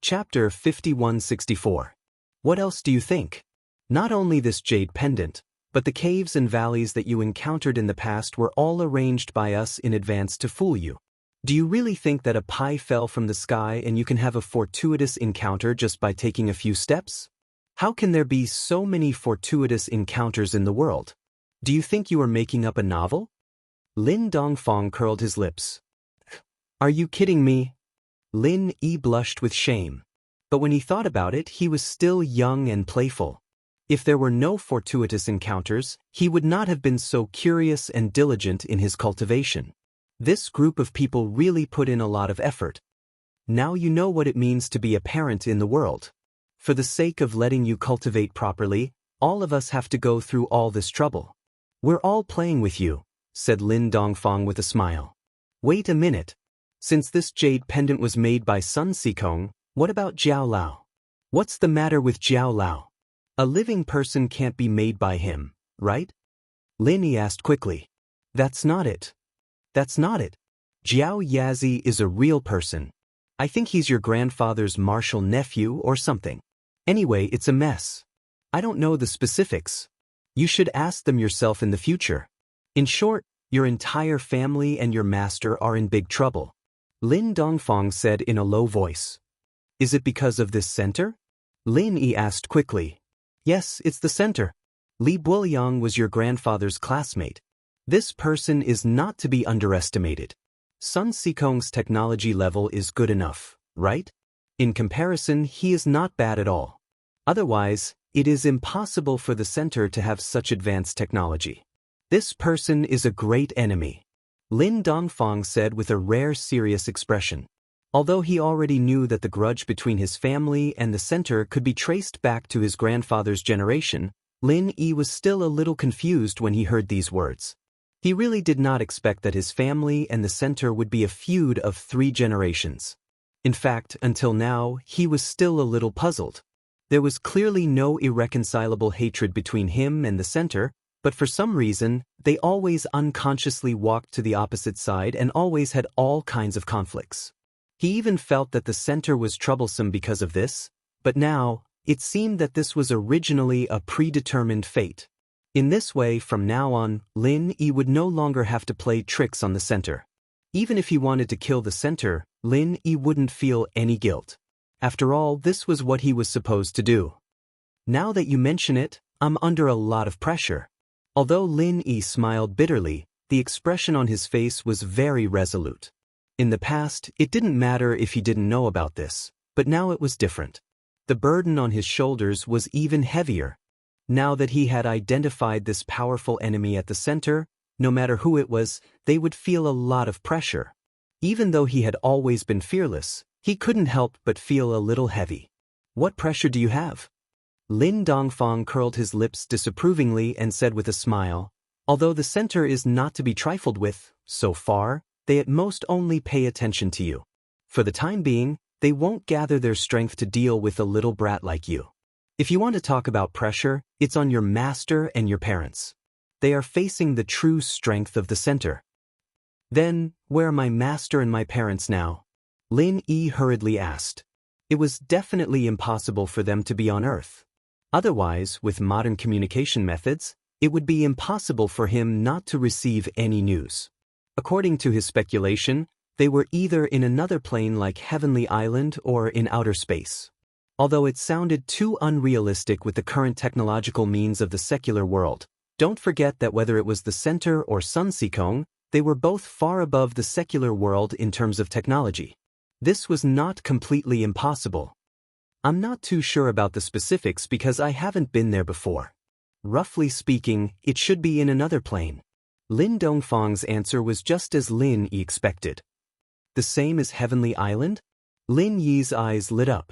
Chapter 5164. What else do you think? Not only this jade pendant, but the caves and valleys that you encountered in the past were all arranged by us in advance to fool you. Do you really think that a pie fell from the sky and you can have a fortuitous encounter just by taking a few steps? How can there be so many fortuitous encounters in the world? Do you think you are making up a novel? Lin Dongfang curled his lips. Are you kidding me? Lin Yi blushed with shame. But when he thought about it, he was still young and playful. If there were no fortuitous encounters, he would not have been so curious and diligent in his cultivation. This group of people really put in a lot of effort. Now you know what it means to be a parent in the world. For the sake of letting you cultivate properly, all of us have to go through all this trouble. We're all playing with you, said Lin Dongfang with a smile. Wait a minute. Since this jade pendant was made by Sun Xikong, what about Jiao Lao? What's the matter with Jiao Lao? A living person can't be made by him, right? Lin Yi asked quickly. That's not it. That's not it. Jiao Yazi is a real person. I think he's your grandfather's martial nephew or something. Anyway, it's a mess. I don't know the specifics. You should ask them yourself in the future. In short, your entire family and your master are in big trouble. Lin Dongfang said in a low voice. Is it because of this center? Lin Yi asked quickly. Yes, it's the center. Li Buoyang was your grandfather's classmate. This person is not to be underestimated. Sun Xikong's technology level is good enough, right? In comparison, he is not bad at all. Otherwise, it is impossible for the center to have such advanced technology. This person is a great enemy, Lin Dongfang said with a rare serious expression. Although he already knew that the grudge between his family and the center could be traced back to his grandfather's generation, Lin Yi was still a little confused when he heard these words. He really did not expect that his family and the center would be a feud of 3 generations. In fact, until now, he was still a little puzzled. There was clearly no irreconcilable hatred between him and the center, but for some reason, they always unconsciously walked to the opposite side and always had all kinds of conflicts. He even felt that the center was troublesome because of this, but now, it seemed that this was originally a predetermined fate. In this way, from now on, Lin Yi would no longer have to play tricks on the center. Even if he wanted to kill the center, Lin Yi wouldn't feel any guilt. After all, this was what he was supposed to do. Now that you mention it, I'm under a lot of pressure. Although Lin Yi smiled bitterly, the expression on his face was very resolute. In the past, it didn't matter if he didn't know about this, but now it was different. The burden on his shoulders was even heavier. Now that he had identified this powerful enemy at the center, no matter who it was, they would feel a lot of pressure. Even though he had always been fearless, he couldn't help but feel a little heavy. What pressure do you have? Lin Dongfang curled his lips disapprovingly and said with a smile, although the center is not to be trifled with, so far, they at most only pay attention to you. For the time being, they won't gather their strength to deal with a little brat like you. If you want to talk about pressure, it's on your master and your parents. They are facing the true strength of the center. Then, where are my master and my parents now? Lin Yi hurriedly asked. It was definitely impossible for them to be on Earth. Otherwise, with modern communication methods, it would be impossible for him not to receive any news. According to his speculation, they were either in another plane like Heavenly Island or in outer space. Although it sounded too unrealistic with the current technological means of the secular world, don't forget that whether it was the center or Sun Xikong, they were both far above the secular world in terms of technology. This was not completely impossible. I'm not too sure about the specifics because I haven't been there before. Roughly speaking, it should be in another plane. Lin Dongfang's answer was just as Lin Yi expected. The same as Heavenly Island? Lin Yi's eyes lit up.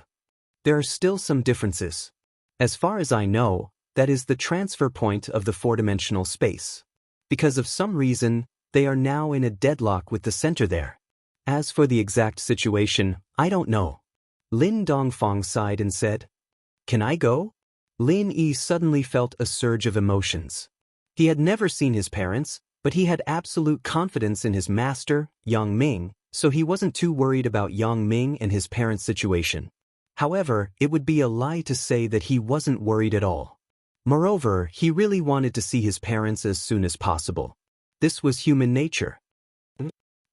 There are still some differences. As far as I know, that is the transfer point of the 4-dimensional space. Because of some reason, they are now in a deadlock with the center there. As for the exact situation, I don't know. Lin Dongfang sighed and said, Can I go? Lin Yi suddenly felt a surge of emotions. He had never seen his parents, but he had absolute confidence in his master, Yang Ming, so he wasn't too worried about Yang Ming and his parents' situation. However, it would be a lie to say that he wasn't worried at all. Moreover, he really wanted to see his parents as soon as possible. This was human nature.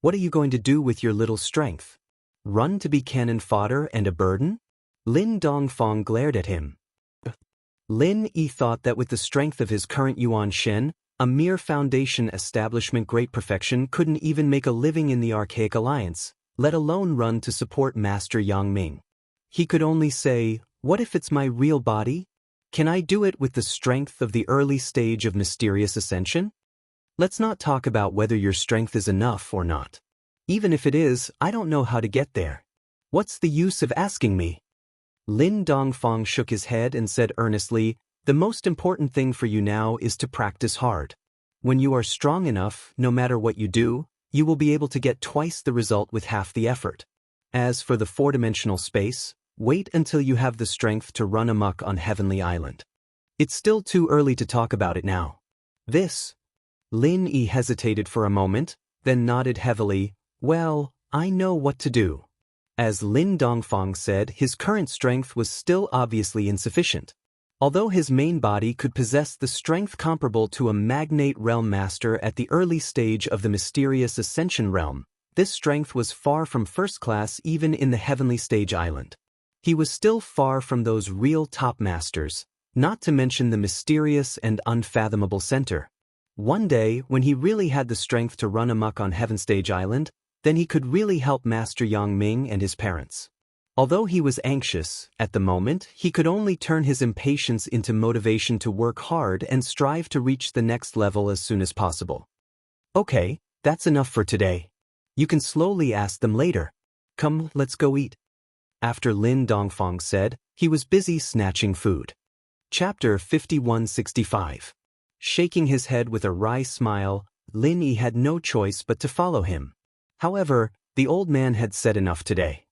What are you going to do with your little strength? Run to be cannon fodder and a burden? Lin Dongfang glared at him. Lin Yi thought that with the strength of his current Yuan Shen, a mere foundation establishment great perfection couldn't even make a living in the Archaic Alliance, let alone run to support Master Yang Ming. He could only say, what if it's my real body? Can I do it with the strength of the early stage of mysterious ascension? Let's not talk about whether your strength is enough or not. Even if it is, I don't know how to get there. What's the use of asking me? Lin Dongfang shook his head and said earnestly, the most important thing for you now is to practice hard. When you are strong enough, no matter what you do, you will be able to get twice the result with half the effort. As for the four-dimensional space, wait until you have the strength to run amok on Heavenly Island. It's still too early to talk about it now. Lin Yi hesitated for a moment, then nodded heavily, well, I know what to do. As Lin Dongfang said, his current strength was still obviously insufficient. Although his main body could possess the strength comparable to a magnate realm master at the early stage of the mysterious ascension realm, this strength was far from first class even in the heavenly stage island. He was still far from those real top masters, not to mention the mysterious and unfathomable center. One day, when he really had the strength to run amok on Heaven Stage Island, then he could really help Master Yang Ming and his parents. Although he was anxious, at the moment, he could only turn his impatience into motivation to work hard and strive to reach the next level as soon as possible. Okay, that's enough for today. You can slowly ask them later. Come, let's go eat. After Lin Dongfang said, he was busy snatching food. Chapter 5165. Shaking his head with a wry smile, Lin Yi had no choice but to follow him. However, the old man had said enough today.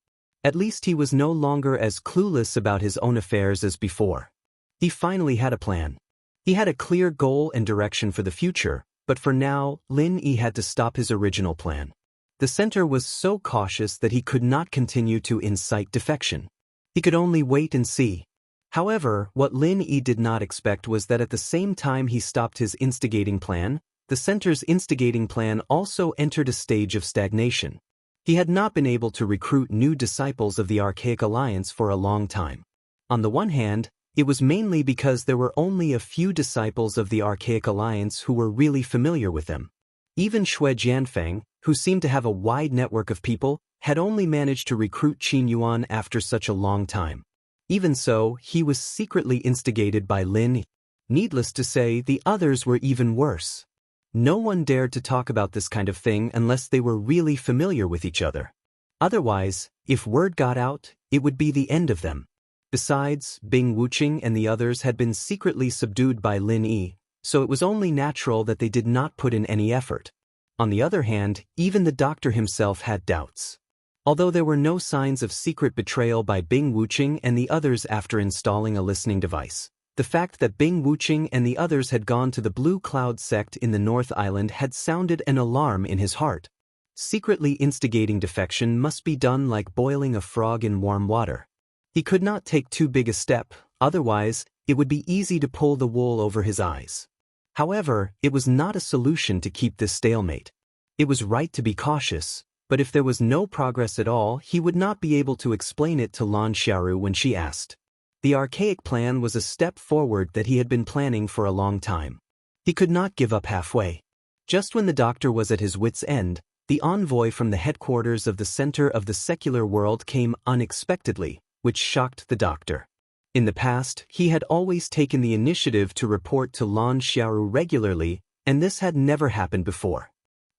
At least he was no longer as clueless about his own affairs as before. He finally had a plan. He had a clear goal and direction for the future, but for now, Lin Yi had to stop his original plan. The center was so cautious that he could not continue to incite defection. He could only wait and see. However, what Lin Yi did not expect was that at the same time he stopped his instigating plan, the center's instigating plan also entered a stage of stagnation. He had not been able to recruit new disciples of the Archaic Alliance for a long time. On the one hand, it was mainly because there were only a few disciples of the Archaic Alliance who were really familiar with them. Even Xue Jianfeng, who seemed to have a wide network of people, had only managed to recruit Qin Yuan after such a long time. Even so, he was secretly instigated by Lin. Needless to say, the others were even worse. No one dared to talk about this kind of thing unless they were really familiar with each other. Otherwise, if word got out, it would be the end of them. Besides, Bing Wuqing and the others had been secretly subdued by Lin Yi, so it was only natural that they did not put in any effort. On the other hand, even the doctor himself had doubts. Although there were no signs of secret betrayal by Bing Wuqing and the others after installing a listening device, the fact that Bing Wuqing and the others had gone to the Blue Cloud sect in the North Island had sounded an alarm in his heart. Secretly instigating defection must be done like boiling a frog in warm water. He could not take too big a step, otherwise, it would be easy to pull the wool over his eyes. However, it was not a solution to keep this stalemate. It was right to be cautious, but if there was no progress at all, he would not be able to explain it to Lan Xiaoru when she asked. The archaic plan was a step forward that he had been planning for a long time. He could not give up halfway. Just when the doctor was at his wit's end, the envoy from the headquarters of the center of the secular world came unexpectedly, which shocked the doctor. In the past, he had always taken the initiative to report to Lan Xiaoru regularly, and this had never happened before.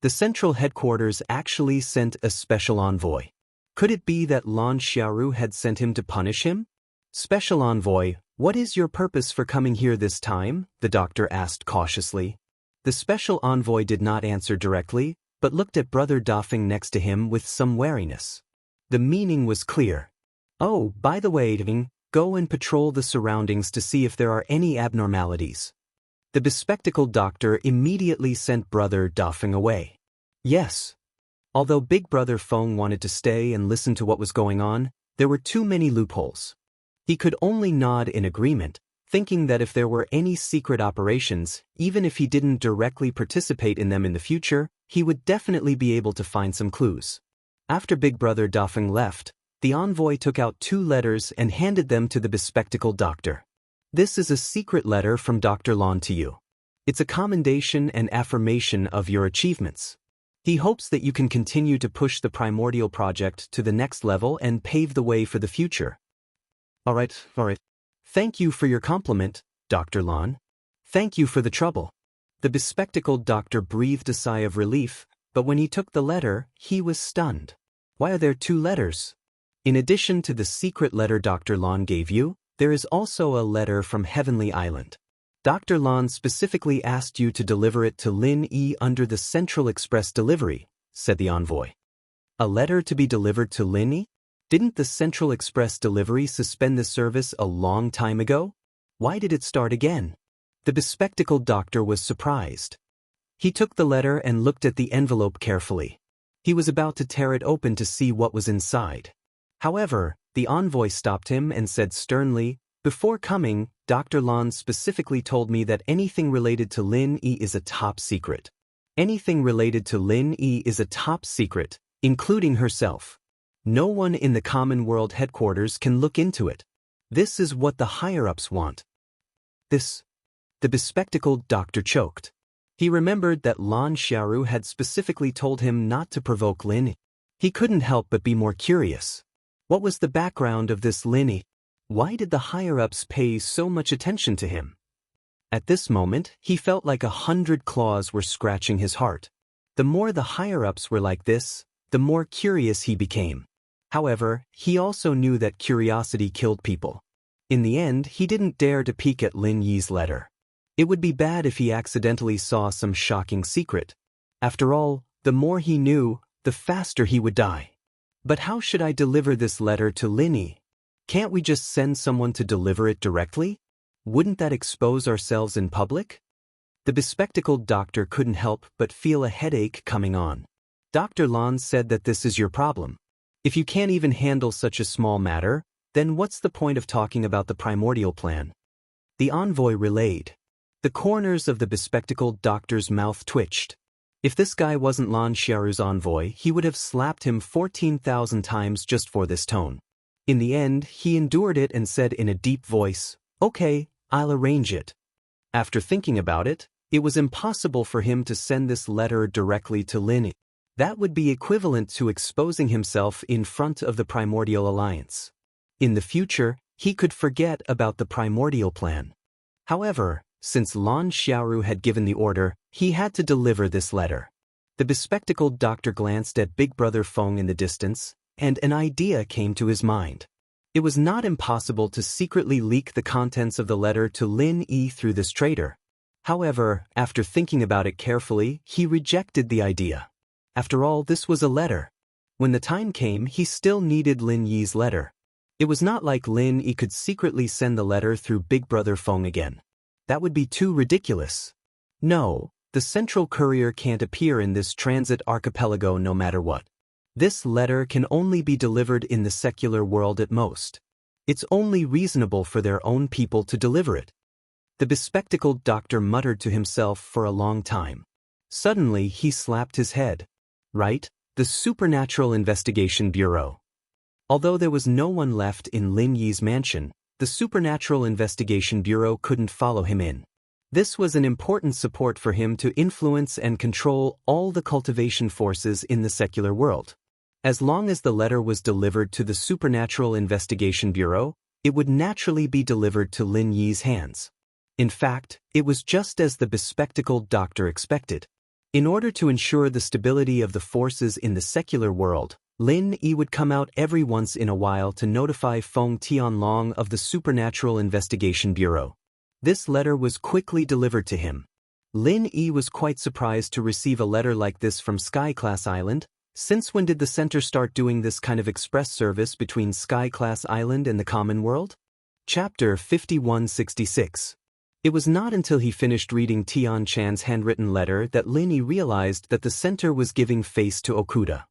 The central headquarters actually sent a special envoy. Could it be that Lan Xiaoru had sent him to punish him? Special envoy, what is your purpose for coming here this time? The doctor asked cautiously. The special envoy did not answer directly, but looked at Brother Dafeng next to him with some wariness. The meaning was clear. Oh, by the way, go and patrol the surroundings to see if there are any abnormalities. The bespectacled doctor immediately sent Brother Dafeng away. Yes. Although Big Brother Feng wanted to stay and listen to what was going on, There were too many loopholes. He could only nod in agreement, thinking that if there were any secret operations, even if he didn't directly participate in them in the future, he would definitely be able to find some clues. After Big Brother Dafeng left, the envoy took out 2 letters and handed them to the bespectacled doctor. This is a secret letter from Dr. Lin to you. It's a commendation and affirmation of your achievements. He hopes that you can continue to push the primordial project to the next level and pave the way for the future. All right. Thank you for your compliment, Dr. Lin. Thank you for the trouble. The bespectacled doctor breathed a sigh of relief, but when he took the letter, he was stunned. Why are there 2 letters? In addition to the secret letter Dr. Lin gave you, there is also a letter from Heavenly Island. Dr. Lin specifically asked you to deliver it to Lin Yi under the Central Express delivery, said the envoy. A letter to be delivered to Lin Yi? Didn't the Central Express delivery suspend the service a long time ago? Why did it start again? The bespectacled doctor was surprised. He took the letter and looked at the envelope carefully. He was about to tear it open to see what was inside. However, the envoy stopped him and said sternly, "Before coming, Dr. Lin specifically told me that anything related to Lin Yi is a top secret. Anything related to Lin Yi is a top secret, including herself. No one in the Common World headquarters can look into it. This is what the higher-ups want." The bespectacled doctor choked. He remembered that Lan Xiaoru had specifically told him not to provoke Lin Yi. He couldn't help but be more curious. What was the background of this Lin Yi? Why did the higher-ups pay so much attention to him? At this moment, he felt like 100 claws were scratching his heart. The more the higher-ups were like this, the more curious he became. However, he also knew that curiosity killed people. In the end, he didn't dare to peek at Lin Yi's letter. It would be bad if he accidentally saw some shocking secret. After all, the more he knew, the faster he would die. But how should I deliver this letter to Lin Yi? Can't we just send someone to deliver it directly? Wouldn't that expose ourselves in public? The bespectacled doctor couldn't help but feel a headache coming on. Dr. Lin said that this is your problem. If you can't even handle such a small matter, then what's the point of talking about the primordial plan? The envoy relayed. The corners of the bespectacled doctor's mouth twitched. If this guy wasn't Lan Xiaoru's envoy, he would have slapped him 14,000 times just for this tone. In the end, he endured it and said in a deep voice, "Okay, I'll arrange it." After thinking about it, it was impossible for him to send this letter directly to Lin Yi. That would be equivalent to exposing himself in front of the Primordial Alliance. In the future, he could forget about the primordial plan. However, since Lan Xiaoru had given the order, he had to deliver this letter. The bespectacled doctor glanced at Big Brother Feng in the distance, and an idea came to his mind. It was not impossible to secretly leak the contents of the letter to Lin Yi through this traitor. However, after thinking about it carefully, he rejected the idea. After all, this was a letter. When the time came, he still needed Lin Yi's letter. It was not like Lin Yi could secretly send the letter through Big Brother Feng again. That would be too ridiculous. No, the central courier can't appear in this transit archipelago no matter what. This letter can only be delivered in the secular world at most. It's only reasonable for their own people to deliver it. The bespectacled doctor muttered to himself for a long time. Suddenly, he slapped his head. Right, the Supernatural Investigation Bureau. Although there was no one left in Lin Yi's mansion, the Supernatural Investigation Bureau couldn't follow him in. This was an important support for him to influence and control all the cultivation forces in the secular world. As long as the letter was delivered to the Supernatural Investigation Bureau, it would naturally be delivered to Lin Yi's hands. In fact, it was just as the bespectacled doctor expected. In order to ensure the stability of the forces in the secular world, Lin Yi would come out every once in a while to notify Feng Tianlong of the Supernatural Investigation Bureau. This letter was quickly delivered to him. Lin Yi was quite surprised to receive a letter like this from Sky-class Island. Since when did the center start doing this kind of express service between Sky-class Island and the common world? Chapter 5166. It was not until he finished reading Tian Chan's handwritten letter that Lin Yi realized that the center was giving face to Okuda.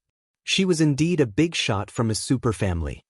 She was indeed a big shot from a super family.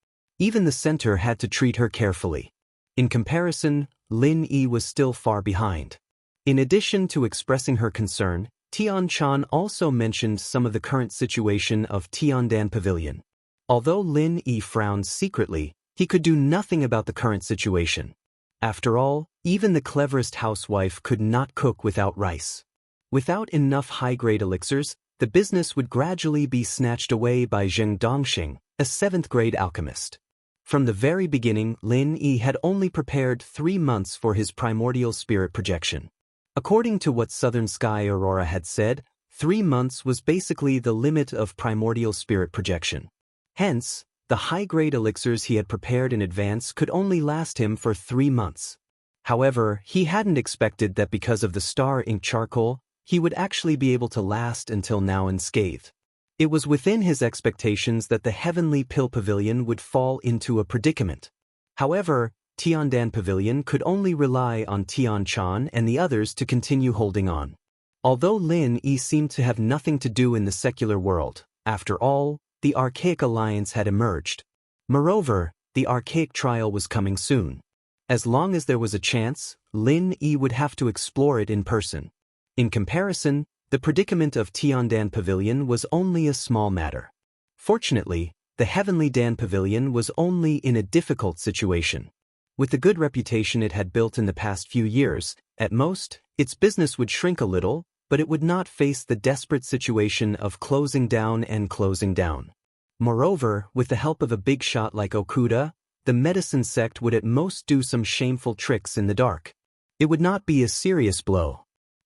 Even the center had to treat her carefully. In comparison, Lin Yi was still far behind. In addition to expressing her concern, Tian Chan also mentioned some of the current situation of Tiandan Pavilion. Although Lin Yi frowned secretly, he could do nothing about the current situation. After all, even the cleverest housewife could not cook without rice. Without enough high-grade elixirs, the business would gradually be snatched away by Zheng Dongxing, a 7th-grade alchemist. From the very beginning, Lin Yi had only prepared 3 months for his primordial spirit projection. According to what Southern Sky Aurora had said, 3 months was basically the limit of primordial spirit projection. Hence, the high-grade elixirs he had prepared in advance could only last him for 3 months. However, he hadn't expected that because of the star ink charcoal, he would actually be able to last until now unscathed. It was within his expectations that the Heavenly Pill Pavilion would fall into a predicament. However, Tiandan Pavilion could only rely on Tian Chan and the others to continue holding on. Although Lin Yi seemed to have nothing to do in the secular world, after all, the Archaic Alliance had emerged. Moreover, the Archaic Trial was coming soon. As long as there was a chance, Lin Yi would have to explore it in person. In comparison, the predicament of Tiandan Pavilion was only a small matter. Fortunately, the Heavenly Dan Pavilion was only in a difficult situation. With the good reputation it had built in the past few years, at most, its business would shrink a little, but it would not face the desperate situation of closing down and closing down. Moreover, with the help of a big shot like Okuda, the medicine sect would at most do some shameful tricks in the dark. It would not be a serious blow.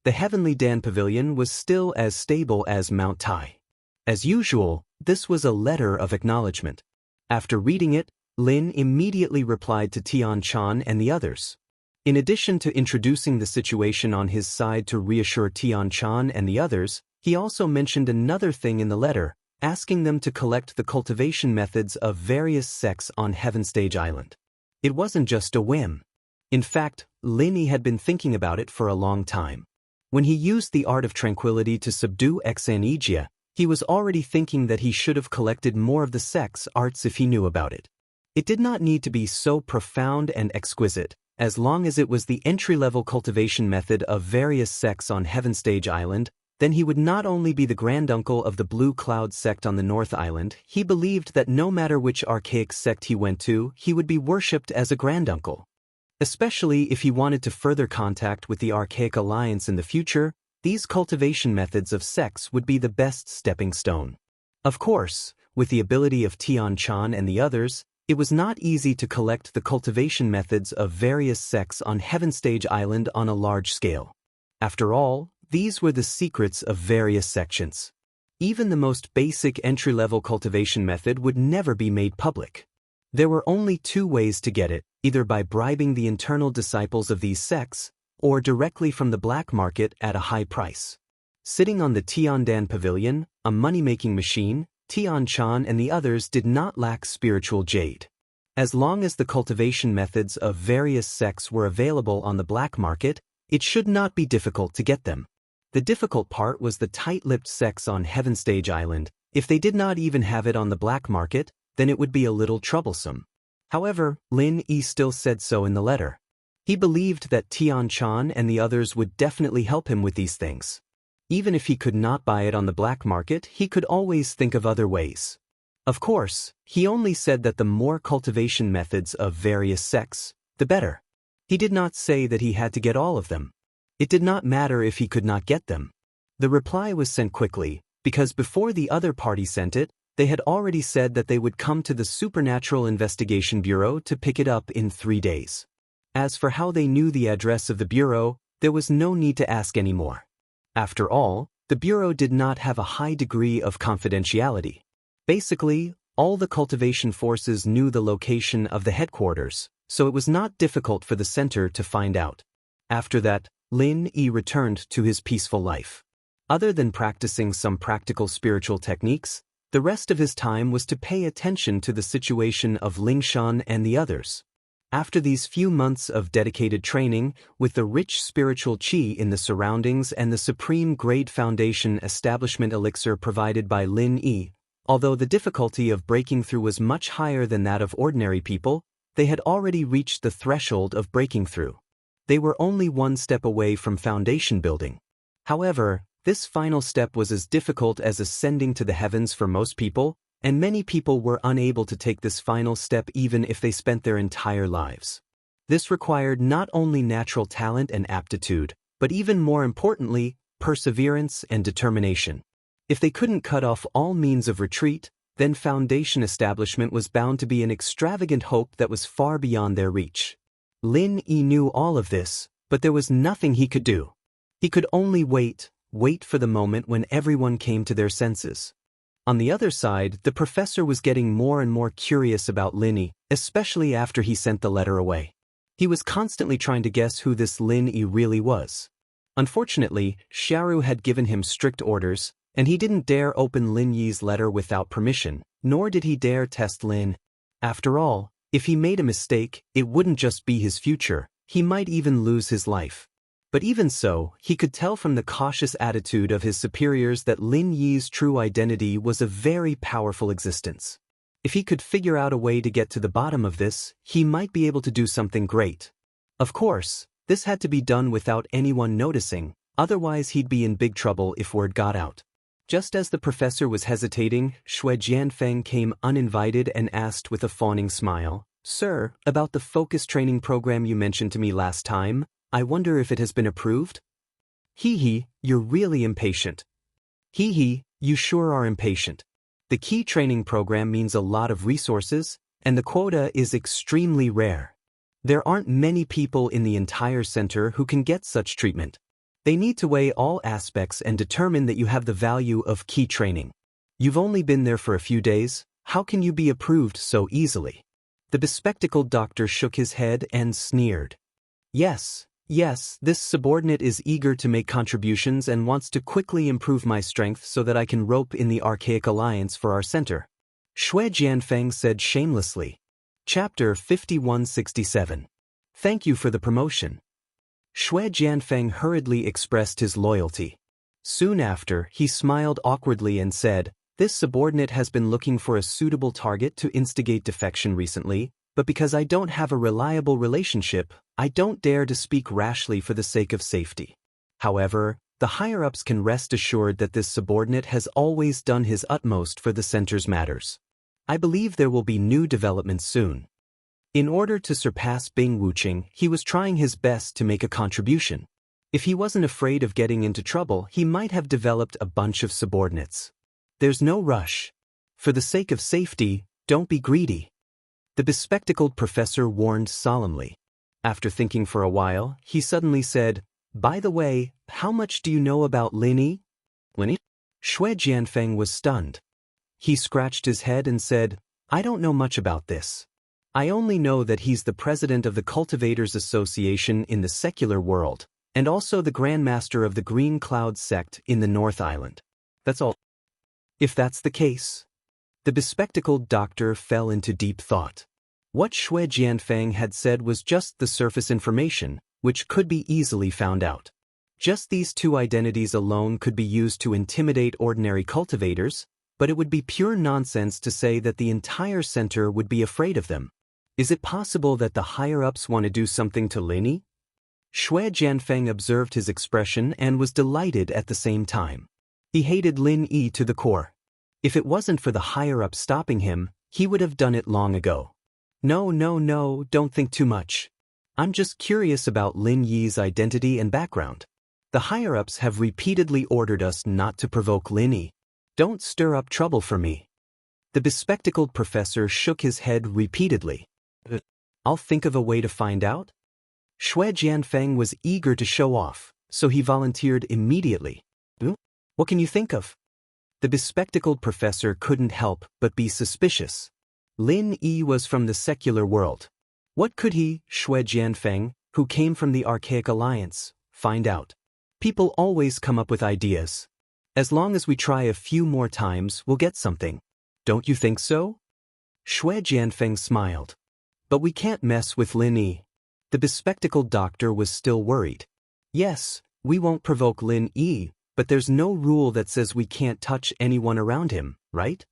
The Heavenly Dan Pavilion was still as stable as Mount Tai. As usual, this was a letter of acknowledgement. After reading it, Lin immediately replied to Tian Chan and the others. In addition to introducing the situation on his side to reassure Tian Chan and the others, he also mentioned another thing in the letter, asking them to collect the cultivation methods of various sects on Heaven Stage Island. It wasn't just a whim. In fact, Lin Yi had been thinking about it for a long time. When he used the art of tranquility to subdue Xianxia, he was already thinking that he should have collected more of the sect's arts if he knew about it. It did not need to be so profound and exquisite, as long as it was the entry-level cultivation method of various sects on Heaven Stage Island. Then he would not only be the granduncle of the Blue Cloud sect on the North Island, he believed that no matter which archaic sect he went to, he would be worshipped as a granduncle. Especially if he wanted to further contact with the Archaic Alliance in the future, these cultivation methods of sects would be the best stepping stone. Of course, with the ability of Tian Chan and the others, it was not easy to collect the cultivation methods of various sects on Heaven Stage Island on a large scale. After all, these were the secrets of various sections. Even the most basic entry-level cultivation method would never be made public. There were only 2 ways to get it, either by bribing the internal disciples of these sects, or directly from the black market at a high price. Sitting on the Tiandan Pavilion, a money-making machine, Tian Chan and the others did not lack spiritual jade. As long as the cultivation methods of various sects were available on the black market, it should not be difficult to get them. The difficult part was the tight-lipped sects on Heaven Stage Island. If they did not even have it on the black market, then it would be a little troublesome. However, Lin Yi still said so in the letter. He believed that Tian Chan and the others would definitely help him with these things. Even if he could not buy it on the black market, he could always think of other ways. Of course, he only said that the more cultivation methods of various sects, the better. He did not say that he had to get all of them. It did not matter if he could not get them. The reply was sent quickly, because before the other party sent it, they had already said that they would come to the Supernatural Investigation Bureau to pick it up in 3 days. As for how they knew the address of the bureau, there was no need to ask anymore. After all, the bureau did not have a high degree of confidentiality. Basically, all the cultivation forces knew the location of the headquarters, so it was not difficult for the center to find out. After that, Lin Yi returned to his peaceful life. Other than practicing some practical spiritual techniques, the rest of his time was to pay attention to the situation of Lingshan and the others. After these few months of dedicated training, with the rich spiritual qi in the surroundings and the supreme grade foundation establishment elixir provided by Lin Yi, Although the difficulty of breaking through was much higher than that of ordinary people, they had already reached the threshold of breaking through. They were only one step away from foundation building. However, this final step was as difficult as ascending to the heavens for most people, and many people were unable to take this final step even if they spent their entire lives. This required not only natural talent and aptitude, but even more importantly, perseverance and determination. If they couldn't cut off all means of retreat, then foundation establishment was bound to be an extravagant hope that was far beyond their reach. Lin Yi knew all of this, but there was nothing he could do. He could only wait for the moment when everyone came to their senses. On the other side, the professor was getting more and more curious about Lin Yi, especially after he sent the letter away. He was constantly trying to guess who this Lin Yi really was. Unfortunately, Xiaoru had given him strict orders, and he didn't dare open Lin Yi's letter without permission, nor did he dare test Lin. After all, if he made a mistake, it wouldn't just be his future, he might even lose his life. But even so, he could tell from the cautious attitude of his superiors that Lin Yi's true identity was a very powerful existence. If he could figure out a way to get to the bottom of this, he might be able to do something great. Of course, this had to be done without anyone noticing, otherwise he'd be in big trouble if word got out. Just as the professor was hesitating, Xue Jianfeng came uninvited and asked with a fawning smile, "Sir, about the focus training program you mentioned to me last time, I wonder if it has been approved?" "Hee, you're really impatient." "Hee, you sure are impatient. The key training program means a lot of resources, and the quota is extremely rare. There aren't many people in the entire center who can get such treatment. They need to weigh all aspects and determine that you have the value of key training. You've only been there for a few days, how can you be approved so easily?" The bespectacled doctor shook his head and sneered. Yes, this subordinate is eager to make contributions and wants to quickly improve my strength so that I can rope in the Archaic Alliance for our center," Xue Jianfeng said shamelessly. Chapter 5167. Thank you for the promotion. Xue Jianfeng hurriedly expressed his loyalty. Soon after, he smiled awkwardly and said, "This subordinate has been looking for a suitable target to instigate defection recently, but because I don't have a reliable relationship, I don't dare to speak rashly for the sake of safety. However, the higher-ups can rest assured that this subordinate has always done his utmost for the center's matters. I believe there will be new developments soon." In order to surpass Bing Wuqing, he was trying his best to make a contribution. If he wasn't afraid of getting into trouble, he might have developed a bunch of subordinates. There's no rush. For the sake of safety, don't be greedy. The bespectacled professor warned solemnly. After thinking for a while, he suddenly said, "By the way, how much do you know about Lin Yi?" "Lin Yi?" Xue Jianfeng was stunned. He scratched his head and said, "I don't know much about this. I only know that he's the president of the Cultivators Association in the secular world, and also the Grand Master of the Green Cloud sect in the North Island. That's all." If that's the case. The bespectacled doctor fell into deep thought. What Xue Jianfeng had said was just the surface information, which could be easily found out. Just these two identities alone could be used to intimidate ordinary cultivators, but it would be pure nonsense to say that the entire center would be afraid of them. Is it possible that the higher-ups want to do something to Lin Yi? Xue Jianfeng observed his expression and was delighted at the same time. He hated Lin Yi to the core. If it wasn't for the higher-ups stopping him, he would have done it long ago. No, don't think too much. I'm just curious about Lin Yi's identity and background. The higher-ups have repeatedly ordered us not to provoke Lin Yi. Don't stir up trouble for me." The bespectacled professor shook his head repeatedly. "I'll think of a way to find out." Xue Jianfeng was eager to show off, so he volunteered immediately. "What can you think of?" The bespectacled professor couldn't help but be suspicious. Lin Yi was from the secular world. What could he, Xue Jianfeng, who came from the Archaic Alliance, find out? People always come up with ideas. As long as we try a few more times, we'll get something. Don't you think so? Xue Jianfeng smiled. But we can't mess with Lin Yi. The bespectacled doctor was still worried. Yes, we won't provoke Lin Yi, but there's no rule that says we can't touch anyone around him, right?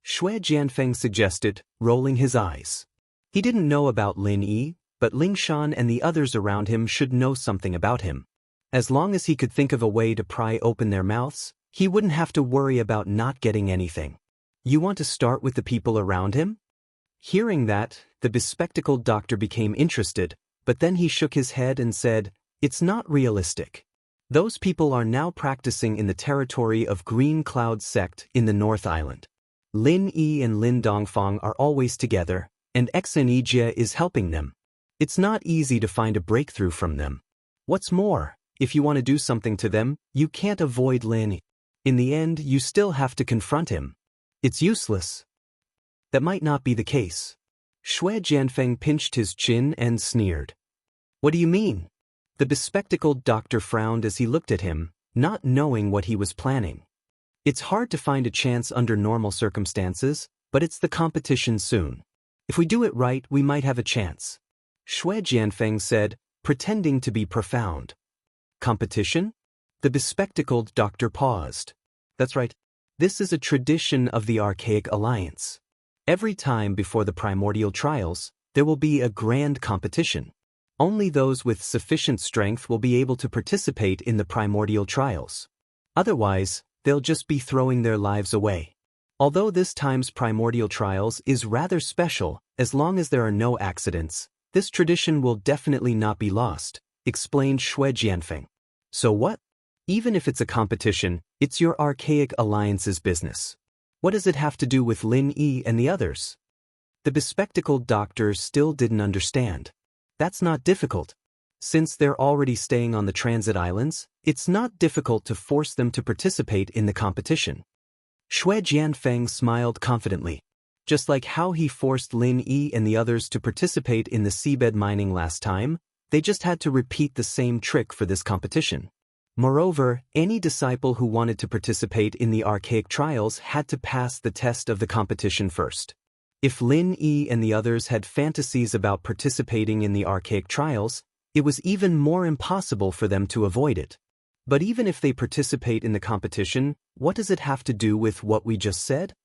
Shui Jianfeng suggested, rolling his eyes. He didn't know about Lin Yi, but Ling Shan and the others around him should know something about him. As long as he could think of a way to pry open their mouths, he wouldn't have to worry about not getting anything. You want to start with the people around him? Hearing that, the bespectacled doctor became interested, but then he shook his head and said, "It's not realistic. Those people are now practicing in the territory of Green Cloud Sect in the North Island. Lin Yi and Lin Dongfang are always together, and Xianxia is helping them. It's not easy to find a breakthrough from them. What's more, if you want to do something to them, you can't avoid Lin. In the end, you still have to confront him. It's useless." That might not be the case. Shui Jianfeng pinched his chin and sneered. "What do you mean?" The bespectacled doctor frowned as he looked at him, not knowing what he was planning. "It's hard to find a chance under normal circumstances, but it's the competition soon. If we do it right, we might have a chance," Shui Jianfeng said, pretending to be profound. "Competition?" The bespectacled doctor paused. "That's right. This is a tradition of the Archaic Alliance. Every time before the primordial trials, there will be a grand competition. Only those with sufficient strength will be able to participate in the primordial trials. Otherwise, they'll just be throwing their lives away. Although this time's primordial trials is rather special, as long as there are no accidents, this tradition will definitely not be lost," explained Shui Jianfeng. "So what? Even if it's a competition, it's your Archaic Alliance's business. What does it have to do with Lin Yi and the others?" The bespectacled doctor still didn't understand. "That's not difficult. Since they're already staying on the transit islands, it's not difficult to force them to participate in the competition." Shui Jianfeng smiled confidently. Just like how he forced Lin Yi and the others to participate in the seabed mining last time, they just had to repeat the same trick for this competition. Moreover, any disciple who wanted to participate in the archaic trials had to pass the test of the competition first. If Lin Yi and the others had fantasies about participating in the archaic trials, it was even more impossible for them to avoid it. But even if they participate in the competition, what does it have to do with what we just said?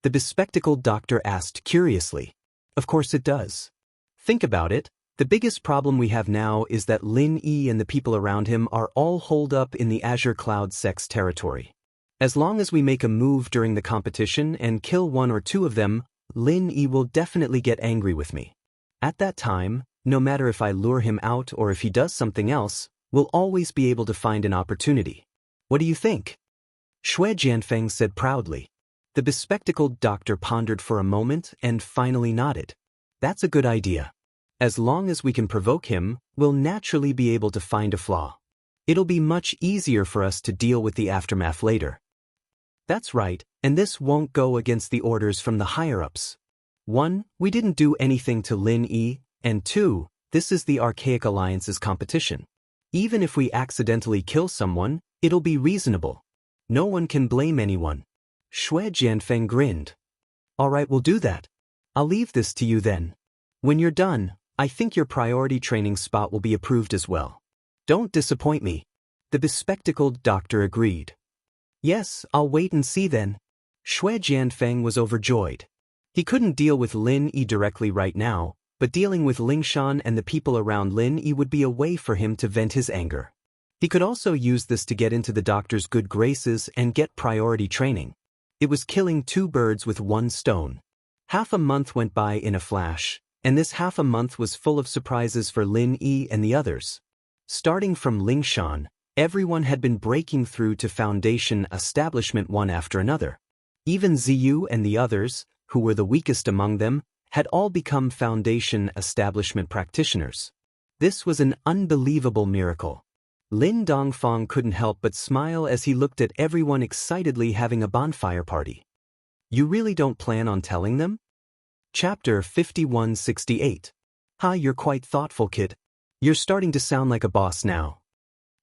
The bespectacled doctor asked curiously. Of course it does. Think about it. The biggest problem we have now is that Lin Yi and the people around him are all holed up in the Azure Cloud Sect's territory. As long as we make a move during the competition and kill one or two of them, Lin Yi will definitely get angry with me. At that time, no matter if I lure him out or if he does something else, we'll always be able to find an opportunity. What do you think?" Shui Jianfeng said proudly. The bespectacled doctor pondered for a moment and finally nodded. "That's a good idea. As long as we can provoke him, we'll naturally be able to find a flaw. It'll be much easier for us to deal with the aftermath later." "That's right, and this won't go against the orders from the higher-ups. 1. We didn't do anything to Lin Yi, and 2. This is the Archaic Alliance's competition. Even if we accidentally kill someone, it'll be reasonable. No one can blame anyone." Shui Jianfeng grinned. "All right, we'll do that. I'll leave this to you then. When you're done, I think your priority training spot will be approved as well. Don't disappoint me." The bespectacled doctor agreed. "Yes, I'll wait and see then." Shui Jianfeng was overjoyed. He couldn't deal with Lin Yi directly right now, but dealing with Ling Shan and the people around Lin Yi would be a way for him to vent his anger. He could also use this to get into the doctor's good graces and get priority training. It was killing two birds with one stone. Half a month went by in a flash, and this half a month was full of surprises for Lin Yi and the others. Starting from Ling Shan, everyone had been breaking through to Foundation establishment one after another. Even Ziyu and the others, who were the weakest among them, had all become Foundation establishment practitioners. This was an unbelievable miracle. Lin Dongfang couldn't help but smile as he looked at everyone excitedly having a bonfire party. "You really don't plan on telling them?" Chapter 5168. You're quite thoughtful, kid. You're starting to sound like a boss now."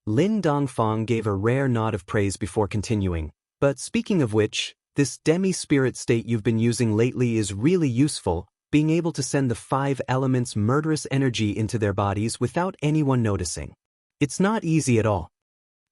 Lin Dongfang gave a rare nod of praise before continuing. "But speaking of which, this demi-spirit state you've been using lately is really useful, being able to send the 5 elements' murderous energy into their bodies without anyone noticing. It's not easy at all."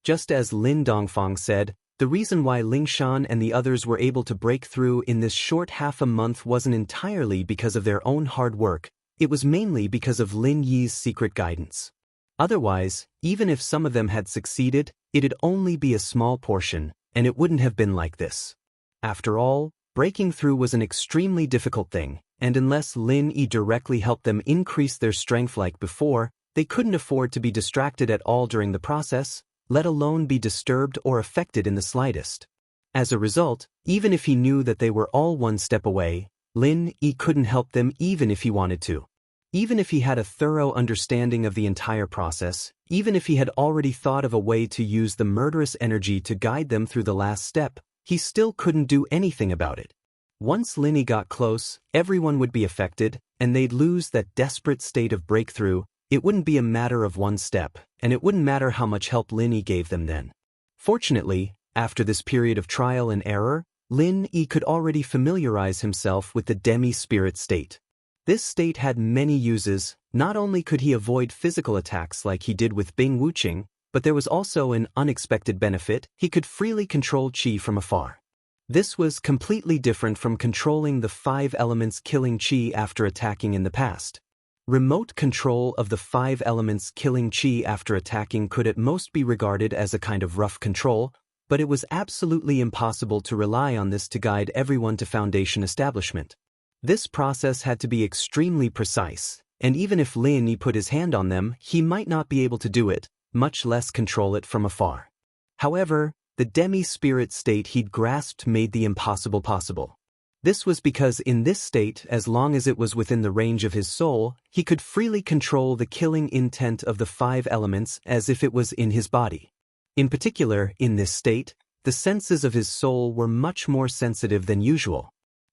Just as Lin Dongfang said, The reason why Lingshan and the others were able to break through in this short half a month wasn't entirely because of their own hard work, it was mainly because of Lin Yi's secret guidance. Otherwise, even if some of them had succeeded, it'd only be a small portion, and it wouldn't have been like this. After all, breaking through was an extremely difficult thing, and unless Lin Yi directly helped them increase their strength like before, they couldn't afford to be distracted at all during the process, let alone be disturbed or affected in the slightest. As a result, even if he knew that they were all one step away, Lin Yi couldn't help them even if he wanted to. Even if he had a thorough understanding of the entire process, even if he had already thought of a way to use the murderous energy to guide them through the last step, he still couldn't do anything about it. Once Lin Yi got close, everyone would be affected, and they'd lose that desperate state of breakthrough. It wouldn't be a matter of one step, and it wouldn't matter how much help Lin Yi gave them then. Fortunately, after this period of trial and error, Lin Yi could already familiarize himself with the demi-spirit state. This state had many uses. Not only could he avoid physical attacks like he did with Bing Wuqing, but there was also an unexpected benefit: he could freely control qi from afar. This was completely different from controlling the 5 elements killing qi after attacking in the past. Remote control of the 5 elements killing qi after attacking could at most be regarded as a kind of rough control, but it was absolutely impossible to rely on this to guide everyone to Foundation establishment. This process had to be extremely precise, and even if Lin Yi put his hand on them, he might not be able to do it, much less control it from afar. However, the demi-spirit state he'd grasped made the impossible possible. This was because in this state, as long as it was within the range of his soul, he could freely control the killing intent of the 5 elements as if it was in his body. In particular, in this state, the senses of his soul were much more sensitive than usual.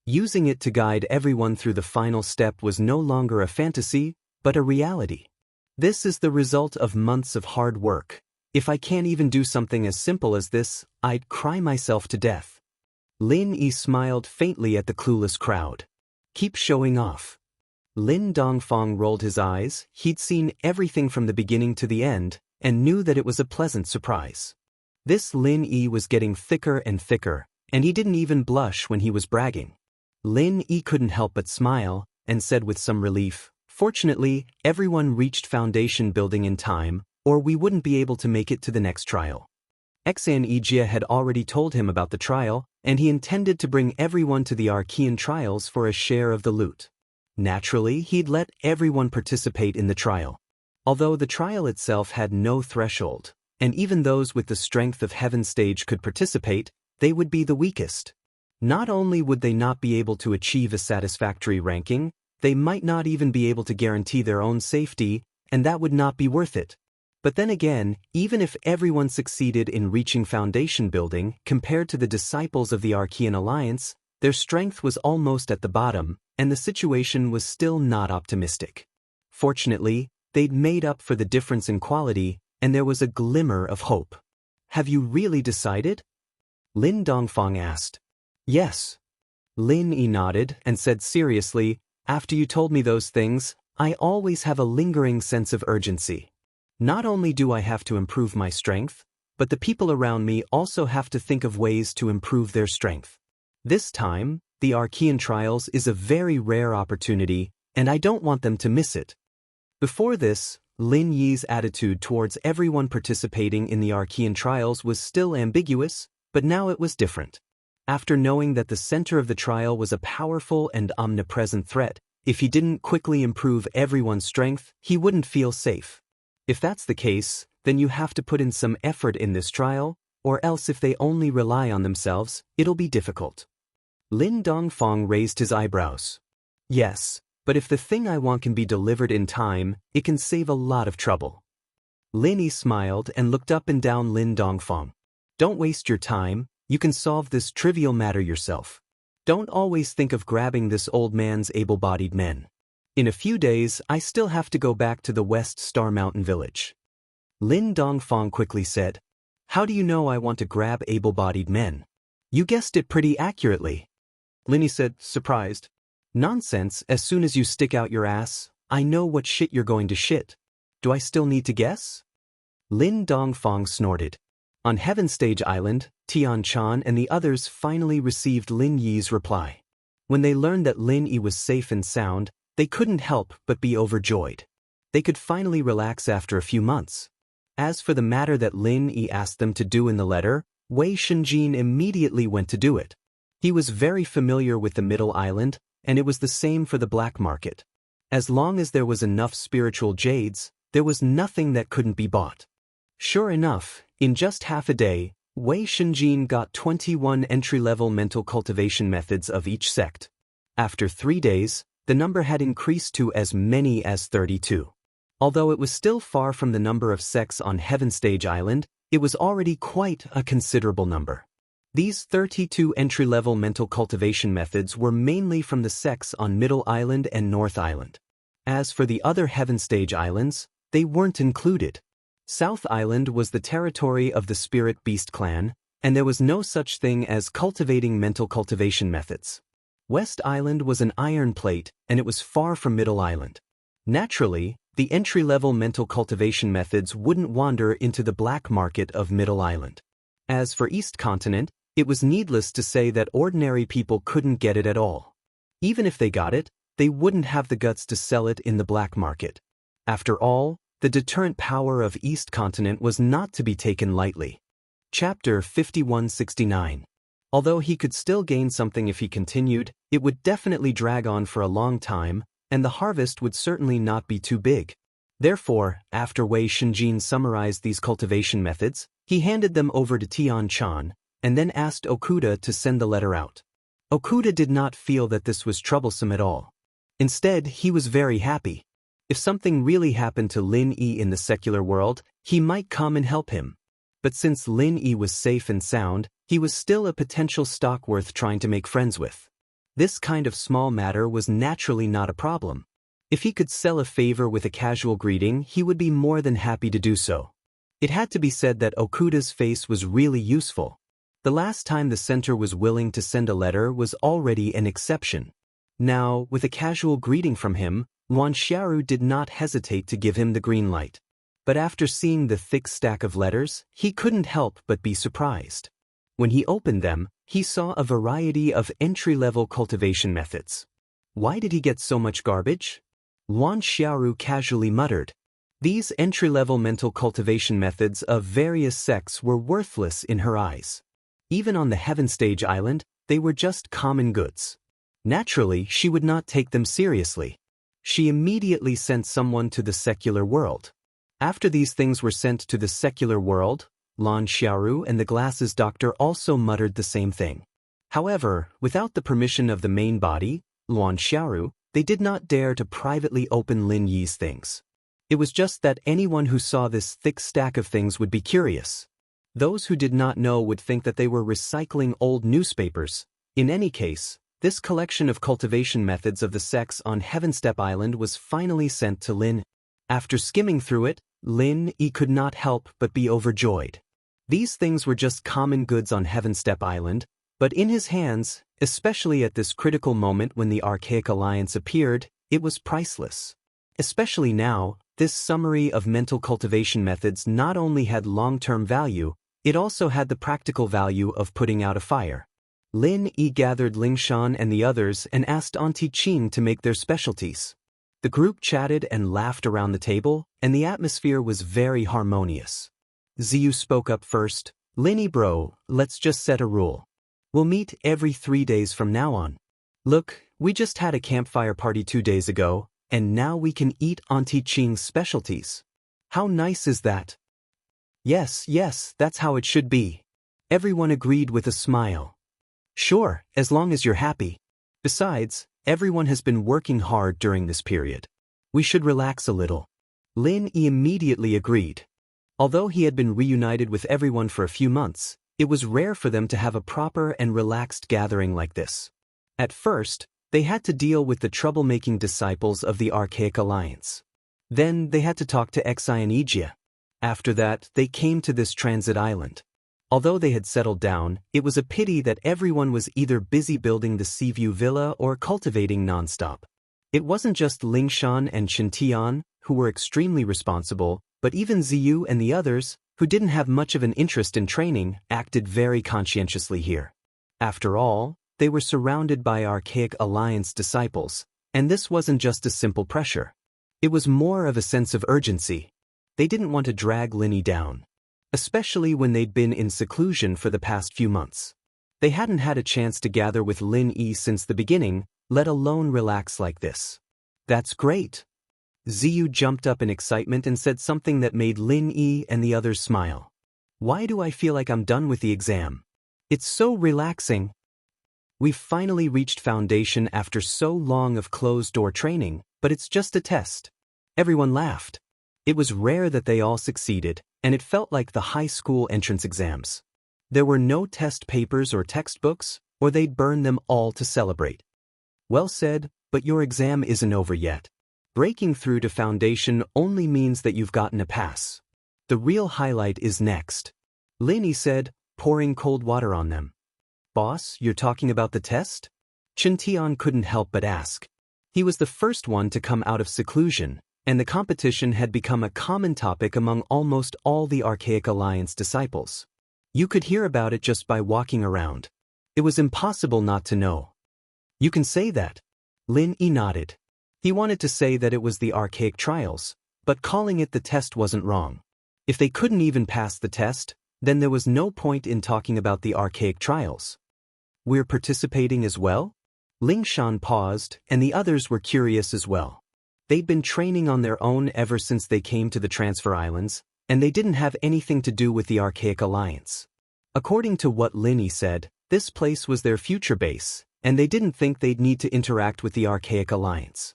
Using it to guide everyone through the final step was no longer a fantasy, but a reality. This is the result of months of hard work. If I can't even do something as simple as this, I'd cry myself to death. Lin Yi smiled faintly at the clueless crowd. Keep showing off. Lin Dongfang rolled his eyes. He'd seen everything from the beginning to the end, and knew that it was a pleasant surprise. This Lin Yi was getting thicker and thicker, and he didn't even blush when he was bragging. Lin Yi couldn't help but smile, and said with some relief, "Fortunately, everyone reached Foundation building in time, or we wouldn't be able to make it to the next trial." Xianxia had already told him about the trial, and he intended to bring everyone to the Archean trials for a share of the loot. Naturally, he'd let everyone participate in the trial. Although the trial itself had no threshold, and even those with the strength of Heaven stage could participate, they would be the weakest. Not only would they not be able to achieve a satisfactory ranking, they might not even be able to guarantee their own safety, and that would not be worth it. But then again, even if everyone succeeded in reaching Foundation building, compared to the disciples of the Archean Alliance, their strength was almost at the bottom, and the situation was still not optimistic. Fortunately, they'd made up for the difference in quality, and there was a glimmer of hope. "Have you really decided?" Lin Dongfang asked. "Yes." Lin Yi nodded and said seriously, "After you told me those things, I always have a lingering sense of urgency. Not only do I have to improve my strength, but the people around me also have to think of ways to improve their strength. This time, the Archean trials is a very rare opportunity, and I don't want them to miss it." Before this, Lin Yi's attitude towards everyone participating in the Archean trials was still ambiguous, but now it was different. After knowing that the center of the trial was a powerful and omnipresent threat, if he didn't quickly improve everyone's strength, he wouldn't feel safe. If that's the case, then you have to put in some effort in this trial, or else if they only rely on themselves, it'll be difficult. Lin Dongfang raised his eyebrows. "Yes, but if the thing I want can be delivered in time, it can save a lot of trouble." Lin Yi smiled and looked up and down Lin Dongfang. "Don't waste your time. You can solve this trivial matter yourself. Don't always think of grabbing this old man's able-bodied men. In a few days, I still have to go back to the West Star Mountain village." Lin Dongfang quickly said, "How do you know I want to grab able-bodied men?" "You guessed it pretty accurately." Lin Yi said, surprised. "Nonsense, as soon as you stick out your ass, I know what shit you're going to shit. Do I still need to guess?" Lin Dongfang snorted. On Heaven Stage Island, Tian Chan and the others finally received Lin Yi's reply. When they learned that Lin Yi was safe and sound, they couldn't help but be overjoyed. They could finally relax after a few months. As for the matter that Lin Yi asked them to do in the letter, Wei Shunjin immediately went to do it. He was very familiar with the Middle Island, and it was the same for the black market. As long as there was enough spiritual jades, there was nothing that couldn't be bought. Sure enough, in just half a day, Wei Shunjin got 21 entry-level mental cultivation methods of each sect. After 3 days, the number had increased to as many as 32. Although it was still far from the number of sects on Heaven Stage Island, it was already quite a considerable number. These 32 entry-level mental cultivation methods were mainly from the sects on Middle Island and North Island. As for the other Heaven Stage Islands, they weren't included. South Island was the territory of the Spirit Beast clan, and there was no such thing as cultivating mental cultivation methods. West Island was an iron plate, and it was far from Middle Island. Naturally, the entry-level mental cultivation methods wouldn't wander into the black market of Middle Island. As for East Continent, it was needless to say that ordinary people couldn't get it at all. Even if they got it, they wouldn't have the guts to sell it in the black market. After all, the deterrent power of East Continent was not to be taken lightly. Chapter 5169. Although he could still gain something if he continued, it would definitely drag on for a long time, and the harvest would certainly not be too big. Therefore, after Wei Shunjin summarized these cultivation methods, he handed them over to Tian Chan, and then asked Okuda to send the letter out. Okuda did not feel that this was troublesome at all. Instead, he was very happy. If something really happened to Lin Yi in the secular world, he might come and help him. But since Lin Yi was safe and sound, he was still a potential stock worth trying to make friends with. This kind of small matter was naturally not a problem. If he could sell a favor with a casual greeting, he would be more than happy to do so. It had to be said that Okuda's face was really useful. The last time the center was willing to send a letter was already an exception. Now, with a casual greeting from him, Luan Xiaoru did not hesitate to give him the green light. But after seeing the thick stack of letters, he couldn't help but be surprised. When he opened them, he saw a variety of entry-level cultivation methods. Why did he get so much garbage? Luan Xiaoru casually muttered. These entry-level mental cultivation methods of various sects were worthless in her eyes. Even on the Heaven Stage Island, they were just common goods. Naturally, she would not take them seriously. She immediately sent someone to the secular world. After these things were sent to the secular world, Luan Xiaoru and the glasses doctor also muttered the same thing. However, without the permission of the main body, Luan Xiaoru, they did not dare to privately open Lin Yi's things. It was just that anyone who saw this thick stack of things would be curious. Those who did not know would think that they were recycling old newspapers. In any case, this collection of cultivation methods of the sects on Heavenstep Island was finally sent to Lin. After skimming through it, Lin Yi could not help but be overjoyed. These things were just common goods on Heavenstep Island, but in his hands, especially at this critical moment when the Archaic Alliance appeared, it was priceless. Especially now, this summary of mental cultivation methods not only had long-term value, it also had the practical value of putting out a fire. Lin Yi gathered Lingshan and the others and asked Auntie Qing to make their specialties. The group chatted and laughed around the table, and the atmosphere was very harmonious. Ziyu spoke up first. Linny bro, let's just set a rule. We'll meet every 3 days from now on. Look, we just had a campfire party 2 days ago, and now we can eat Auntie Qing's specialties. How nice is that? Yes, that's how it should be. Everyone agreed with a smile. Sure, as long as you're happy. Besides, everyone has been working hard during this period. We should relax a little. Lin Yi immediately agreed. Although he had been reunited with everyone for a few months, it was rare for them to have a proper and relaxed gathering like this. At first, they had to deal with the troublemaking disciples of the Archaic Alliance. Then they had to talk to Xianxia. After that, they came to this transit island. Although they had settled down, it was a pity that everyone was either busy building the Seaview Villa or cultivating nonstop. It wasn't just Lingshan and Shintian, who were extremely responsible, but even Ziyu and the others, who didn't have much of an interest in training, acted very conscientiously here. After all, they were surrounded by Archaic Alliance disciples, and this wasn't just a simple pressure. It was more of a sense of urgency. They didn't want to drag Linny down, especially when they'd been in seclusion for the past few months. They hadn't had a chance to gather with Lin Yi since the beginning, let alone relax like this. That's great. Ziyu jumped up in excitement and said something that made Lin Yi and the others smile. Why do I feel like I'm done with the exam? It's so relaxing. We've finally reached foundation after so long of closed-door training, but it's just a test. Everyone laughed. It was rare that they all succeeded, and it felt like the high school entrance exams. There were no test papers or textbooks, or they'd burn them all to celebrate. Well said, but your exam isn't over yet. Breaking through to foundation only means that you've gotten a pass. The real highlight is next. Linny said, pouring cold water on them. Boss, you're talking about the test? Chen Tian couldn't help but ask. He was the first one to come out of seclusion, and the competition had become a common topic among almost all the Archaic Alliance disciples. You could hear about it just by walking around. It was impossible not to know. You can say that. Lin Yi nodded. He wanted to say that it was the Archaic Trials, but calling it the test wasn't wrong. If they couldn't even pass the test, then there was no point in talking about the Archaic Trials. We're participating as well? Ling Shan paused, and the others were curious as well. They'd been training on their own ever since they came to the Transfer Islands, and they didn't have anything to do with the Archaic Alliance. According to what Linny said, this place was their future base, and they didn't think they'd need to interact with the Archaic Alliance.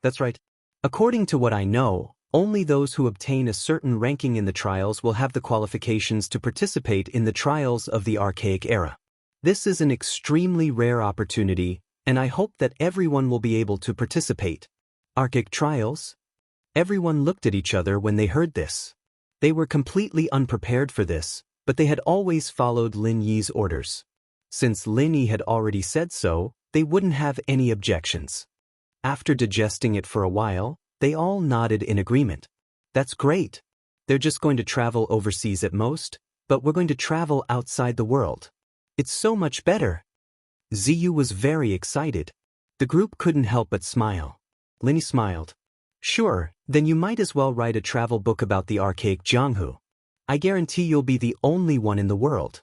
That's right. According to what I know, only those who obtain a certain ranking in the trials will have the qualifications to participate in the trials of the Archaic era. This is an extremely rare opportunity, and I hope that everyone will be able to participate. Archaic trials? Everyone looked at each other when they heard this. They were completely unprepared for this, but they had always followed Lin Yi's orders. Since Lin Yi had already said so, they wouldn't have any objections. After digesting it for a while, they all nodded in agreement. That's great. They're just going to travel overseas at most, but we're going to travel outside the world. It's so much better. Ziyu was very excited. The group couldn't help but smile. Linny smiled. Sure, then you might as well write a travel book about the Archaic Jianghu. I guarantee you'll be the only one in the world.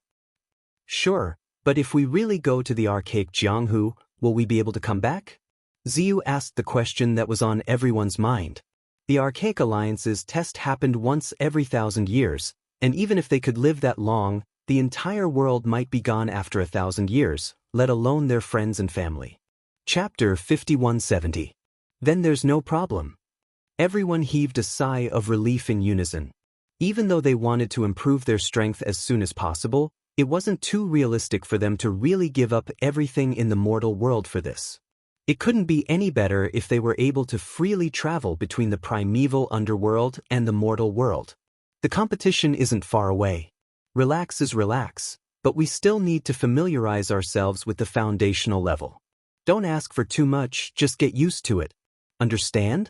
Sure, but if we really go to the Archaic Jianghu, will we be able to come back? Ziyu asked the question that was on everyone's mind. The Archaic Alliance's test happened once every 1,000 years, and even if they could live that long, the entire world might be gone after 1,000 years, let alone their friends and family. Chapter 5170. Then there's no problem. Everyone heaved a sigh of relief in unison. Even though they wanted to improve their strength as soon as possible, it wasn't too realistic for them to really give up everything in the mortal world for this. It couldn't be any better if they were able to freely travel between the primeval underworld and the mortal world. The competition isn't far away. Relax is relax, but we still need to familiarize ourselves with the foundational level. Don't ask for too much, just get used to it. Understand?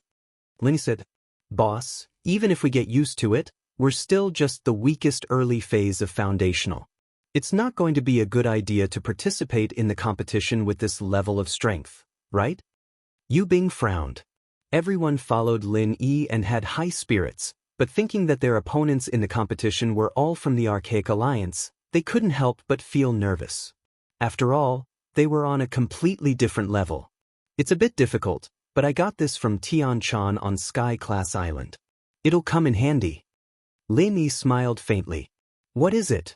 Linny said, Boss, even if we get used to it, we're still just the weakest early phase of foundational. It's not going to be a good idea to participate in the competition with this level of strength, right? Yu Bing frowned. Everyone followed Lin Yi and had high spirits, but thinking that their opponents in the competition were all from the Archaic Alliance, they couldn't help but feel nervous. After all, they were on a completely different level. It's a bit difficult, but I got this from Tian Chan on Sky Class Island. It'll come in handy. Lin Yi smiled faintly. What is it?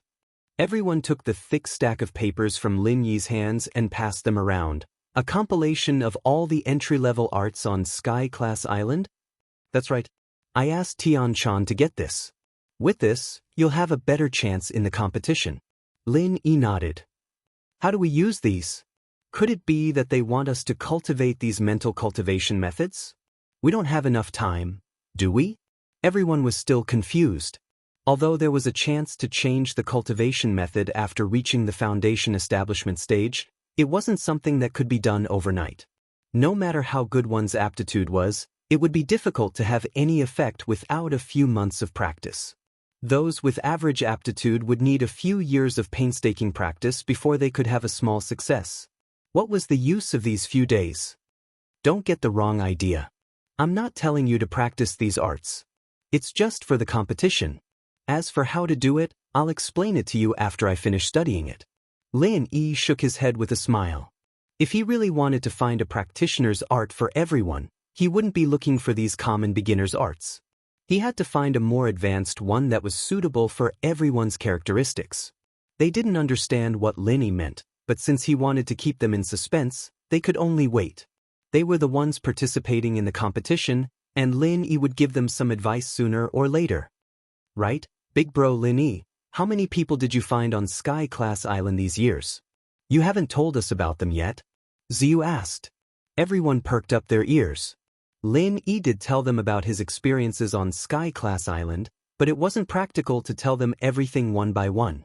Everyone took the thick stack of papers from Lin Yi's hands and passed them around. A compilation of all the entry-level arts on Sky Class Island? That's right. I asked Tian Chan to get this. With this, you'll have a better chance in the competition. Lin Yi nodded. How do we use these? Could it be that they want us to cultivate these mental cultivation methods? We don't have enough time, do we? Everyone was still confused. Although there was a chance to change the cultivation method after reaching the foundation establishment stage, it wasn't something that could be done overnight. No matter how good one's aptitude was, it would be difficult to have any effect without a few months of practice. Those with average aptitude would need a few years of painstaking practice before they could have a small success. What was the use of these few days? Don't get the wrong idea. I'm not telling you to practice these arts. It's just for the competition. As for how to do it, I'll explain it to you after I finish studying it. Lin Yi shook his head with a smile. If he really wanted to find a practitioner's art for everyone, he wouldn't be looking for these common beginner's arts. He had to find a more advanced one that was suitable for everyone's characteristics. They didn't understand what Lin Yi meant, but since he wanted to keep them in suspense, they could only wait. They were the ones participating in the competition, and Lin Yi would give them some advice sooner or later. Right, big bro Lin Yi, how many people did you find on Sky Class Island these years? You haven't told us about them yet? Ziyu asked. Everyone perked up their ears. Lin Yi did tell them about his experiences on Sky Class Island, but it wasn't practical to tell them everything one by one.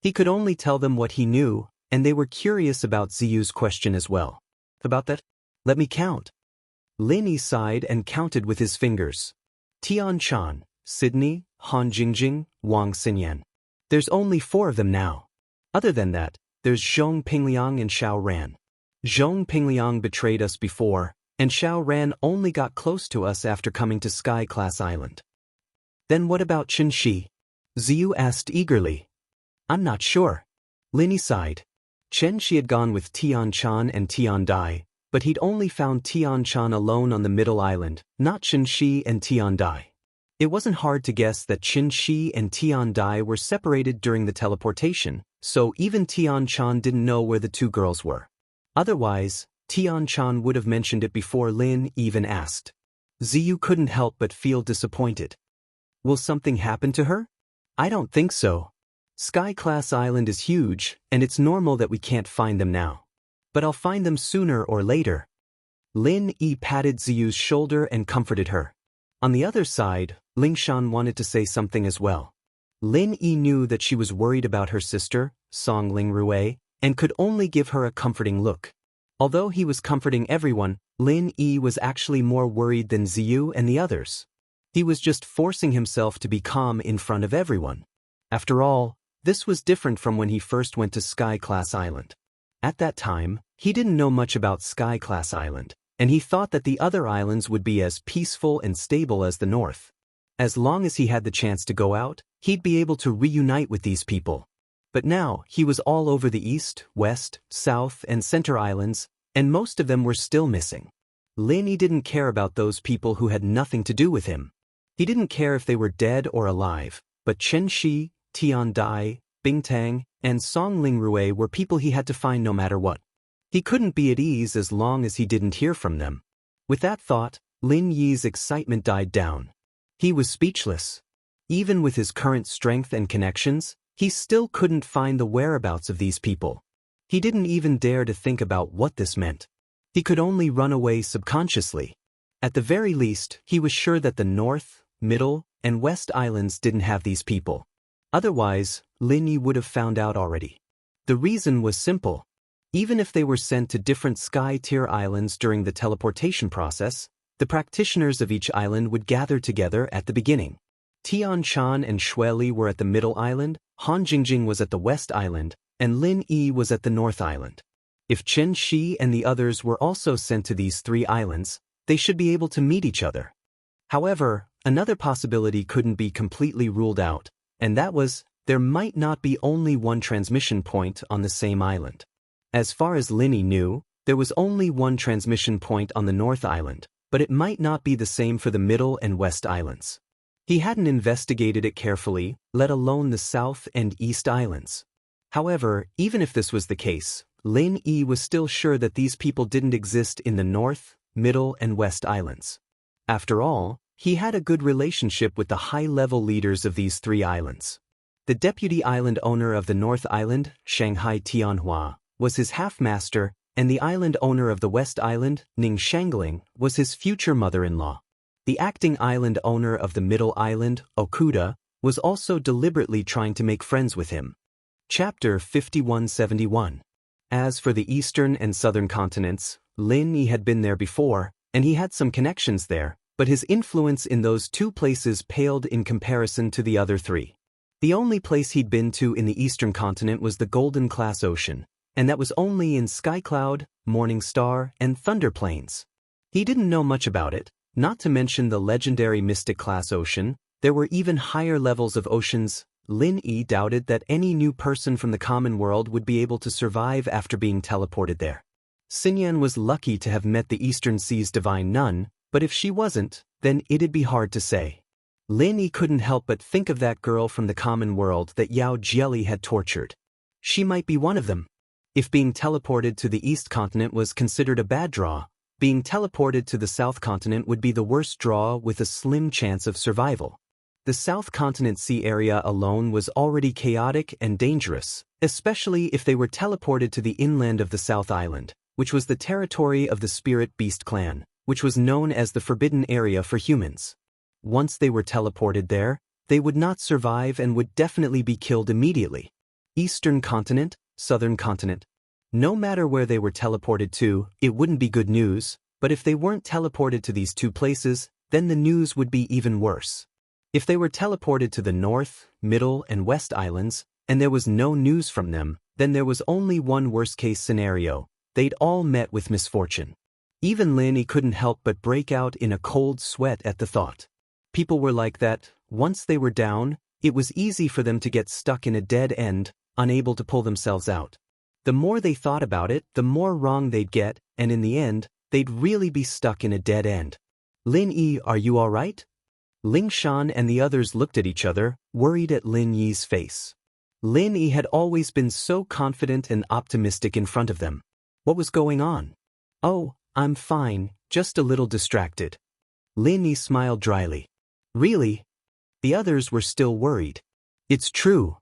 He could only tell them what he knew, and they were curious about Ziyu's question as well. About that? Let me count. Lin Yi sighed and counted with his fingers. Tian Chan, Sydney, Han Jingjing, Wang Xinyan. There's only 4 of them now. Other than that, there's Zhong Pingliang and Xiao Ran. Zhong Pingliang betrayed us before, and Xiao Ran only got close to us after coming to Sky Class Island. Then what about Chen Shi? Ziyu asked eagerly. I'm not sure. Lin Yi sighed. Chen Shi had gone with Tian Chan and Tian Dai, but he'd only found Tian Chan alone on the middle island, not Chen Shi and Tian Dai. It wasn't hard to guess that Chen Shi and Tian Dai were separated during the teleportation, so even Tian Chan didn't know where the 2 girls were. Otherwise, Tian Chan would have mentioned it before Lin even asked. Ziyu couldn't help but feel disappointed. Will something happen to her? I don't think so. Sky Class Island is huge, and it's normal that we can't find them now. But I'll find them sooner or later. Lin Yi patted Ziyu's shoulder and comforted her. On the other side, Lingshan wanted to say something as well. Lin Yi knew that she was worried about her sister, Song Ling Rui, and could only give her a comforting look. Although he was comforting everyone, Lin Yi was actually more worried than Ziyu and the others. He was just forcing himself to be calm in front of everyone. After all, this was different from when he first went to Sky Class Island. At that time, he didn't know much about Sky Class Island, and he thought that the other islands would be as peaceful and stable as the North. As long as he had the chance to go out, he'd be able to reunite with these people. But now, he was all over the East, West, South, and Center Islands, and most of them were still missing. Lin Yi didn't care about those people who had nothing to do with him. He didn't care if they were dead or alive, but Chen Shi, Tian Dai, Bing Tang, and Song Ling Rui were people he had to find no matter what. He couldn't be at ease as long as he didn't hear from them. With that thought, Lin Yi's excitement died down. He was speechless. Even with his current strength and connections, he still couldn't find the whereabouts of these people. He didn't even dare to think about what this meant. He could only run away subconsciously. At the very least, he was sure that the North, Middle, and West Islands didn't have these people. Otherwise, Lin Yi would have found out already. The reason was simple. Even if they were sent to different sky-tier islands during the teleportation process, the practitioners of each island would gather together at the beginning. Tian Chan and Shui Li were at the Middle Island, Han Jingjing was at the West Island, and Lin Yi was at the North Island. If Chen Shi and the others were also sent to these 3 islands, they should be able to meet each other. However, another possibility couldn't be completely ruled out, and that was, there might not be only one transmission point on the same island. As far as Lin Yi knew, there was only one transmission point on the North Island, but it might not be the same for the Middle and West Islands. He hadn't investigated it carefully, let alone the South and East Islands. However, even if this was the case, Lin Yi was still sure that these people didn't exist in the North, Middle, and West Islands. After all, he had a good relationship with the high-level leaders of these 3 islands. The deputy island owner of the North Island, Shanghai Tianhua, was his half-master, and the island owner of the West Island, Ning Shangling, was his future mother-in-law. The acting island owner of the Middle Island, Okuda, was also deliberately trying to make friends with him. Chapter 5171. As for the eastern and southern continents, Lin Yi had been there before, and he had some connections there, but his influence in those 2 places paled in comparison to the other 3. The only place he'd been to in the eastern continent was the Golden Class Ocean, and that was only in Skycloud, Morning Star, and Thunder Plains. He didn't know much about it, not to mention the legendary Mystic Class Ocean. There were even higher levels of oceans. Lin Yi doubted that any new person from the common world would be able to survive after being teleported there. Xinyan was lucky to have met the Eastern Sea's divine nun, but if she wasn't, then it'd be hard to say. Lin Yi couldn't help but think of that girl from the common world that Yao Jieli had tortured. She might be one of them. If being teleported to the East continent was considered a bad draw, being teleported to the South continent would be the worst draw with a slim chance of survival. The South Continent Sea area alone was already chaotic and dangerous, especially if they were teleported to the inland of the South Island, which was the territory of the Spirit Beast clan, which was known as the Forbidden Area for humans. Once they were teleported there, they would not survive and would definitely be killed immediately. Eastern continent, Southern continent. No matter where they were teleported to, it wouldn't be good news, but if they weren't teleported to these two places, then the news would be even worse. If they were teleported to the North, Middle, and West Islands, and there was no news from them, then there was only one worst-case scenario. They'd all met with misfortune. Even Lin Yi couldn't help but break out in a cold sweat at the thought. People were like that. Once they were down, it was easy for them to get stuck in a dead end, unable to pull themselves out. The more they thought about it, the more wrong they'd get, and in the end, they'd really be stuck in a dead end. Lin Yi, are you all right? Ling Shan and the others looked at each other, worried at Lin Yi's face. Lin Yi had always been so confident and optimistic in front of them. What was going on? Oh, I'm fine, just a little distracted. Lin Yi smiled dryly. Really? The others were still worried. It's true.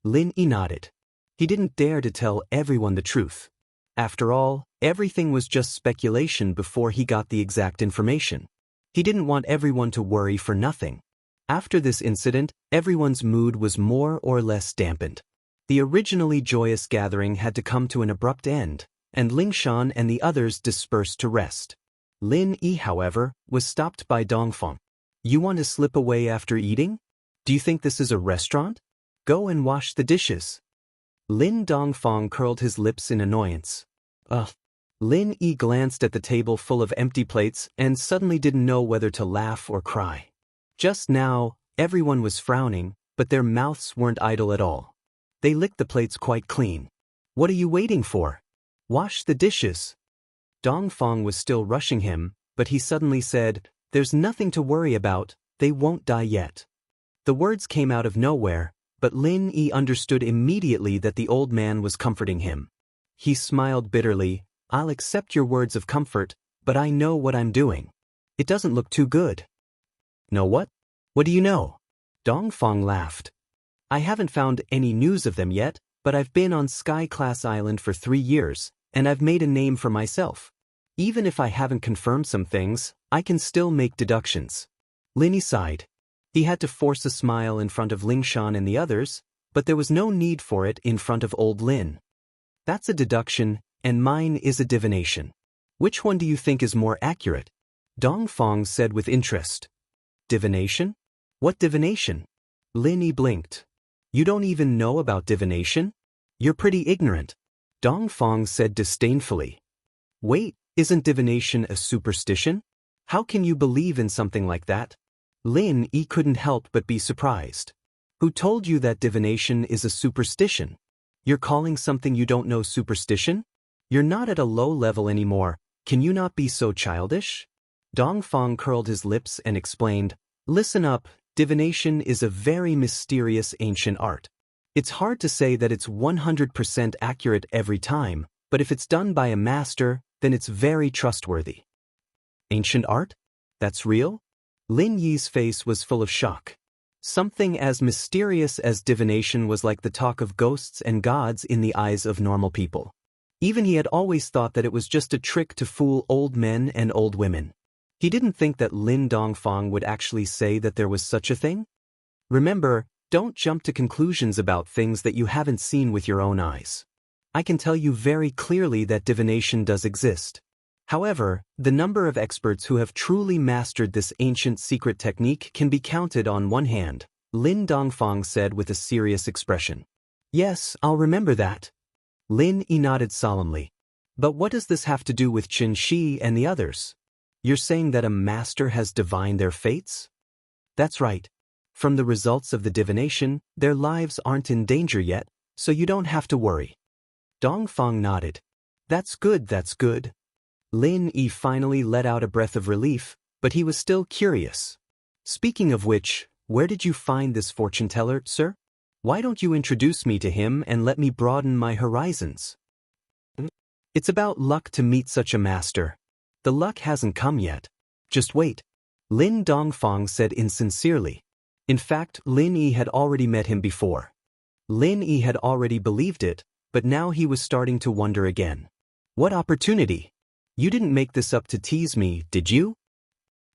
Lin Yi nodded. He didn't dare to tell everyone the truth. After all, everything was just speculation before he got the exact information. He didn't want everyone to worry for nothing. After this incident, everyone's mood was more or less dampened. The originally joyous gathering had to come to an abrupt end, and Ling Shan and the others dispersed to rest. Lin Yi, however, was stopped by Dongfeng. You want to slip away after eating? Do you think this is a restaurant? Go and wash the dishes. Lin Dongfeng curled his lips in annoyance. Ugh. Lin Yi glanced at the table full of empty plates and suddenly didn't know whether to laugh or cry. Just now, everyone was frowning, but their mouths weren't idle at all. They licked the plates quite clean. What are you waiting for? Wash the dishes. Dongfeng was still rushing him, but he suddenly said, There's nothing to worry about, they won't die yet. The words came out of nowhere, but Lin Yi understood immediately that the old man was comforting him. He smiled bitterly. I'll accept your words of comfort, but I know what I'm doing. It doesn't look too good. Know what? What do you know? Dongfeng laughed. I haven't found any news of them yet, but I've been on Sky Class Island for 3 years, and I've made a name for myself. Even if I haven't confirmed some things, I can still make deductions. Lin Yi sighed. He had to force a smile in front of Ling Shan and the others, but there was no need for it in front of old Lin. That's a deduction, and mine is a divination. Which one do you think is more accurate? Dongfeng said with interest. Divination? What divination? Lin Yi blinked. You don't even know about divination? You're pretty ignorant. Dongfeng said disdainfully. Wait, isn't divination a superstition? How can you believe in something like that? Lin Yi couldn't help but be surprised. Who told you that divination is a superstition? You're calling something you don't know superstition? You're not at a low level anymore. Can you not be so childish? Dongfeng curled his lips and explained, Listen up, divination is a very mysterious ancient art. It's hard to say that it's 100% accurate every time, but if it's done by a master, then it's very trustworthy. Ancient art? That's real? Lin Yi's face was full of shock. Something as mysterious as divination was like the talk of ghosts and gods in the eyes of normal people. Even he had always thought that it was just a trick to fool old men and old women. He didn't think that Lin Dongfeng would actually say that there was such a thing. Remember, don't jump to conclusions about things that you haven't seen with your own eyes. I can tell you very clearly that divination does exist. However, the number of experts who have truly mastered this ancient secret technique can be counted on one hand, Lin Dongfang said with a serious expression. Yes, I'll remember that. Lin Yi nodded solemnly. But what does this have to do with Qin Shi and the others? You're saying that a master has divined their fates? That's right. From the results of the divination, their lives aren't in danger yet, so you don't have to worry. Dongfang nodded. That's good, that's good. Lin Yi finally let out a breath of relief, but he was still curious. Speaking of which, where did you find this fortune teller, sir? Why don't you introduce me to him and let me broaden my horizons? It's about luck to meet such a master. The luck hasn't come yet. Just wait. Lin Dongfang said insincerely. In fact, Lin Yi had already met him before. Lin Yi had already believed it, but now he was starting to wonder again. What opportunity? You didn't make this up to tease me, did you?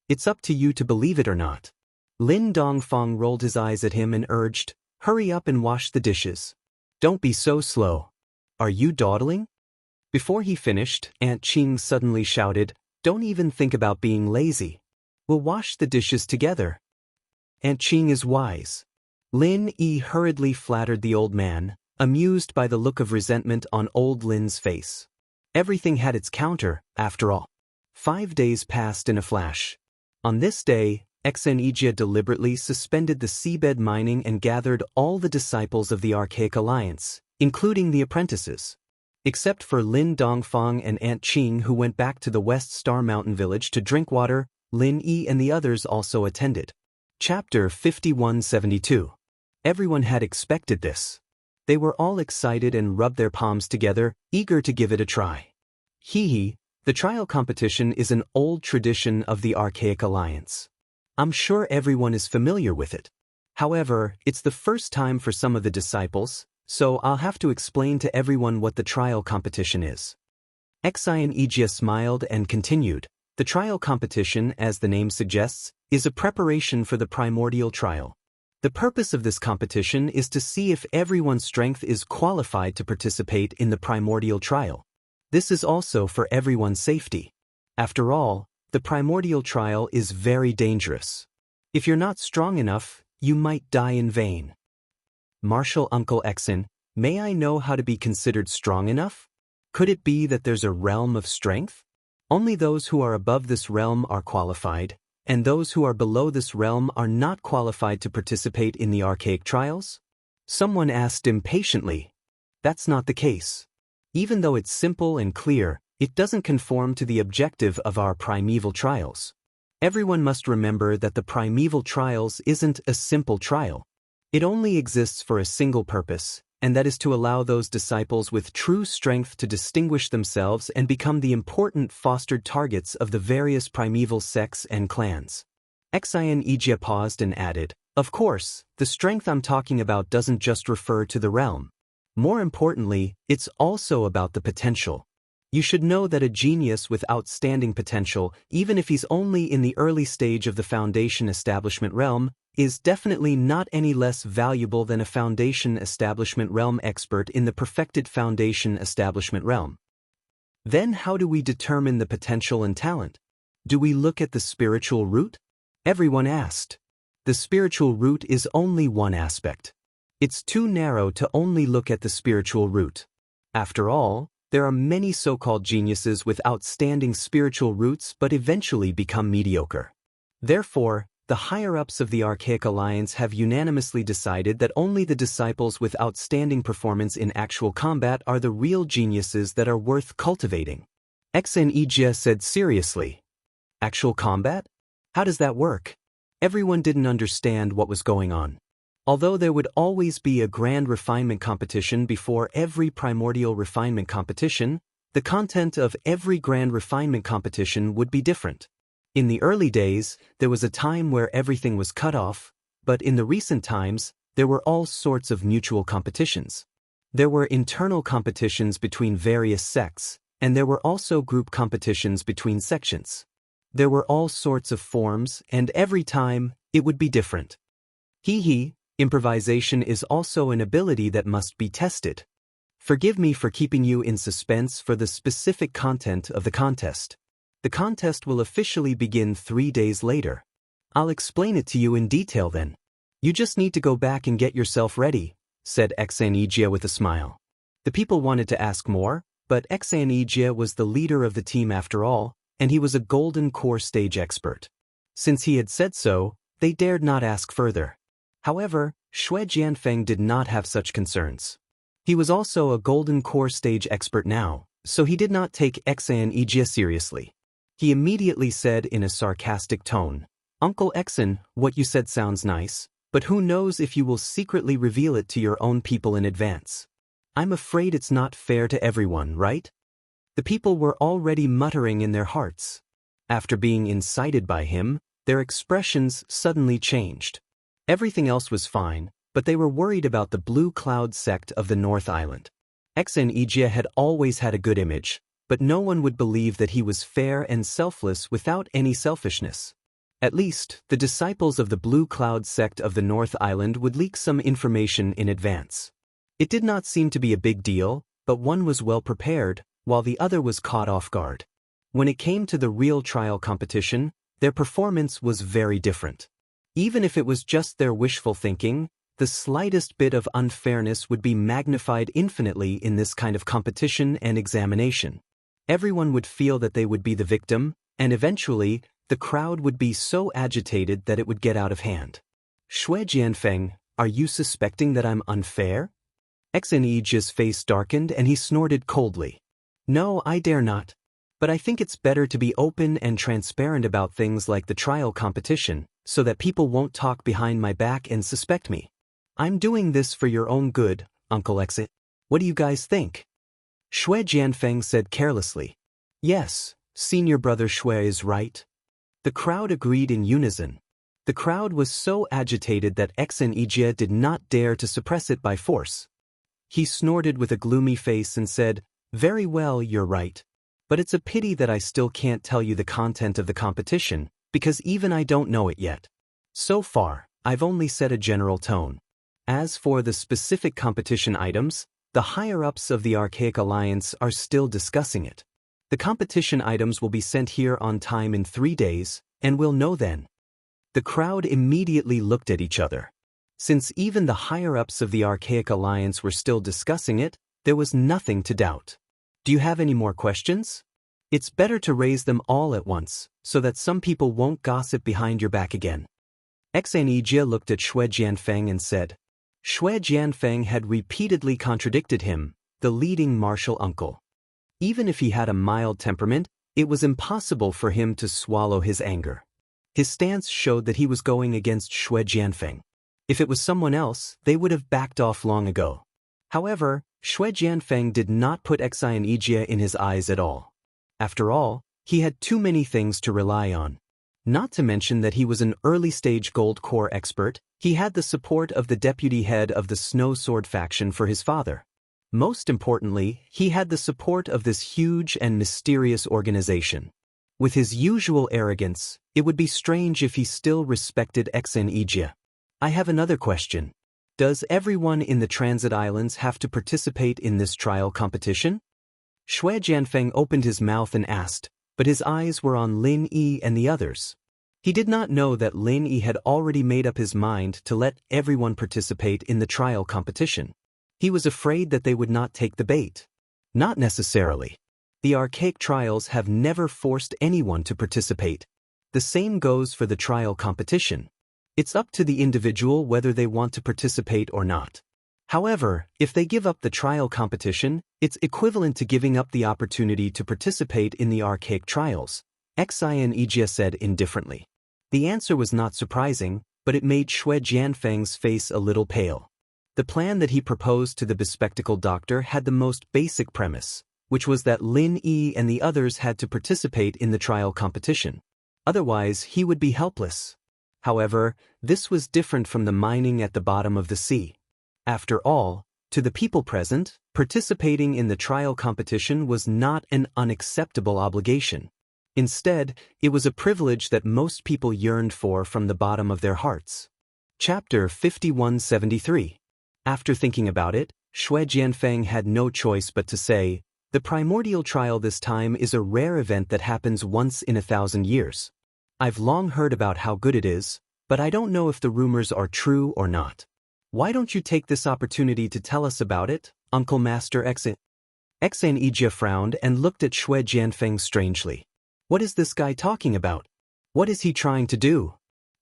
It's up to you to believe it or not. Lin Dongfang rolled his eyes at him and urged, hurry up and wash the dishes. Don't be so slow. Are you dawdling? Before he finished, Aunt Qing suddenly shouted, don't even think about being lazy. We'll wash the dishes together. Aunt Qing is wise. Lin Yi hurriedly flattered the old man, amused by the look of resentment on old Lin's face. Everything had its counter, after all. 5 days passed in a flash. On this day, Xianxia deliberately suspended the seabed mining and gathered all the disciples of the Archaic Alliance, including the apprentices. Except for Lin Dongfang and Aunt Qing, who went back to the West Star Mountain village to drink water, Lin Yi and the others also attended. Chapter 5172. Everyone had expected this. They were all excited and rubbed their palms together, eager to give it a try. The trial competition is an old tradition of the Archaic Alliance. I'm sure everyone is familiar with it. However, it's the first time for some of the disciples, so I'll have to explain to everyone what the trial competition is. Xianxia smiled and continued. The trial competition, as the name suggests, is a preparation for the primordial trial. The purpose of this competition is to see if everyone's strength is qualified to participate in the primordial trial. This is also for everyone's safety. After all, the primordial trial is very dangerous. If you're not strong enough, you might die in vain. Martial Uncle Exin, may I know how to be considered strong enough? Could it be that there's a realm of strength? Only those who are above this realm are qualified, and those who are below this realm are not qualified to participate in the archaic trials? Someone asked impatiently. That's not the case. Even though it's simple and clear, it doesn't conform to the objective of our primeval trials. Everyone must remember that the primeval trials isn't a simple trial. It only exists for a single purpose, and that is to allow those disciples with true strength to distinguish themselves and become the important fostered targets of the various primeval sects and clans. Xianxia paused and added, of course, the strength I'm talking about doesn't just refer to the realm. More importantly, it's also about the potential. You should know that a genius with outstanding potential, even if he's only in the early stage of the foundation establishment realm, is definitely not any less valuable than a foundation establishment realm expert in the perfected foundation establishment realm. Then how do we determine the potential and talent? Do we look at the spiritual root? Everyone asked. The spiritual root is only one aspect. It's too narrow to only look at the spiritual root. After all, there are many so-called geniuses with outstanding spiritual roots but eventually become mediocre. Therefore, the higher-ups of the Archaic Alliance have unanimously decided that only the disciples with outstanding performance in actual combat are the real geniuses that are worth cultivating. Xianxia said seriously. Actual combat? How does that work? Everyone didn't understand what was going on. Although there would always be a grand refinement competition before every primordial refinement competition, the content of every grand refinement competition would be different. In the early days, there was a time where everything was cut off, but in the recent times, there were all sorts of mutual competitions. There were internal competitions between various sects, and there were also group competitions between sections. There were all sorts of forms, and every time, it would be different. Improvisation is also an ability that must be tested. Forgive me for keeping you in suspense for the specific content of the contest. The contest will officially begin 3 days later. I'll explain it to you in detail then. You just need to go back and get yourself ready, said Xianxia with a smile. The people wanted to ask more, but Xianxia was the leader of the team after all, and he was a golden core stage expert. Since he had said so, they dared not ask further. However, Shui Jianfeng did not have such concerns. He was also a golden core stage expert now, so he did not take Xianxia seriously. He immediately said in a sarcastic tone, "Uncle Xen, what you said sounds nice, but who knows if you will secretly reveal it to your own people in advance? I'm afraid it's not fair to everyone, right?" The people were already muttering in their hearts. After being incited by him, their expressions suddenly changed. Everything else was fine, but they were worried about the Blue Cloud sect of the North Island. Xianxia had always had a good image, but no one would believe that he was fair and selfless without any selfishness. At least, the disciples of the Blue Cloud sect of the North Island would leak some information in advance. It did not seem to be a big deal, but one was well prepared, while the other was caught off guard. When it came to the real trial competition, their performance was very different. Even if it was just their wishful thinking, the slightest bit of unfairness would be magnified infinitely in this kind of competition and examination. Everyone would feel that they would be the victim, and eventually, the crowd would be so agitated that it would get out of hand. "Shui Jianfeng, are you suspecting that I'm unfair?" Xianxia's face darkened and he snorted coldly. "No, I dare not. But I think it's better to be open and transparent about things like the trial competition, so that people won't talk behind my back and suspect me. I'm doing this for your own good, Uncle Exit. What do you guys think?" Shui Jianfeng said carelessly. "Yes, senior brother Shui is right." The crowd agreed in unison. The crowd was so agitated that Xianxia did not dare to suppress it by force. He snorted with a gloomy face and said, "Very well, you're right. But it's a pity that I still can't tell you the content of the competition, because even I don't know it yet. So far, I've only set a general tone. As for the specific competition items, the higher-ups of the Archaic Alliance are still discussing it. The competition items will be sent here on time in 3 days, and we'll know then." The crowd immediately looked at each other. Since even the higher-ups of the Archaic Alliance were still discussing it, there was nothing to doubt. "Do you have any more questions? It's better to raise them all at once, so that some people won't gossip behind your back again." Xianxia looked at Shui Jianfeng and said. Shui Jianfeng had repeatedly contradicted him, the leading martial uncle. Even if he had a mild temperament, it was impossible for him to swallow his anger. His stance showed that he was going against Shui Jianfeng. If it was someone else, they would have backed off long ago. However, Shui Jianfeng did not put Xianxia in his eyes at all. After all, he had too many things to rely on. Not to mention that he was an early-stage gold core expert, he had the support of the deputy head of the Snow Sword faction for his father. Most importantly, he had the support of this huge and mysterious organization. With his usual arrogance, it would be strange if he still respected Xianxia. "I have another question. Does everyone in the Transit Islands have to participate in this trial competition?" Shui Jianfeng opened his mouth and asked, but his eyes were on Lin Yi and the others. He did not know that Lin Yi had already made up his mind to let everyone participate in the trial competition. He was afraid that they would not take the bait. Not necessarily. The archaic trials have never forced anyone to participate. The same goes for the trial competition. It's up to the individual whether they want to participate or not. However, if they give up the trial competition, it's equivalent to giving up the opportunity to participate in the archaic trials, Xianxia said indifferently. The answer was not surprising, but it made Shui Jianfeng's face a little pale. The plan that he proposed to the bespectacled doctor had the most basic premise, which was that Lin Yi and the others had to participate in the trial competition. Otherwise, he would be helpless. However, this was different from the mining at the bottom of the sea. After all, to the people present, participating in the trial competition was not an unacceptable obligation. Instead, it was a privilege that most people yearned for from the bottom of their hearts. Chapter 5173. After thinking about it, Shui Jianfeng had no choice but to say, "The primordial trial this time is a rare event that happens once in 1,000 years. I've long heard about how good it is, But I don't know if the rumors are true or not. Why don't you take this opportunity to tell us about it, Uncle Master Xianxia frowned and looked at Shui Jianfeng strangely. What is this guy talking about? What is he trying to do?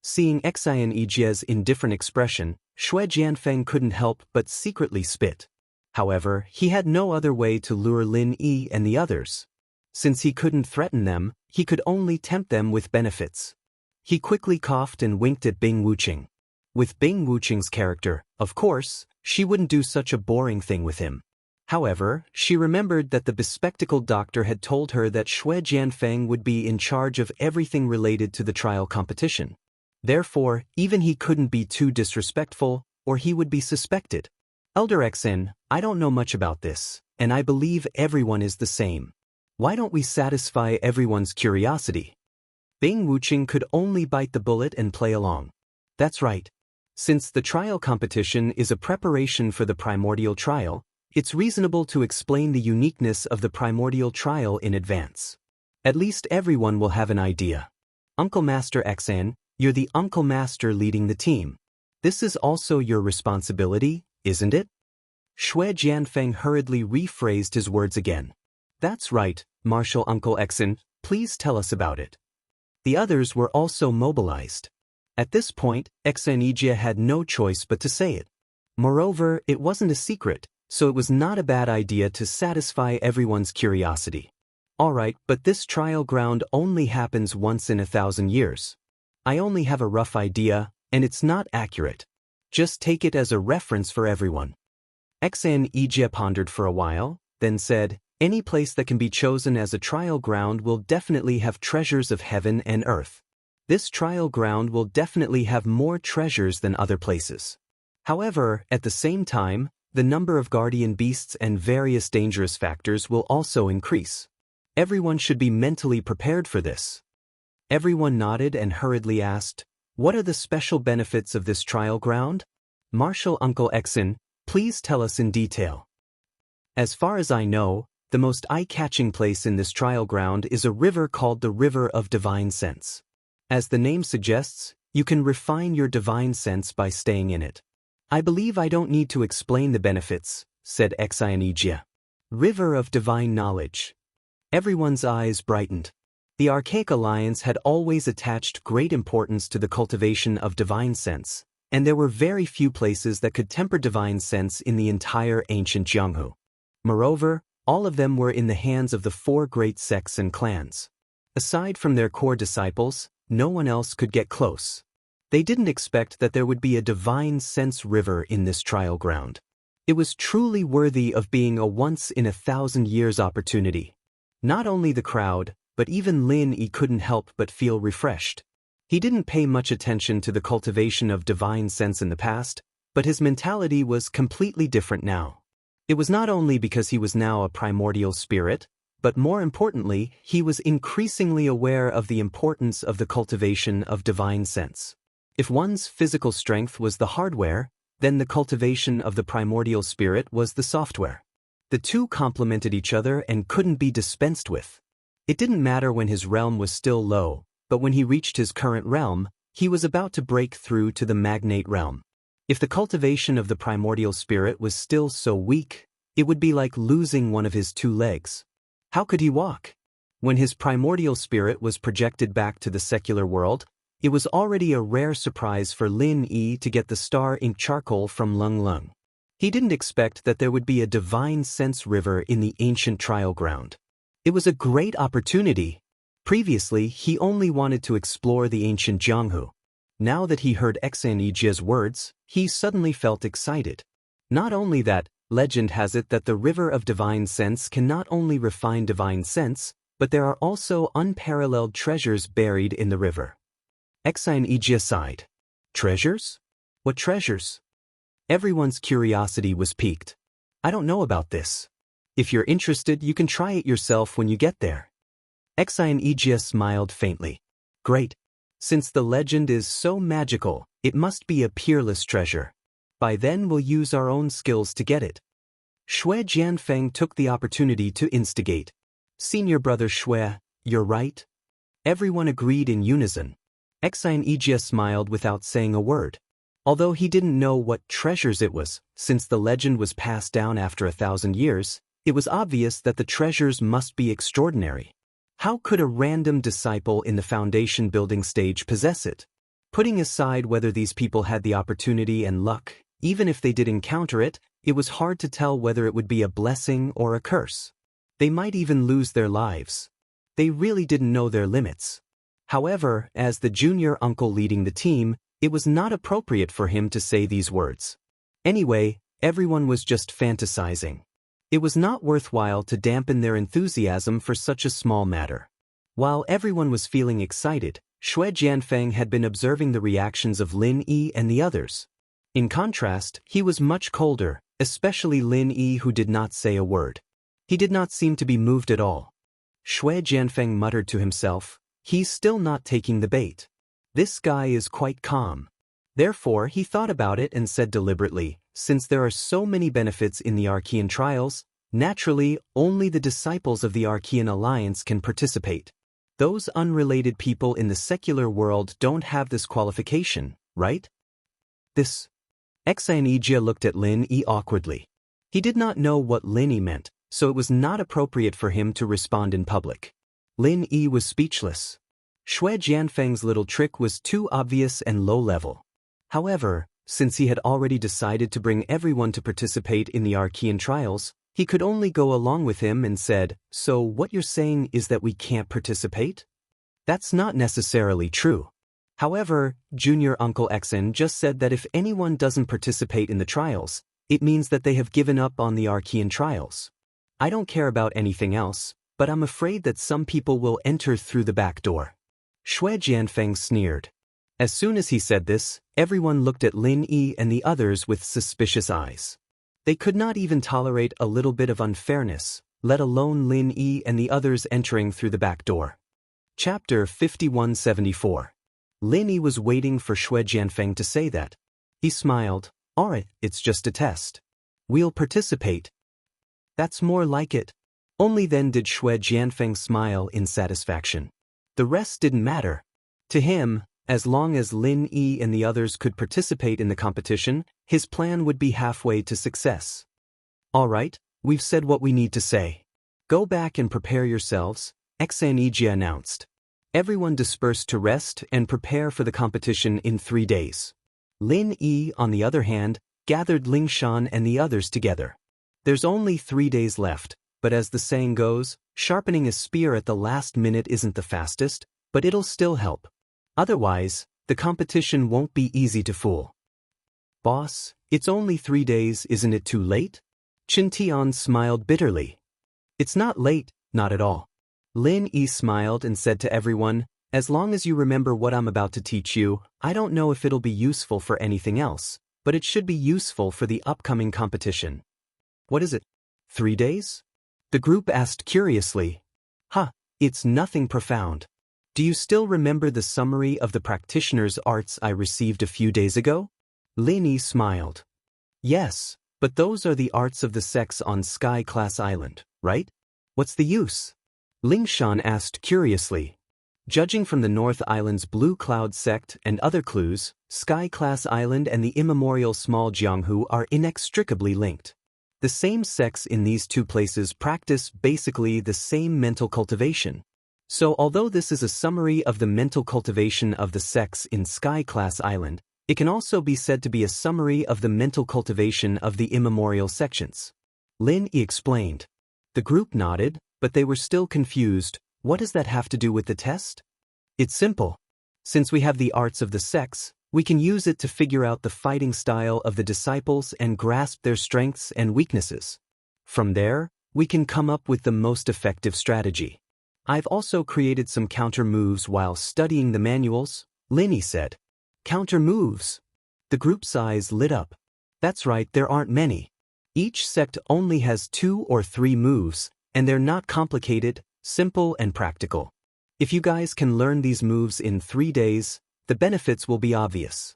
Seeing Xianxia's indifferent expression, Shui Jianfeng couldn't help but secretly spit. However, he had no other way to lure Lin Yi and the others. Since he couldn't threaten them, he could only tempt them with benefits. He quickly coughed and winked at Bing Wuqing. With Bing Wuqing's character, of course, she wouldn't do such a boring thing with him. However, she remembered that the bespectacled doctor had told her that Shui Jianfeng would be in charge of everything related to the trial competition. Therefore, even he couldn't be too disrespectful, or he would be suspected. Elder Xen, I don't know much about this, and I believe everyone is the same. Why don't we satisfy everyone's curiosity? Bing Wuqing could only bite the bullet and play along. That's right. Since the trial competition is a preparation for the primordial trial, it's reasonable to explain the uniqueness of the primordial trial in advance. At least everyone will have an idea. Uncle Master Xen, you're the Uncle Master leading the team. This is also your responsibility, isn't it? Shui Jianfeng hurriedly rephrased his words again. That's right, Martial Uncle Xen, please tell us about it. The others were also mobilized. At this point, Xianxia had no choice but to say it. Moreover, it wasn't a secret, so it was not a bad idea to satisfy everyone's curiosity. Alright, but this trial ground only happens once in 1,000 years. I only have a rough idea, and it's not accurate. Just take it as a reference for everyone. Xianxia pondered for a while, then said, any place that can be chosen as a trial ground will definitely have treasures of heaven and earth. This trial ground will definitely have more treasures than other places. However, at the same time, the number of guardian beasts and various dangerous factors will also increase. Everyone should be mentally prepared for this. Everyone nodded and hurriedly asked, what are the special benefits of this trial ground? Martial Uncle Xen, please tell us in detail. As far as I know, the most eye-catching place in this trial ground is a river called the River of Divine Sense. As the name suggests, you can refine your divine sense by staying in it. I believe I don't need to explain the benefits, said Xianxia. River of Divine Knowledge. Everyone's eyes brightened. The Archaic Alliance had always attached great importance to the cultivation of divine sense, and there were very few places that could temper divine sense in the entire ancient Jianghu. Moreover, all of them were in the hands of the 4 great sects and clans. Aside from their core disciples, no one else could get close. They didn't expect that there would be a divine sense river in this trial ground. It was truly worthy of being a once-in-1,000 years opportunity. Not only the crowd, but even Lin Yi couldn't help but feel refreshed. He didn't pay much attention to the cultivation of divine sense in the past, but his mentality was completely different now. It was not only because he was now a primordial spirit, but more importantly, he was increasingly aware of the importance of the cultivation of divine sense. If one's physical strength was the hardware, then the cultivation of the primordial spirit was the software. The two complemented each other and couldn't be dispensed with. It didn't matter when his realm was still low, but when he reached his current realm, he was about to break through to the magnate realm. If the cultivation of the primordial spirit was still so weak, it would be like losing one of his 2 legs. How could he walk? When his primordial spirit was projected back to the secular world, it was already a rare surprise for Lin Yi to get the star ink charcoal from Lung Lung. He didn't expect that there would be a divine sense river in the ancient trial ground. It was a great opportunity. Previously, he only wanted to explore the ancient Jianghu. Now that he heard Xianxia's words, he suddenly felt excited. Not only that, legend has it that the River of Divine Sense can not only refine divine sense, but there are also unparalleled treasures buried in the river. Xianxia sighed. Treasures? What treasures? Everyone's curiosity was piqued. I don't know about this. If you're interested, you can try it yourself when you get there. Xianxia smiled faintly. Great. Since the legend is so magical, it must be a peerless treasure. By then we'll use our own skills to get it. Shui Jianfeng took the opportunity to instigate. Senior brother Shui, you're right. Everyone agreed in unison. Xianxia smiled without saying a word. Although he didn't know what treasures it was, since the legend was passed down after 1,000 years, it was obvious that the treasures must be extraordinary. How could a random disciple in the foundation building stage possess it? Putting aside whether these people had the opportunity and luck, even if they did encounter it, it was hard to tell whether it would be a blessing or a curse. They might even lose their lives. They really didn't know their limits. However, as the junior uncle leading the team, it was not appropriate for him to say these words. Anyway, everyone was just fantasizing. It was not worthwhile to dampen their enthusiasm for such a small matter. While everyone was feeling excited, Shui Jianfeng had been observing the reactions of Lin Yi and the others. In contrast, he was much colder, especially Lin Yi, who did not say a word. He did not seem to be moved at all. Shui Jianfeng muttered to himself, "He's still not taking the bait. This guy is quite calm." Therefore, he thought about it and said deliberately, "Since there are so many benefits in the Archean trials, naturally, only the disciples of the Archean Alliance can participate. Those unrelated people in the secular world don't have this qualification, right?" This. Xianxia looked at Lin Yi awkwardly. He did not know what Lin Yi meant, so it was not appropriate for him to respond in public. Lin Yi was speechless. Shui Jianfeng's little trick was too obvious and low-level. However, since he had already decided to bring everyone to participate in the Archean trials, he could only go along with him and said, "So what you're saying is that we can't participate?" That's not necessarily true. However, Junior Uncle Xen just said that if anyone doesn't participate in the trials, it means that they have given up on the Archean trials. I don't care about anything else, but I'm afraid that some people will enter through the back door. Shui Jianfeng sneered. As soon as he said this, everyone looked at Lin Yi and the others with suspicious eyes. They could not even tolerate a little bit of unfairness, let alone Lin Yi and the others entering through the back door. Chapter 5174. Lin Yi was waiting for Shui Jianfeng to say that. He smiled. "Alright, it's just a test. We'll participate." "That's more like it." Only then did Shui Jianfeng smile in satisfaction. The rest didn't matter. To him, as long as Lin Yi and the others could participate in the competition, his plan would be halfway to success. "Alright, we've said what we need to say. Go back and prepare yourselves," Xianxia announced. Everyone dispersed to rest and prepare for the competition in 3 days. Lin Yi, on the other hand, gathered Lingshan and the others together. There's only 3 days left, but as the saying goes, sharpening a spear at the last minute isn't the fastest, but it'll still help. Otherwise, the competition won't be easy to fool. "Boss, it's only 3 days, isn't it too late?" Qin Tian smiled bitterly. "It's not late, not at all." Lin Yi smiled and said to everyone, "As long as you remember what I'm about to teach you, I don't know if it'll be useful for anything else, but it should be useful for the upcoming competition." "What is it? 3 days?" the group asked curiously. It's nothing profound. Do you still remember the summary of the practitioner's arts I received a few days ago?" Lin Yi smiled. "Yes, but those are the arts of the sects on Sky Class Island, right? What's the use?" Lingshan asked curiously. Judging from the North Island's Blue Cloud sect and other clues, Sky Class Island and the immemorial Small Jianghu are inextricably linked. The same sects in these two places practice basically the same mental cultivation. So although this is a summary of the mental cultivation of the sects in Sky Class Island, it can also be said to be a summary of the mental cultivation of the immemorial sections. Lin Yi explained. The group nodded, but they were still confused. What does that have to do with the test? It's simple. Since we have the arts of the sects, we can use it to figure out the fighting style of the disciples and grasp their strengths and weaknesses. From there, we can come up with the most effective strategy. I've also created some counter moves while studying the manuals, Lin Yi said. Counter moves? The group's eyes lit up. That's right, there aren't many. Each sect only has 2 or 3 moves, and they're not complicated, simple and practical. If you guys can learn these moves in 3 days, the benefits will be obvious.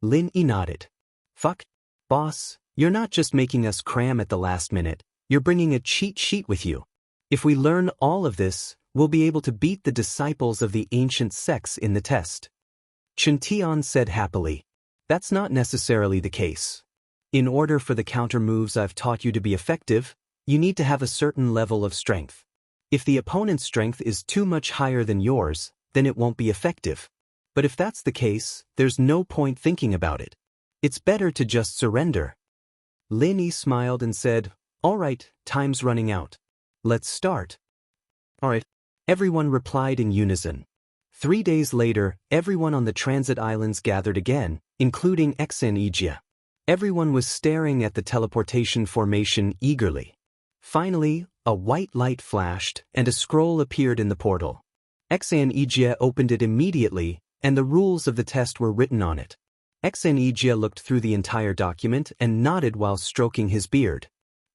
Lin Yi nodded. Fuck, boss, you're not just making us cram at the last minute, you're bringing a cheat sheet with you. If we learn all of this, we'll be able to beat the disciples of the ancient sects in the test. Xianxia said happily. That's not necessarily the case. In order for the counter moves I've taught you to be effective, you need to have a certain level of strength. If the opponent's strength is too much higher than yours, then it won't be effective. But if that's the case, there's no point thinking about it. It's better to just surrender. Lin smiled and said, "All right, time's running out. Let's start." "All right," everyone replied in unison. 3 days later, everyone on the transit islands gathered again, including Xianxia. Everyone was staring at the teleportation formation eagerly. Finally, a white light flashed, and a scroll appeared in the portal. Xianxia opened it immediately, and the rules of the test were written on it. Xianxia looked through the entire document and nodded while stroking his beard.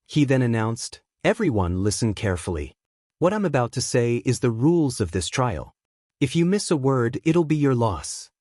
He then announced, "Everyone listen carefully. What I'm about to say is the rules of this trial. If you miss a word, it'll be your loss."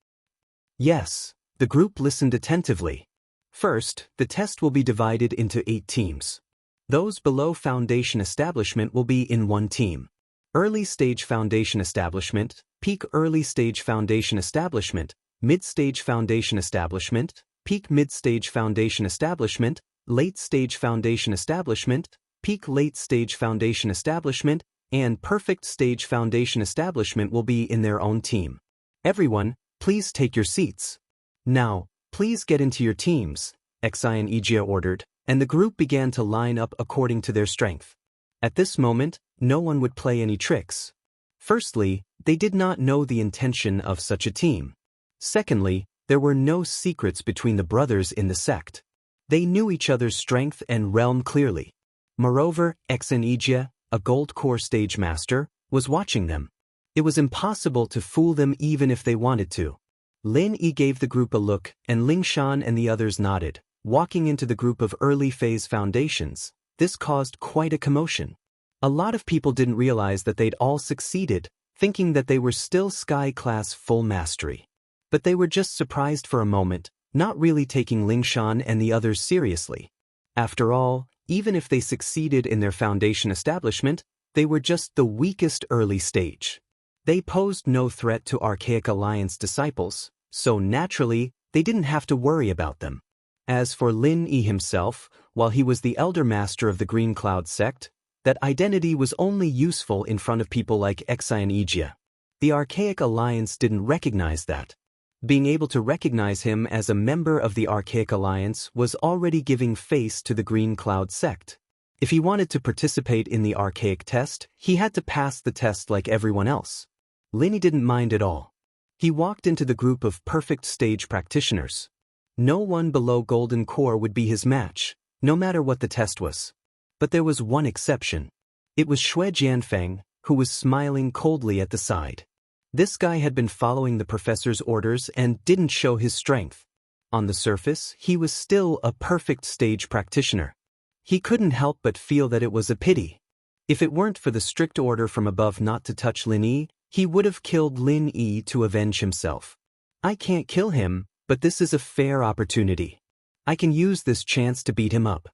Yes, the group listened attentively. First, the test will be divided into 8 teams. Those below Foundation Establishment will be in 1 team. Early Stage Foundation Establishment, Peak Early Stage Foundation Establishment, Mid-Stage Foundation Establishment, Peak Mid-Stage Foundation Establishment, Late Stage Foundation Establishment, Peak Late Stage Foundation Establishment, and Perfect Stage Foundation Establishment will be in their own team. Everyone, please take your seats. Now, please get into your teams, Xianxia ordered, and the group began to line up according to their strength. At this moment, no one would play any tricks. Firstly, they did not know the intention of such a team. Secondly, there were no secrets between the brothers in the sect. They knew each other's strength and realm clearly. Moreover, Xianxia, a gold core stage master, was watching them. It was impossible to fool them even if they wanted to. Lin gave the group a look, and Lingshan and the others nodded. Walking into the group of early phase foundations, this caused quite a commotion. A lot of people didn't realize that they'd all succeeded, thinking that they were still Sky Class full mastery. But they were just surprised for a moment, not really taking Lingshan and the others seriously. After all, even if they succeeded in their foundation establishment, they were just the weakest early stage. They posed no threat to Archaic Alliance disciples, so naturally, they didn't have to worry about them. As for Lin himself, while he was the elder master of the Green Cloud sect, that identity was only useful in front of people like Xianxia. The Archaic Alliance didn't recognize that. Being able to recognize him as a member of the Archaic Alliance was already giving face to the Green Cloud sect. If he wanted to participate in the Archaic test, he had to pass the test like everyone else. Lin didn't mind at all. He walked into the group of perfect stage practitioners. No one below Golden Core would be his match, no matter what the test was. But there was one exception. It was Shui Jianfeng, who was smiling coldly at the side. This guy had been following the professor's orders and didn't show his strength. On the surface, he was still a perfect stage practitioner. He couldn't help but feel that it was a pity. If it weren't for the strict order from above not to touch Lin, he would have killed Lin to avenge himself. I can't kill him, but this is a fair opportunity. I can use this chance to beat him up.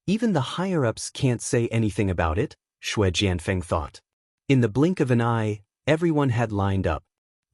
Even the higher-ups can't say anything about it, Shui Jianfeng thought. In the blink of an eye, everyone had lined up.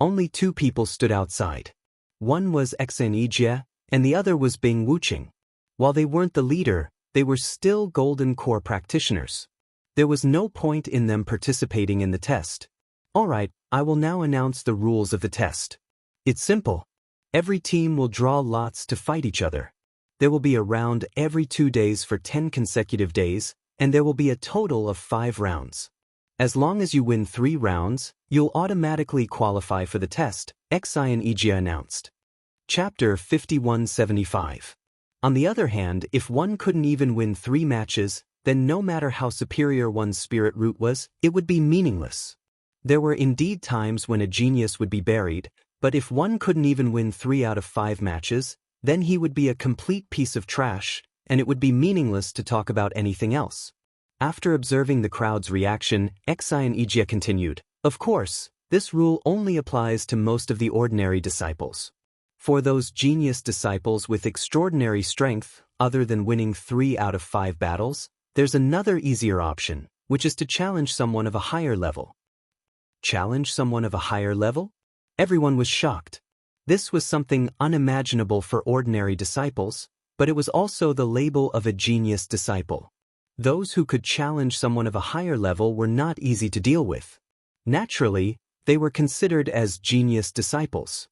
Only 2 people stood outside. One was Xianxia, and the other was Bing Wuqing. While they weren't the leader, they were still Golden Core practitioners. There was no point in them participating in the test. All right, I will now announce the rules of the test. It's simple. Every team will draw lots to fight each other. There will be a round every 2 days for 10 consecutive days, and there will be a total of 5 rounds. As long as you win 3 rounds, you'll automatically qualify for the test, Xianxia announced. Chapter 5175. On the other hand, if one couldn't even win 3 matches, then no matter how superior one's spirit root was, it would be meaningless. There were indeed times when a genius would be buried, but if one couldn't even win 3 out of 5 matches, then he would be a complete piece of trash, and it would be meaningless to talk about anything else. After observing the crowd's reaction, Xianxia continued, "Of course, this rule only applies to most of the ordinary disciples. For those genius disciples with extraordinary strength, other than winning 3 out of 5 battles, there's another easier option, which is to challenge someone of a higher level." Challenge someone of a higher level? Everyone was shocked. This was something unimaginable for ordinary disciples, but it was also the label of a genius disciple. Those who could challenge someone of a higher level were not easy to deal with. Naturally, they were considered as genius disciples.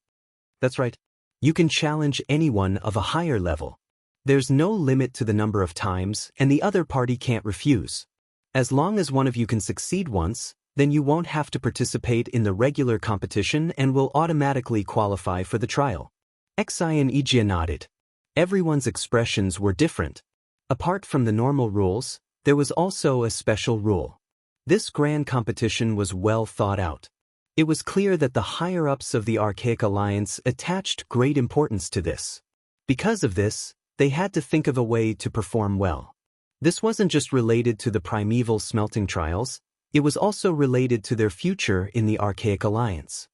That's right. You can challenge anyone of a higher level. There's no limit to the number of times, and the other party can't refuse. As long as one of you can succeed once, then you won't have to participate in the regular competition and will automatically qualify for the trial. Xianxia nodded. Everyone's expressions were different. Apart from the normal rules, there was also a special rule. This grand competition was well thought out. It was clear that the higher-ups of the Archaic Alliance attached great importance to this. Because of this, they had to think of a way to perform well. This wasn't just related to the primeval smelting trials, it was also related to their future in the Archaic Alliance.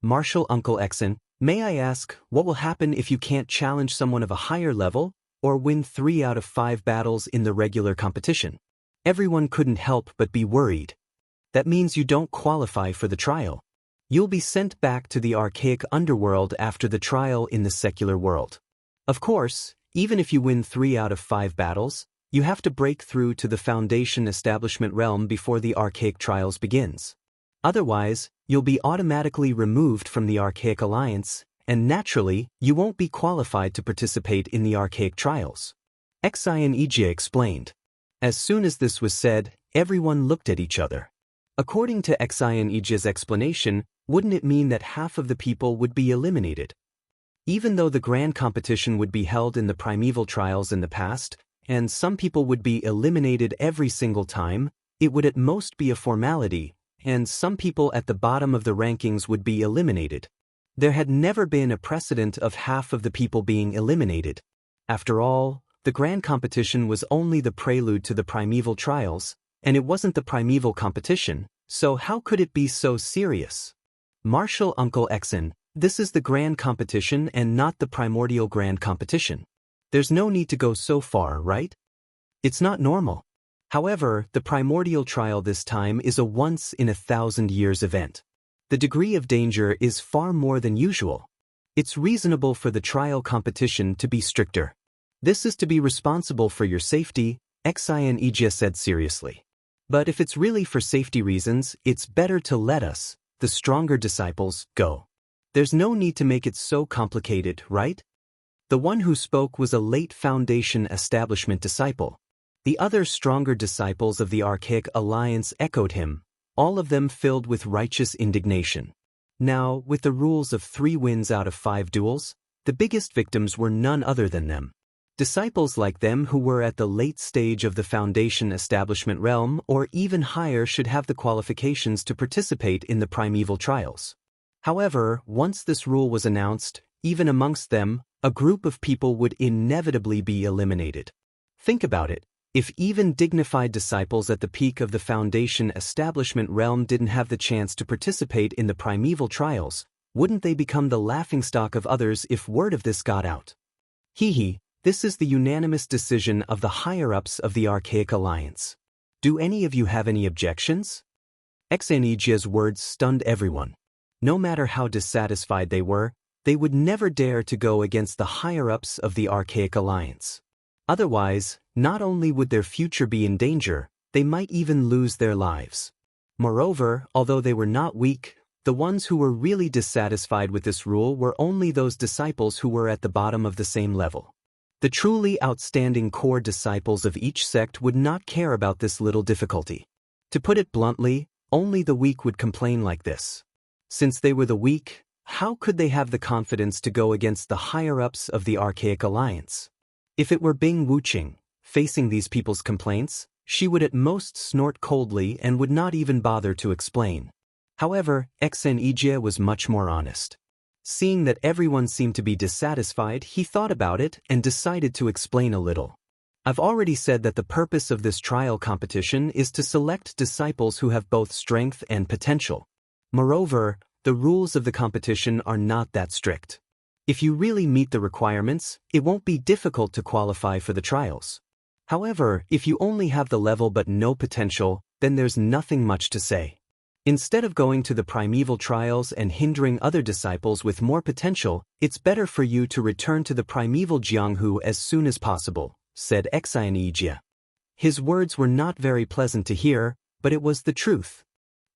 Marshal Uncle Exen, may I ask, what will happen if you can't challenge someone of a higher level, or win 3 out of 5 battles in the regular competition? Everyone couldn't help but be worried. That means you don't qualify for the trial. You'll be sent back to the archaic underworld after the trial in the secular world. Of course, even if you win 3 out of 5 battles, you have to break through to the Foundation Establishment realm before the archaic trials begins. Otherwise, you'll be automatically removed from the Archaic Alliance, and naturally, you won't be qualified to participate in the archaic trials. Xianxia explained. As soon as this was said, everyone looked at each other. According to Xianxia's explanation, wouldn't it mean that half of the people would be eliminated? Even though the grand competition would be held in the primeval trials in the past, and some people would be eliminated every single time, it would at most be a formality, and some people at the bottom of the rankings would be eliminated. There had never been a precedent of half of the people being eliminated. After all, the grand competition was only the prelude to the primeval trials, and it wasn't the primeval competition, so how could it be so serious? Marshal Uncle Exen, this is the grand competition and not the primordial grand competition. There's no need to go so far, right? It's not normal. However, the primordial trial this time is a once-in-a-thousand-years event. The degree of danger is far more than usual. It's reasonable for the trial competition to be stricter. This is to be responsible for your safety, Xianxia said seriously. But if it's really for safety reasons, it's better to let us, the stronger disciples, go. There's no need to make it so complicated, right? The one who spoke was a late Foundation Establishment disciple. The other stronger disciples of the Archaic Alliance echoed him, all of them filled with righteous indignation. Now, with the rules of 3 wins out of 5 duels, the biggest victims were none other than them. Disciples like them who were at the late stage of the Foundation Establishment realm or even higher should have the qualifications to participate in the primeval trials. However, once this rule was announced, even amongst them, a group of people would inevitably be eliminated. Think about it. If even dignified disciples at the peak of the Foundation Establishment realm didn't have the chance to participate in the primeval trials, wouldn't they become the laughingstock of others if word of this got out? This is the unanimous decision of the higher-ups of the Archaic Alliance. Do any of you have any objections? Xianxia's words stunned everyone. No matter how dissatisfied they would never dare to go against the higher-ups of the Archaic Alliance. Otherwise, not only would their future be in danger, they might even lose their lives. Moreover, although they were not weak, the ones who were really dissatisfied with this rule were only those disciples who were at the bottom of the same level. The truly outstanding core disciples of each sect would not care about this little difficulty. To put it bluntly, only the weak would complain like this. Since they were the weak, how could they have the confidence to go against the higher-ups of the Archaic Alliance? If it were Bing Wuqing, facing these people's complaints, she would at most snort coldly and would not even bother to explain. However, Xianxia was much more honest. Seeing that everyone seemed to be dissatisfied, he thought about it and decided to explain a little. I've already said that the purpose of this trial competition is to select disciples who have both strength and potential. Moreover, the rules of the competition are not that strict. If you really meet the requirements, it won't be difficult to qualify for the trials. However, if you only have the level but no potential, then there's nothing much to say. Instead of going to the primeval trials and hindering other disciples with more potential, it's better for you to return to the primeval Jianghu as soon as possible, said Xianxia. His words were not very pleasant to hear, but it was the truth.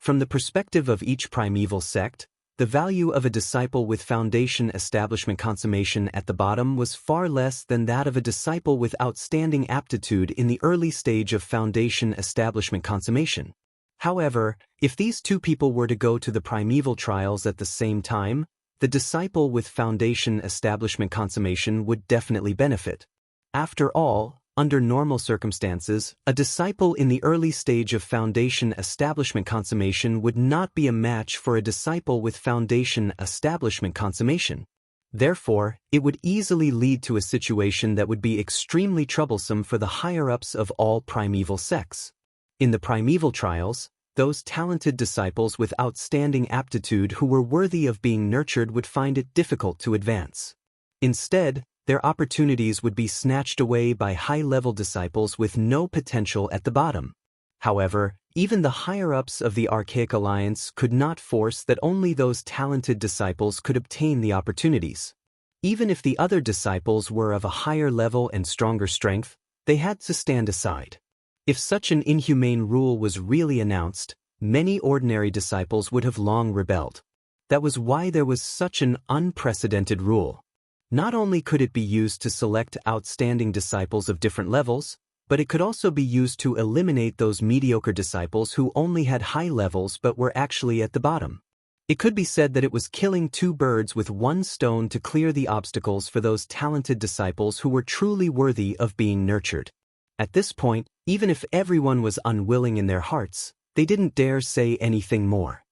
From the perspective of each primeval sect, the value of a disciple with foundation establishment consummation at the bottom was far less than that of a disciple with outstanding aptitude in the early stage of foundation establishment consummation. However, if these two people were to go to the primeval trials at the same time, the disciple with foundation establishment consummation would definitely benefit. After all, under normal circumstances, a disciple in the early stage of foundation establishment consummation would not be a match for a disciple with foundation establishment consummation. Therefore, it would easily lead to a situation that would be extremely troublesome for the higher-ups of all primeval sects. In the primeval trials, those talented disciples with outstanding aptitude who were worthy of being nurtured would find it difficult to advance. Instead, their opportunities would be snatched away by high-level disciples with no potential at the bottom. However, even the higher-ups of the Archaic Alliance could not force that only those talented disciples could obtain the opportunities. Even if the other disciples were of a higher level and stronger strength, they had to stand aside. If such an inhumane rule was really announced, many ordinary disciples would have long rebelled. That was why there was such an unprecedented rule. Not only could it be used to select outstanding disciples of different levels, but it could also be used to eliminate those mediocre disciples who only had high levels but were actually at the bottom. It could be said that it was killing two birds with one stone to clear the obstacles for those talented disciples who were truly worthy of being nurtured. At this point, even if everyone was unwilling in their hearts, they didn't dare say anything more.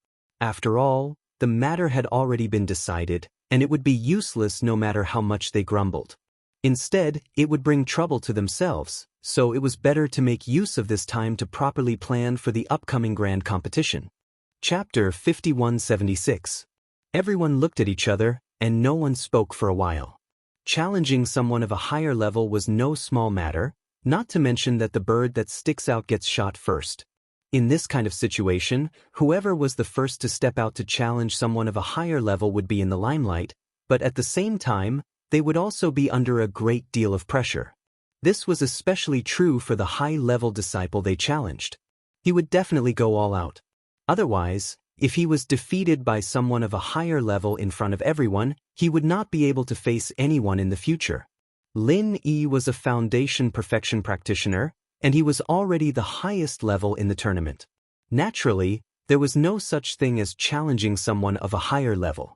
After all, the matter had already been decided, and it would be useless no matter how much they grumbled. Instead, it would bring trouble to themselves, so it was better to make use of this time to properly plan for the upcoming grand competition. Chapter 5176. Everyone looked at each other, and no one spoke for a while. Challenging someone of a higher level was no small matter, not to mention that the bird that sticks out gets shot first. In this kind of situation, whoever was the first to step out to challenge someone of a higher level would be in the limelight, but at the same time, they would also be under a great deal of pressure. This was especially true for the high-level disciple they challenged. He would definitely go all out. Otherwise, if he was defeated by someone of a higher level in front of everyone, he would not be able to face anyone in the future. Lin Yi was a foundation perfection practitioner, and he was already the highest level in the tournament. Naturally, there was no such thing as challenging someone of a higher level.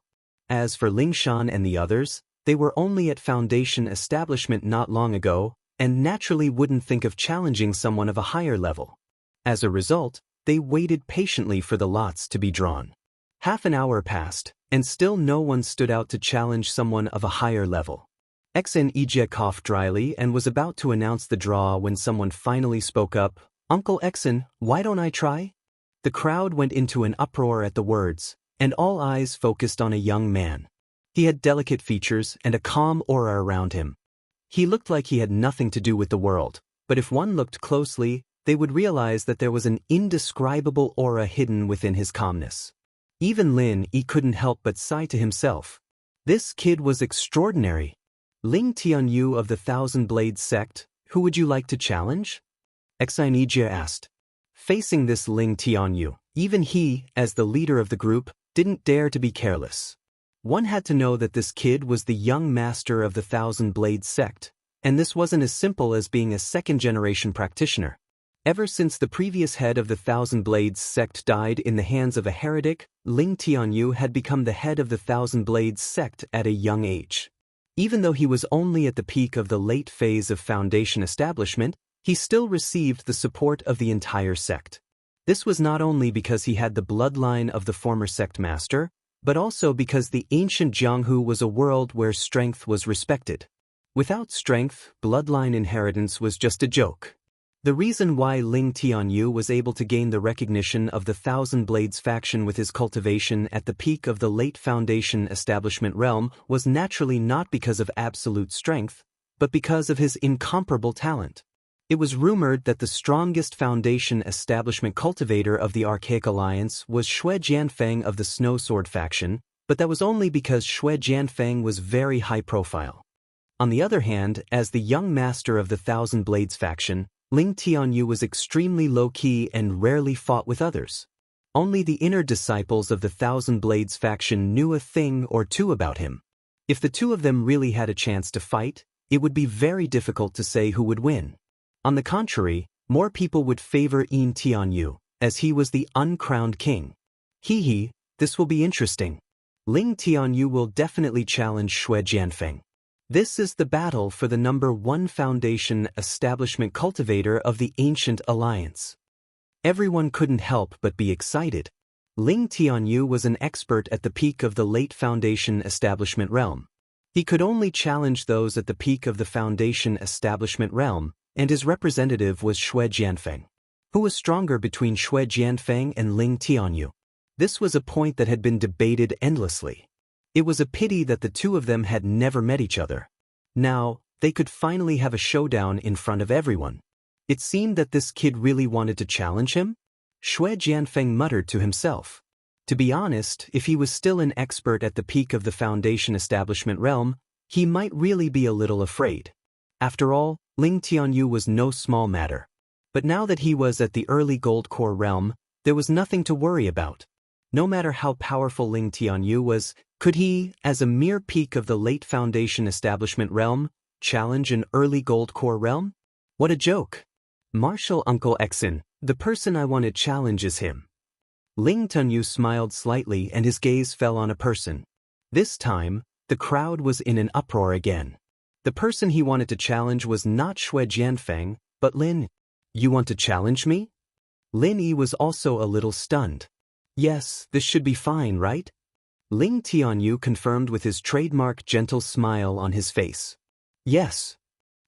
As for Lingshan and the others, they were only at foundation establishment not long ago, and naturally wouldn't think of challenging someone of a higher level. As a result, they waited patiently for the lots to be drawn. Half an hour passed, and still no one stood out to challenge someone of a higher level. Xianxia coughed dryly and was about to announce the draw when someone finally spoke up, "Uncle Xen, why don't I try?" The crowd went into an uproar at the words, and all eyes focused on a young man. He had delicate features and a calm aura around him. He looked like he had nothing to do with the world, but if one looked closely, they would realize that there was an indescribable aura hidden within his calmness. Even Lin Yi couldn't help but sigh to himself. This kid was extraordinary. Ling Tianyu of the Thousand Blades sect, who would you like to challenge? Xianxia asked. Facing this Ling Tianyu, even he, as the leader of the group, didn't dare to be careless. One had to know that this kid was the young master of the Thousand Blades sect, and this wasn't as simple as being a second-generation practitioner. Ever since the previous head of the Thousand Blades sect died in the hands of a heretic, Ling Tianyu had become the head of the Thousand Blades sect at a young age. Even though he was only at the peak of the late phase of foundation establishment, he still received the support of the entire sect. This was not only because he had the bloodline of the former sect master, but also because the ancient Jianghu was a world where strength was respected. Without strength, bloodline inheritance was just a joke. The reason why Ling Tianyu was able to gain the recognition of the Thousand Blades faction with his cultivation at the peak of the late foundation establishment realm was naturally not because of absolute strength, but because of his incomparable talent. It was rumored that the strongest foundation establishment cultivator of the Archaic Alliance was Shui Jianfeng of the Snow Sword faction, but that was only because Shui Jianfeng was very high profile. On the other hand, as the young master of the Thousand Blades faction, Ling Tianyu was extremely low-key and rarely fought with others. Only the inner disciples of the Thousand Blades faction knew a thing or two about him. If the two of them really had a chance to fight, it would be very difficult to say who would win. On the contrary, more people would favor Yin Tianyu, as he was the uncrowned king. Hee, this will be interesting. Ling Tianyu will definitely challenge Shui Jianfeng. This is the battle for the #1 foundation establishment cultivator of the Ancient Alliance. Everyone couldn't help but be excited. Ling Tianyu was an expert at the peak of the late foundation establishment realm. He could only challenge those at the peak of the foundation establishment realm, and his representative was Shui Jianfeng. Who was stronger between Shui Jianfeng and Ling Tianyu? This was a point that had been debated endlessly. It was a pity that the two of them had never met each other. Now, they could finally have a showdown in front of everyone. It seemed that this kid really wanted to challenge him? Shui Jianfeng muttered to himself. To be honest, if he was still an expert at the peak of the foundation establishment realm, he might really be a little afraid. After all, Ling Tianyu was no small matter. But now that he was at the early Gold Core realm, there was nothing to worry about. No matter how powerful Ling Tianyu was, could he, as a mere peak of the late foundation establishment realm, challenge an early Gold Core realm? What a joke! Martial Uncle Exin, the person I want to challenge is him. Ling Tianyu smiled slightly and his gaze fell on a person. This time, the crowd was in an uproar again. The person he wanted to challenge was not Shui Jianfeng, but Lin. You want to challenge me? Lin Yi was also a little stunned. Yes, this should be fine, right? Ling Tianyu confirmed with his trademark gentle smile on his face. Yes.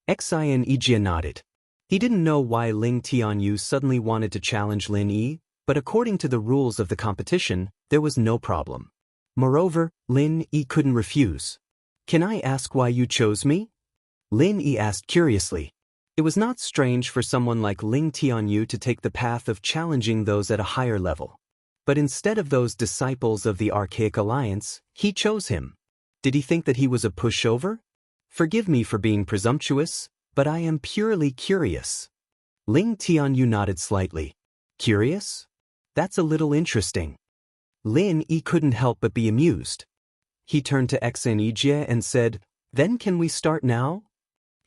Xianxia nodded. He didn't know why Ling Tianyu suddenly wanted to challenge Lin Yi, but according to the rules of the competition, there was no problem. Moreover, Lin Yi couldn't refuse. Can I ask why you chose me? Lin Yi asked curiously. It was not strange for someone like Ling Tianyu to take the path of challenging those at a higher level. But instead of those disciples of the Archaic Alliance, he chose him. Did he think that he was a pushover? Forgive me for being presumptuous, but I am purely curious. Ling Tianyu nodded slightly. Curious? That's a little interesting. Lin Yi couldn't help but be amused. He turned to Xianxia and said, Then can we start now?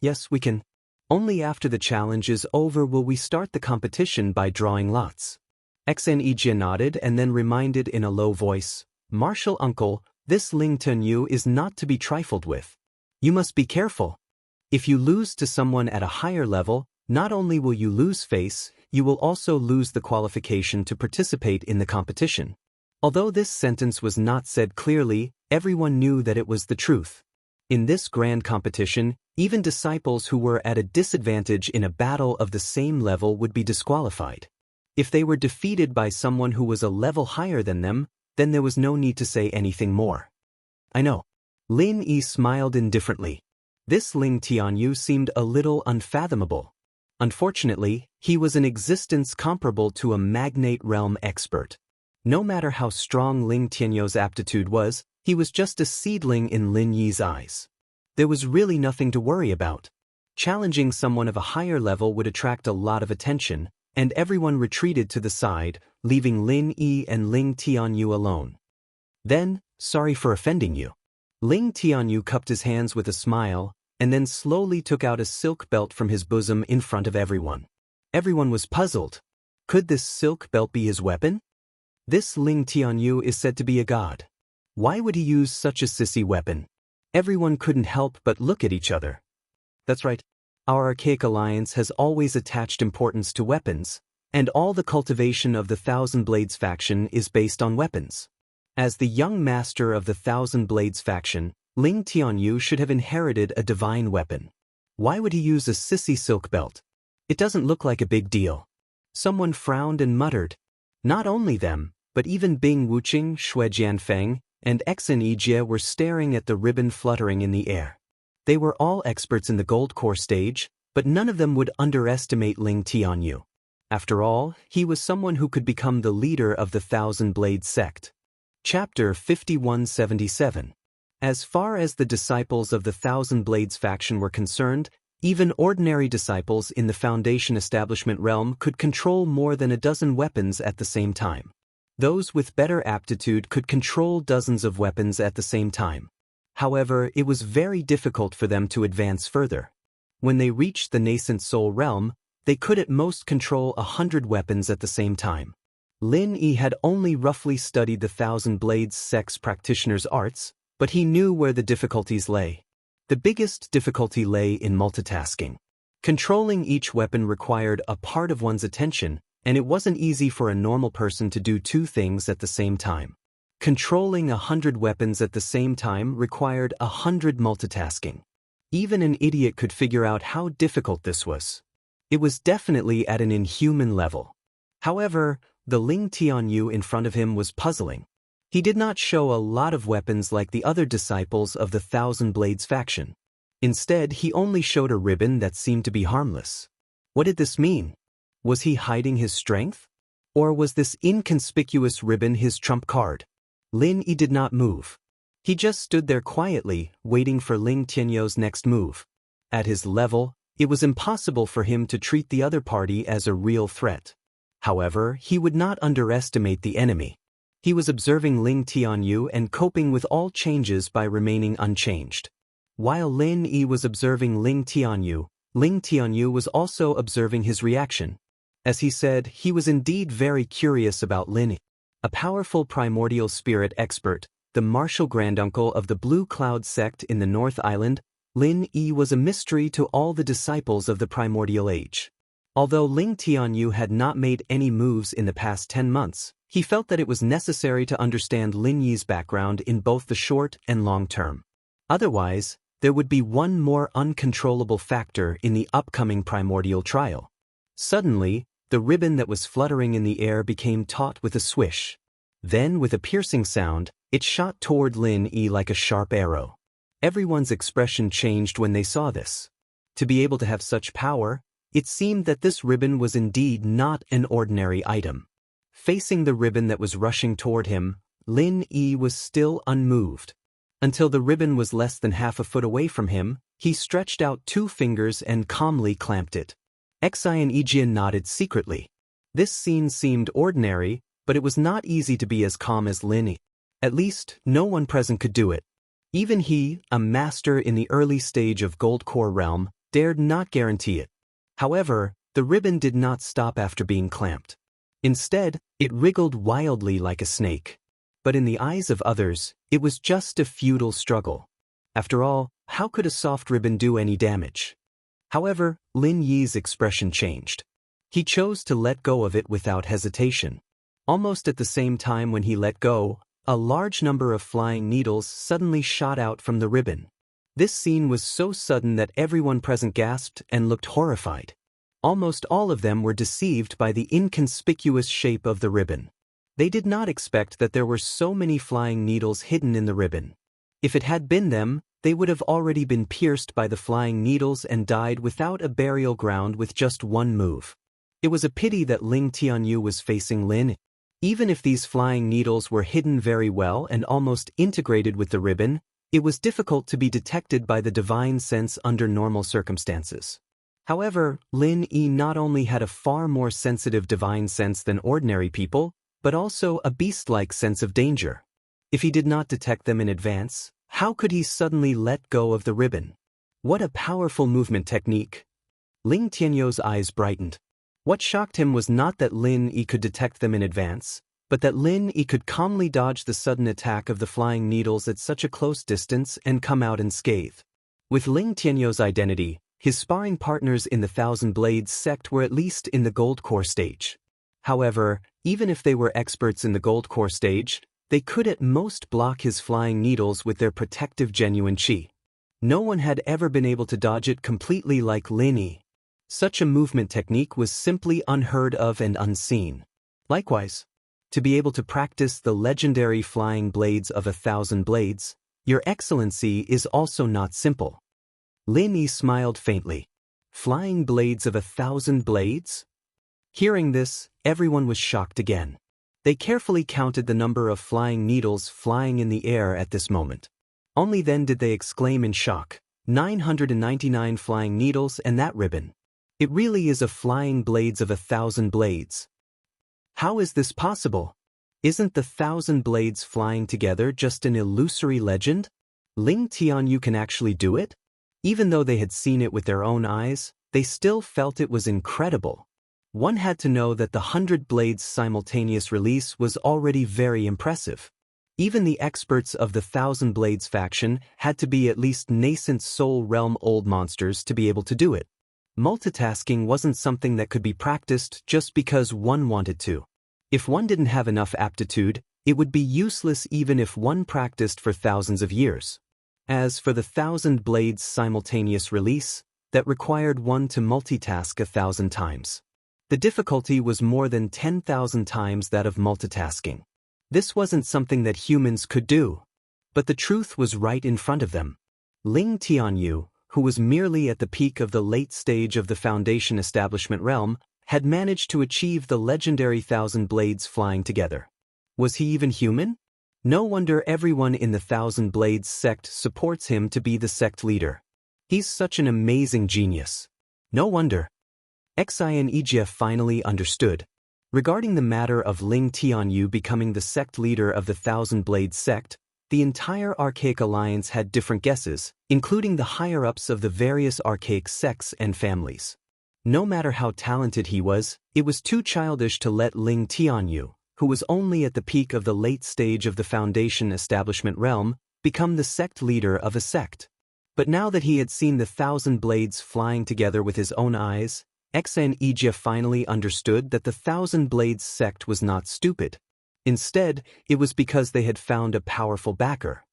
Yes, we can. Only after the challenge is over will we start the competition by drawing lots. Xianxia nodded and then reminded in a low voice, Martial Uncle, this Ling Tianyu is not to be trifled with. You must be careful. If you lose to someone at a higher level, not only will you lose face, you will also lose the qualification to participate in the competition. Although this sentence was not said clearly, everyone knew that it was the truth. In this grand competition, even disciples who were at a disadvantage in a battle of the same level would be disqualified. If they were defeated by someone who was a level higher than them, then there was no need to say anything more. I know. Lin Yi smiled indifferently. This Ling Tianyu seemed a little unfathomable. Unfortunately, he was an existence comparable to a magnate realm expert. No matter how strong Ling Tianyu's aptitude was, he was just a seedling in Lin Yi's eyes. There was really nothing to worry about. Challenging someone of a higher level would attract a lot of attention, and everyone retreated to the side, leaving Lin Yi and Ling Tianyu alone. Then, sorry for offending you. Ling Tianyu cupped his hands with a smile, and then slowly took out a silk belt from his bosom in front of everyone. Everyone was puzzled. Could this silk belt be his weapon? This Ling Tianyu is said to be a god. Why would he use such a sissy weapon? Everyone couldn't help but look at each other. That's right. Our Archaic Alliance has always attached importance to weapons, and all the cultivation of the Thousand Blades faction is based on weapons. As the young master of the Thousand Blades faction, Ling Tianyu should have inherited a divine weapon. Why would he use a sissy silk belt? It doesn't look like a big deal. Someone frowned and muttered. Not only them, but even Bing Wuqing, Shui Jianfeng, and Xianxia were staring at the ribbon fluttering in the air. They were all experts in the Gold Core stage, but none of them would underestimate Ling Tianyu. After all, he was someone who could become the leader of the Thousand Blades sect. Chapter 5177. As far as the disciples of the Thousand Blades faction were concerned, even ordinary disciples in the Foundation establishment realm could control more than a dozen weapons at the same time. Those with better aptitude could control dozens of weapons at the same time. However, it was very difficult for them to advance further. When they reached the nascent soul realm, they could at most control 100 weapons at the same time. Lin Yi had only roughly studied the Thousand Blades sect's practitioner's arts, but he knew where the difficulties lay. The biggest difficulty lay in multitasking. Controlling each weapon required a part of one's attention, and it wasn't easy for a normal person to do two things at the same time. Controlling 100 weapons at the same time required 100 multitasking. Even an idiot could figure out how difficult this was. It was definitely at an inhuman level. However, the Ling Tianyu in front of him was puzzling. He did not show a lot of weapons like the other disciples of the Thousand Blades faction. Instead, he only showed a ribbon that seemed to be harmless. What did this mean? Was he hiding his strength? Or was this inconspicuous ribbon his trump card? Lin Yi did not move. He just stood there quietly, waiting for Ling Tianyu's next move. At his level, it was impossible for him to treat the other party as a real threat. However, he would not underestimate the enemy. He was observing Ling Tianyu and coping with all changes by remaining unchanged. While Lin Yi was observing Ling Tianyu was also observing his reaction. As he said, he was indeed very curious about Lin Yi. A powerful primordial spirit expert, the martial granduncle of the Blue Cloud sect in the North Island, Lin Yi was a mystery to all the disciples of the primordial age. Although Ling Tianyu had not made any moves in the past 10 months, he felt that it was necessary to understand Lin Yi's background in both the short and long term. Otherwise, there would be one more uncontrollable factor in the upcoming primordial trial. Suddenly, the ribbon that was fluttering in the air became taut with a swish. Then, with a piercing sound, it shot toward Lin Yi like a sharp arrow. Everyone's expression changed when they saw this. To be able to have such power, it seemed that this ribbon was indeed not an ordinary item. Facing the ribbon that was rushing toward him, Lin Yi was still unmoved. Until the ribbon was less than half a foot away from him, he stretched out 2 fingers and calmly clamped it. Xi and Yijian nodded secretly. This scene seemed ordinary, but it was not easy to be as calm as Lin Yi. At least, no one present could do it. Even he, a master in the early stage of Gold Core realm, dared not guarantee it. However, the ribbon did not stop after being clamped. Instead, it wriggled wildly like a snake. But in the eyes of others, it was just a futile struggle. After all, how could a soft ribbon do any damage? However, Lin Yi's expression changed. He chose to let go of it without hesitation. Almost at the same time when he let go, a large number of flying needles suddenly shot out from the ribbon. This scene was so sudden that everyone present gasped and looked horrified. Almost all of them were deceived by the inconspicuous shape of the ribbon. They did not expect that there were so many flying needles hidden in the ribbon. If it had been them, they would have already been pierced by the flying needles and died without a burial ground with just one move. It was a pity that Ling Tianyu was facing Lin. Even if these flying needles were hidden very well and almost integrated with the ribbon, it was difficult to be detected by the divine sense under normal circumstances. However, Lin Yi not only had a far more sensitive divine sense than ordinary people, but also a beast-like sense of danger. If he did not detect them in advance, how could he suddenly let go of the ribbon? What a powerful movement technique! Ling Tianyu's eyes brightened. What shocked him was not that Lin Yi could detect them in advance, but that Lin Yi could calmly dodge the sudden attack of the flying needles at such a close distance and come out unscathed. With Ling Tianyu's identity, his sparring partners in the Thousand Blades sect were at least in the Gold Core stage. However, even if they were experts in the Gold Core stage, they could at most block his flying needles with their protective genuine chi. No one had ever been able to dodge it completely like Lin Yi. Such a movement technique was simply unheard of and unseen. Likewise, to be able to practice the legendary flying blades of 1,000 blades, Your Excellency is also not simple. Lin Yi smiled faintly. Flying blades of 1,000 blades? Hearing this, everyone was shocked again. They carefully counted the number of flying needles flying in the air at this moment. Only then did they exclaim in shock, 999 flying needles and that ribbon. It really is a flying blades of 1,000 blades. How is this possible? Isn't the 1,000 blades flying together just an illusory legend? Ling Tianyu can actually do it? Even though they had seen it with their own eyes, they still felt it was incredible. One had to know that the 100 blades simultaneous release was already very impressive. Even the experts of the 1,000 blades faction had to be at least nascent soul realm old monsters to be able to do it. Multitasking wasn't something that could be practiced just because one wanted to. If one didn't have enough aptitude, it would be useless even if one practiced for thousands of years. As for the 1,000 blades simultaneous release, that required one to multitask 1,000 times. The difficulty was more than 10,000 times that of multitasking. This wasn't something that humans could do. But the truth was right in front of them. Ling Tianyu, who was merely at the peak of the late stage of the Foundation establishment realm, had managed to achieve the legendary 1,000 blades flying together. Was he even human? No wonder everyone in the 1,000 blades sect supports him to be the sect leader. He's such an amazing genius. No wonder. Xianxia finally understood. Regarding the matter of Ling Tianyu becoming the sect leader of the 1,000 blades sect, the entire archaic alliance had different guesses, including the higher-ups of the various archaic sects and families. No matter how talented he was, it was too childish to let Ling Tianyu, who was only at the peak of the late stage of the Foundation establishment realm, become the sect leader of a sect. But now that he had seen the 1,000 blades flying together with his own eyes, Xianxia finally understood that the 1,000 blades sect was not stupid. Instead, it was because they had found a powerful backer.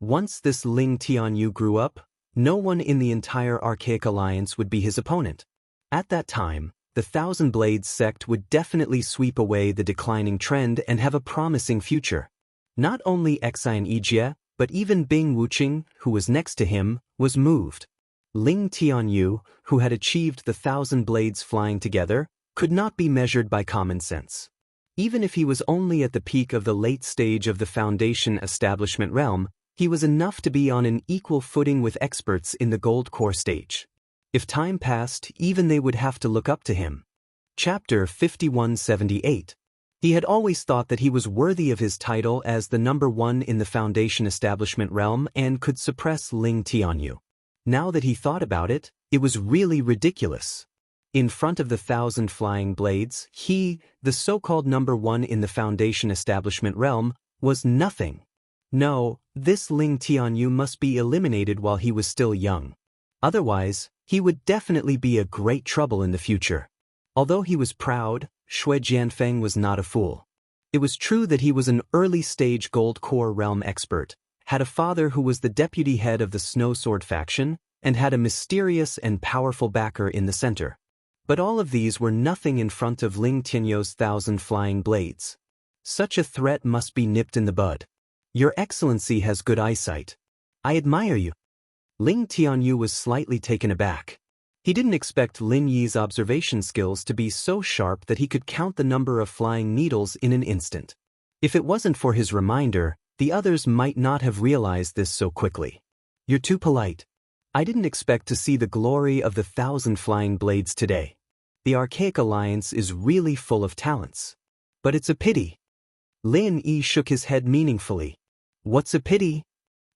Once this Ling Tianyu grew up, no one in the entire archaic alliance would be his opponent. At that time, the 1,000 blades sect would definitely sweep away the declining trend and have a promising future. Not only Xianxia, but even Bing Wuqing, who was next to him, was moved. Ling Tianyu, who had achieved the 1,000 blades flying together, could not be measured by common sense. Even if he was only at the peak of the late stage of the Foundation establishment realm, he was enough to be on an equal footing with experts in the gold core stage. If time passed, even they would have to look up to him. Chapter 5178. He had always thought that he was worthy of his title as the number one in the Foundation establishment realm and could suppress Ling Tianyu. Now that he thought about it, it was really ridiculous. In front of the 1,000 flying blades, he, the so-called number one in the Foundation establishment realm, was nothing. No, this Ling Tianyu must be eliminated while he was still young. Otherwise, he would definitely be a great trouble in the future. Although he was proud, Shui Jianfeng was not a fool. It was true that he was an early-stage gold core realm expert, had a father who was the deputy head of the Snow Sword faction, and had a mysterious and powerful backer in the center. But all of these were nothing in front of Ling Tianyu's 1,000 flying blades. Such a threat must be nipped in the bud. Your Excellency has good eyesight. I admire you. Ling Tianyu was slightly taken aback. He didn't expect Lin Yi's observation skills to be so sharp that he could count the number of flying needles in an instant. If it wasn't for his reminder, the others might not have realized this so quickly. You're too polite. I didn't expect to see the glory of the 1,000 flying blades today. The Archaic Alliance is really full of talents. But it's a pity. Lin Yi shook his head meaningfully. What's a pity?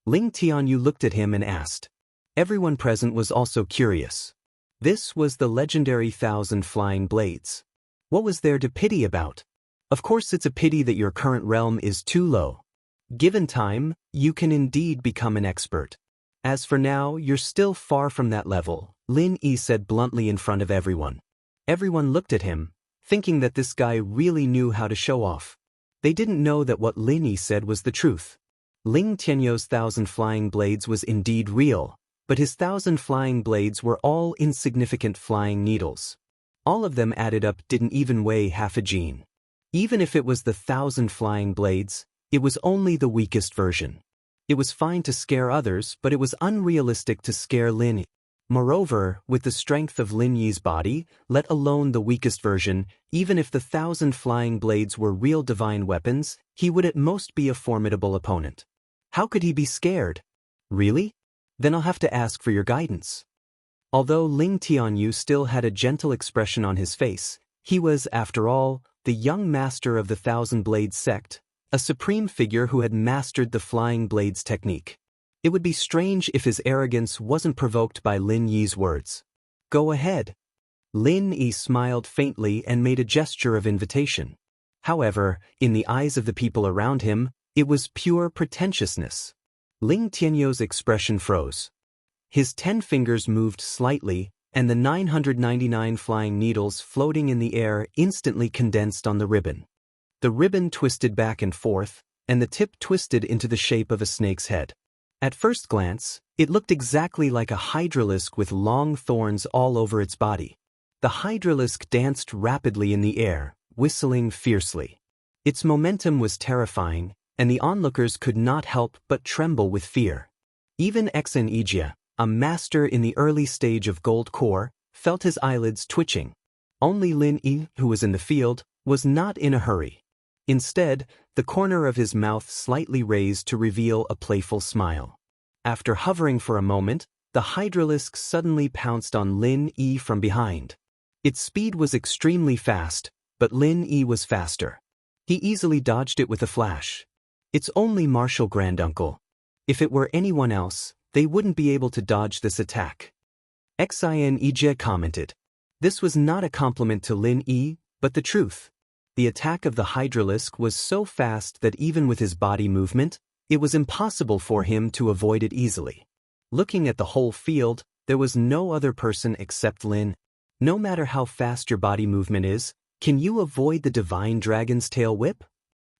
Ling Tianyu looked at him and asked. Everyone present was also curious. This was the legendary 1,000 flying blades. What was there to pity about? Of course it's a pity that your current realm is too low. Given time, you can indeed become an expert. As for now, you're still far from that level, Lin Yi said bluntly in front of everyone. Everyone looked at him, thinking that this guy really knew how to show off. They didn't know that what Lin Yi said was the truth. Ling Tianyu's 1,000 flying blades was indeed real, but his 1,000 flying blades were all insignificant flying needles. All of them added up didn't even weigh half a gene. Even if it was the 1,000 flying blades, it was only the weakest version. It was fine to scare others, but it was unrealistic to scare Lin Yi. Moreover, with the strength of Lin Yi's body, let alone the weakest version, even if the 1,000 flying blades were real divine weapons, he would at most be a formidable opponent. How could he be scared? Really? Then I'll have to ask for your guidance. Although Ling Tianyu still had a gentle expression on his face, he was, after all, the young master of the Thousand Blades sect, a supreme figure who had mastered the flying blades technique. It would be strange if his arrogance wasn't provoked by Lin Yi's words. Go ahead. Lin Yi smiled faintly and made a gesture of invitation. However, in the eyes of the people around him, it was pure pretentiousness. Ling Tianyu's expression froze. His 10 fingers moved slightly, and the 999 flying needles floating in the air instantly condensed on the ribbon. The ribbon twisted back and forth, and the tip twisted into the shape of a snake's head. At first glance, it looked exactly like a hydralisk with long thorns all over its body. The hydralisk danced rapidly in the air, whistling fiercely. Its momentum was terrifying, and the onlookers could not help but tremble with fear. Even Xianxia, a master in the early stage of gold core, felt his eyelids twitching. Only Lin Yi, who was in the field, was not in a hurry. Instead, the corner of his mouth slightly raised to reveal a playful smile. After hovering for a moment, the hydralisk suddenly pounced on Lin Yi from behind. Its speed was extremely fast, but Lin Yi was faster. He easily dodged it with a flash. It's only Martial Granduncle. If it were anyone else, they wouldn't be able to dodge this attack. Xianxia commented. This was not a compliment to Lin Yi, but the truth. The attack of the hydralisk was so fast that even with his body movement, it was impossible for him to avoid it easily. Looking at the whole field, there was no other person except Lin. No matter how fast your body movement is, can you avoid the divine dragon's tail whip?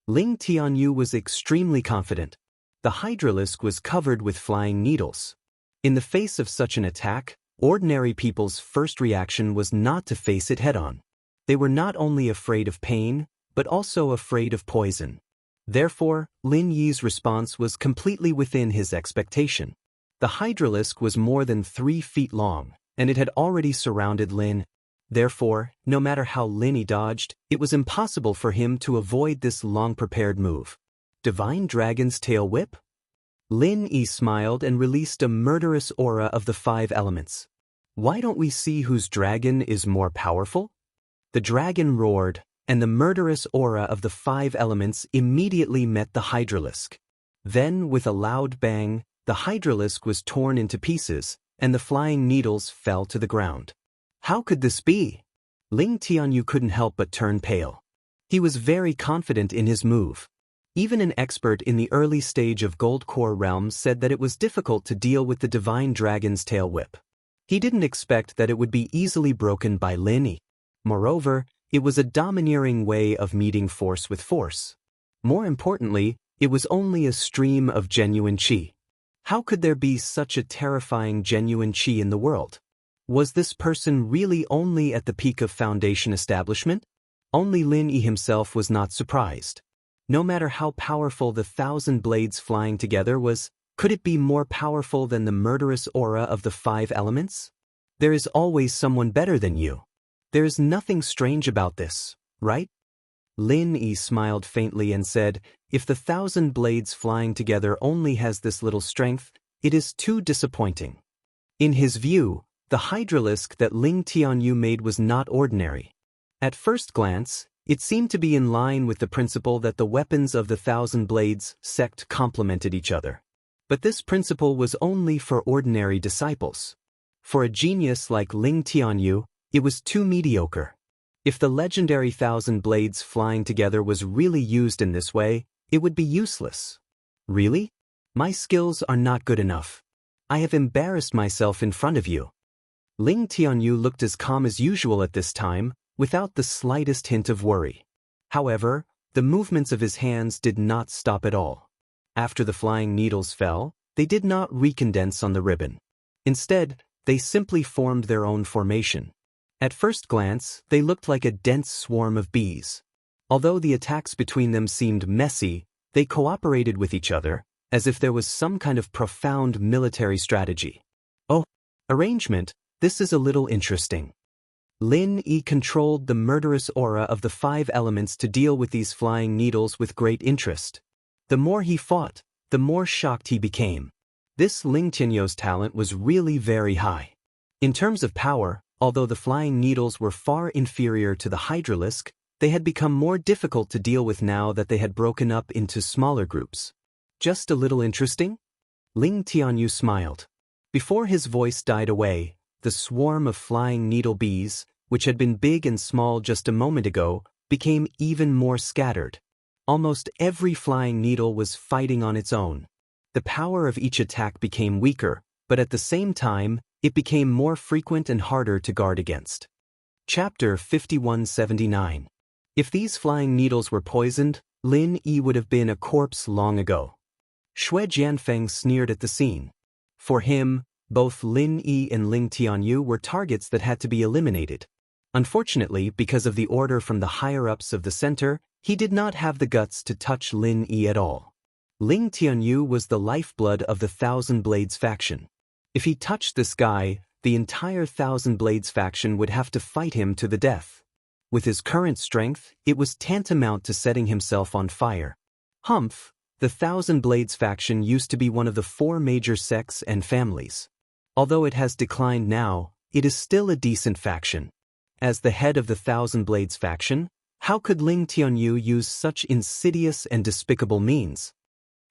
Ling Tianyu was extremely confident. The hydralisk was covered with flying needles. In the face of such an attack, ordinary people's first reaction was not to face it head-on. They were not only afraid of pain, but also afraid of poison. Therefore, Lin Yi's response was completely within his expectation. The hydralisk was more than 3 feet long, and it had already surrounded Lin. Therefore, no matter how Lin Yi dodged, it was impossible for him to avoid this long-prepared move. Divine Dragon's Tail Whip? Lin Yi smiled and released a murderous aura of the 5 elements. Why don't we see whose dragon is more powerful? The dragon roared, and the murderous aura of the 5 elements immediately met the hydralisk. Then, with a loud bang, the hydralisk was torn into pieces, and the flying needles fell to the ground. How could this be? Ling Tianyu couldn't help but turn pale. He was very confident in his move. Even an expert in the early stage of Gold Core realms said that it was difficult to deal with the Divine Dragon's Tail Whip. He didn't expect that it would be easily broken by Lin Yi. Moreover, it was a domineering way of meeting force with force. More importantly, it was only a stream of genuine qi. How could there be such a terrifying genuine qi in the world? Was this person really only at the peak of Foundation establishment? Only Lin Yi himself was not surprised. No matter how powerful the 1,000 blades flying together was, could it be more powerful than the murderous aura of the 5 elements? There is always someone better than you. There is nothing strange about this, right? Lin Yi smiled faintly and said, if the 1,000 blades flying together only has this little strength, it is too disappointing. In his view, the hydralisk that Ling Tianyu made was not ordinary. At first glance, it seemed to be in line with the principle that the weapons of the 1,000 blades sect complemented each other. But this principle was only for ordinary disciples. For a genius like Ling Tianyu, it was too mediocre. If the legendary 1,000 blades flying together was really used in this way, it would be useless. Really? My skills are not good enough. I have embarrassed myself in front of you. Ling Tianyu looked as calm as usual at this time, without the slightest hint of worry. However, the movements of his hands did not stop at all. After the flying needles fell, they did not recondense on the ribbon. Instead, they simply formed their own formation. At first glance, they looked like a dense swarm of bees. Although the attacks between them seemed messy, they cooperated with each other, as if there was some kind of profound military strategy. Oh, Arrangement, this is a little interesting. Lin Yi controlled the murderous aura of the 5 elements to deal with these flying needles with great interest. The more he fought, the more shocked he became. This Ling Tianyou's talent was really very high. In terms of power, although the flying needles were far inferior to the hydralisk, they had become more difficult to deal with now that they had broken up into smaller groups. Just a little interesting? Ling Tianyu smiled. Before his voice died away, the swarm of flying needle bees, which had been big and small just a moment ago, became even more scattered. Almost every flying needle was fighting on its own. The power of each attack became weaker, but at the same time, it became more frequent and harder to guard against. Chapter 5179. If these flying needles were poisoned, Lin Yi would have been a corpse long ago. Xue Jianfeng sneered at the scene. For him, both Lin Yi and Ling Tianyu were targets that had to be eliminated. Unfortunately, because of the order from the higher-ups of the center, he did not have the guts to touch Lin Yi at all. Ling Tianyu was the lifeblood of the Thousand Blades faction. If he touched this guy, the entire Thousand Blades faction would have to fight him to the death. With his current strength, it was tantamount to setting himself on fire. Humph, the Thousand Blades faction used to be one of the 4 major sects and families. Although it has declined now, it is still a decent faction. As the head of the Thousand Blades faction, how could Ling Tianyu use such insidious and despicable means?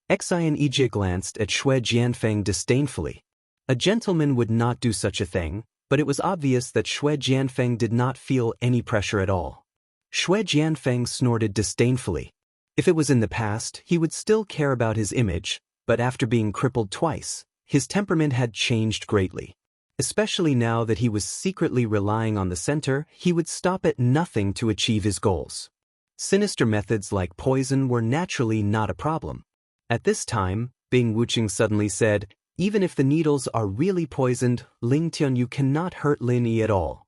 Xianxia glanced at Xue Jianfeng disdainfully. A gentleman would not do such a thing, but it was obvious that Xue Jianfeng did not feel any pressure at all. Xue Jianfeng snorted disdainfully. If it was in the past, he would still care about his image, but after being crippled twice, his temperament had changed greatly. Especially now that he was secretly relying on the center, he would stop at nothing to achieve his goals. Sinister methods like poison were naturally not a problem. At this time, Bing Wuqing suddenly said, "Even if the needles are really poisoned, Ling Tianyu cannot hurt Lin Yi at all."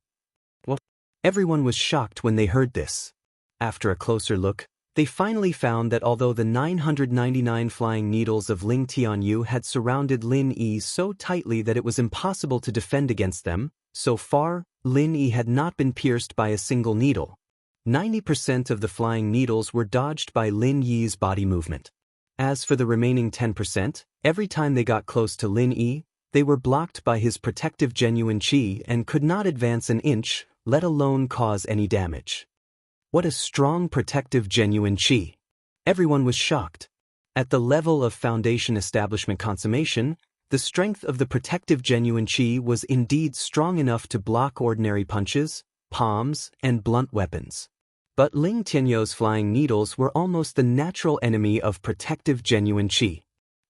What? Everyone was shocked when they heard this. After a closer look, they finally found that although the 999 flying needles of Ling Tianyu had surrounded Lin Yi so tightly that it was impossible to defend against them, so far, Lin Yi had not been pierced by a single needle. 90% of the flying needles were dodged by Lin Yi's body movement. As for the remaining 10%, every time they got close to Lin Yi, they were blocked by his protective genuine qi and could not advance an inch, let alone cause any damage. What a strong protective genuine qi! Everyone was shocked. At the level of Foundation Establishment consummation, the strength of the protective genuine qi was indeed strong enough to block ordinary punches, palms, and blunt weapons. But Ling Tianyou's flying needles were almost the natural enemy of protective genuine qi.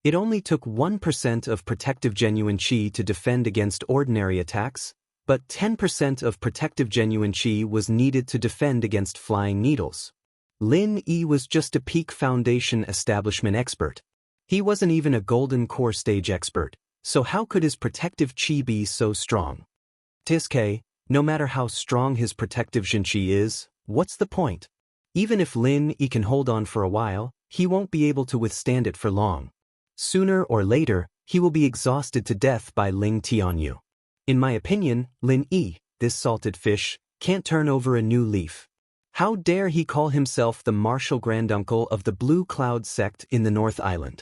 It only took 1% of protective genuine qi to defend against ordinary attacks, but 10% of protective genuine qi was needed to defend against flying needles. Lin Yi was just a peak Foundation Establishment expert. He wasn't even a Golden Core stage expert, so how could his protective qi be so strong? Tiske, no matter how strong his protective qi is, what's the point? Even if Lin Yi can hold on for a while, he won't be able to withstand it for long. Sooner or later, he will be exhausted to death by Ling Tianyu. In my opinion, Lin Yi, this salted fish, can't turn over a new leaf. How dare he call himself the martial granduncle of the Blue Cloud sect in the North Island?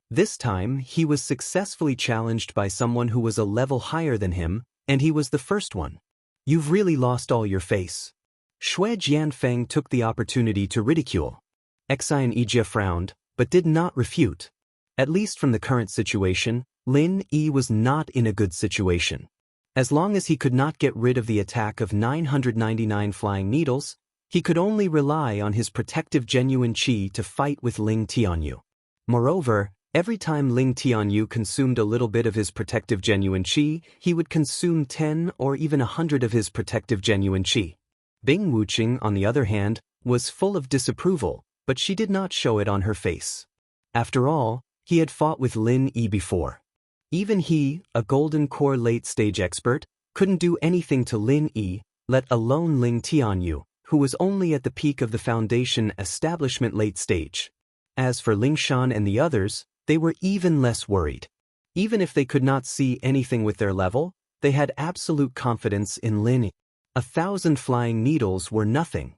This time, he was successfully challenged by someone who was a level higher than him, and he was the first one. You've really lost all your face. Xue Jianfeng took the opportunity to ridicule. Xianxia frowned, but did not refute. At least from the current situation, Lin Yi was not in a good situation. As long as he could not get rid of the attack of 999 flying needles, he could only rely on his protective genuine qi to fight with Ling Tianyu. Moreover, every time Ling Tianyu consumed a little bit of his protective genuine qi, he would consume 10 or even 100 of his protective genuine qi. Bing Wuqing, on the other hand, was full of disapproval, but she did not show it on her face. After all, he had fought with Lin Yi before. Even he, a Golden Core late-stage expert, couldn't do anything to Lin Yi, let alone Ling Tianyu, who was only at the peak of the Foundation Establishment late stage. As for Ling Shan and the others, they were even less worried. Even if they could not see anything with their level, They had absolute confidence in Lin Yi. 1,000 flying needles were nothing.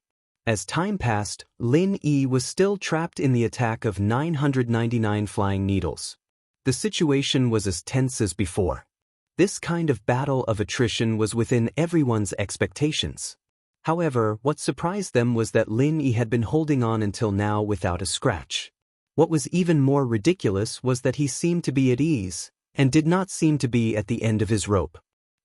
As time passed, Lin Yi was still trapped in the attack of 999 flying needles. The situation was as tense as before. This kind of battle of attrition was within everyone's expectations. However, what surprised them was that Lin Yi had been holding on until now without a scratch. What was even more ridiculous was that he seemed to be at ease, and did not seem to be at the end of his rope.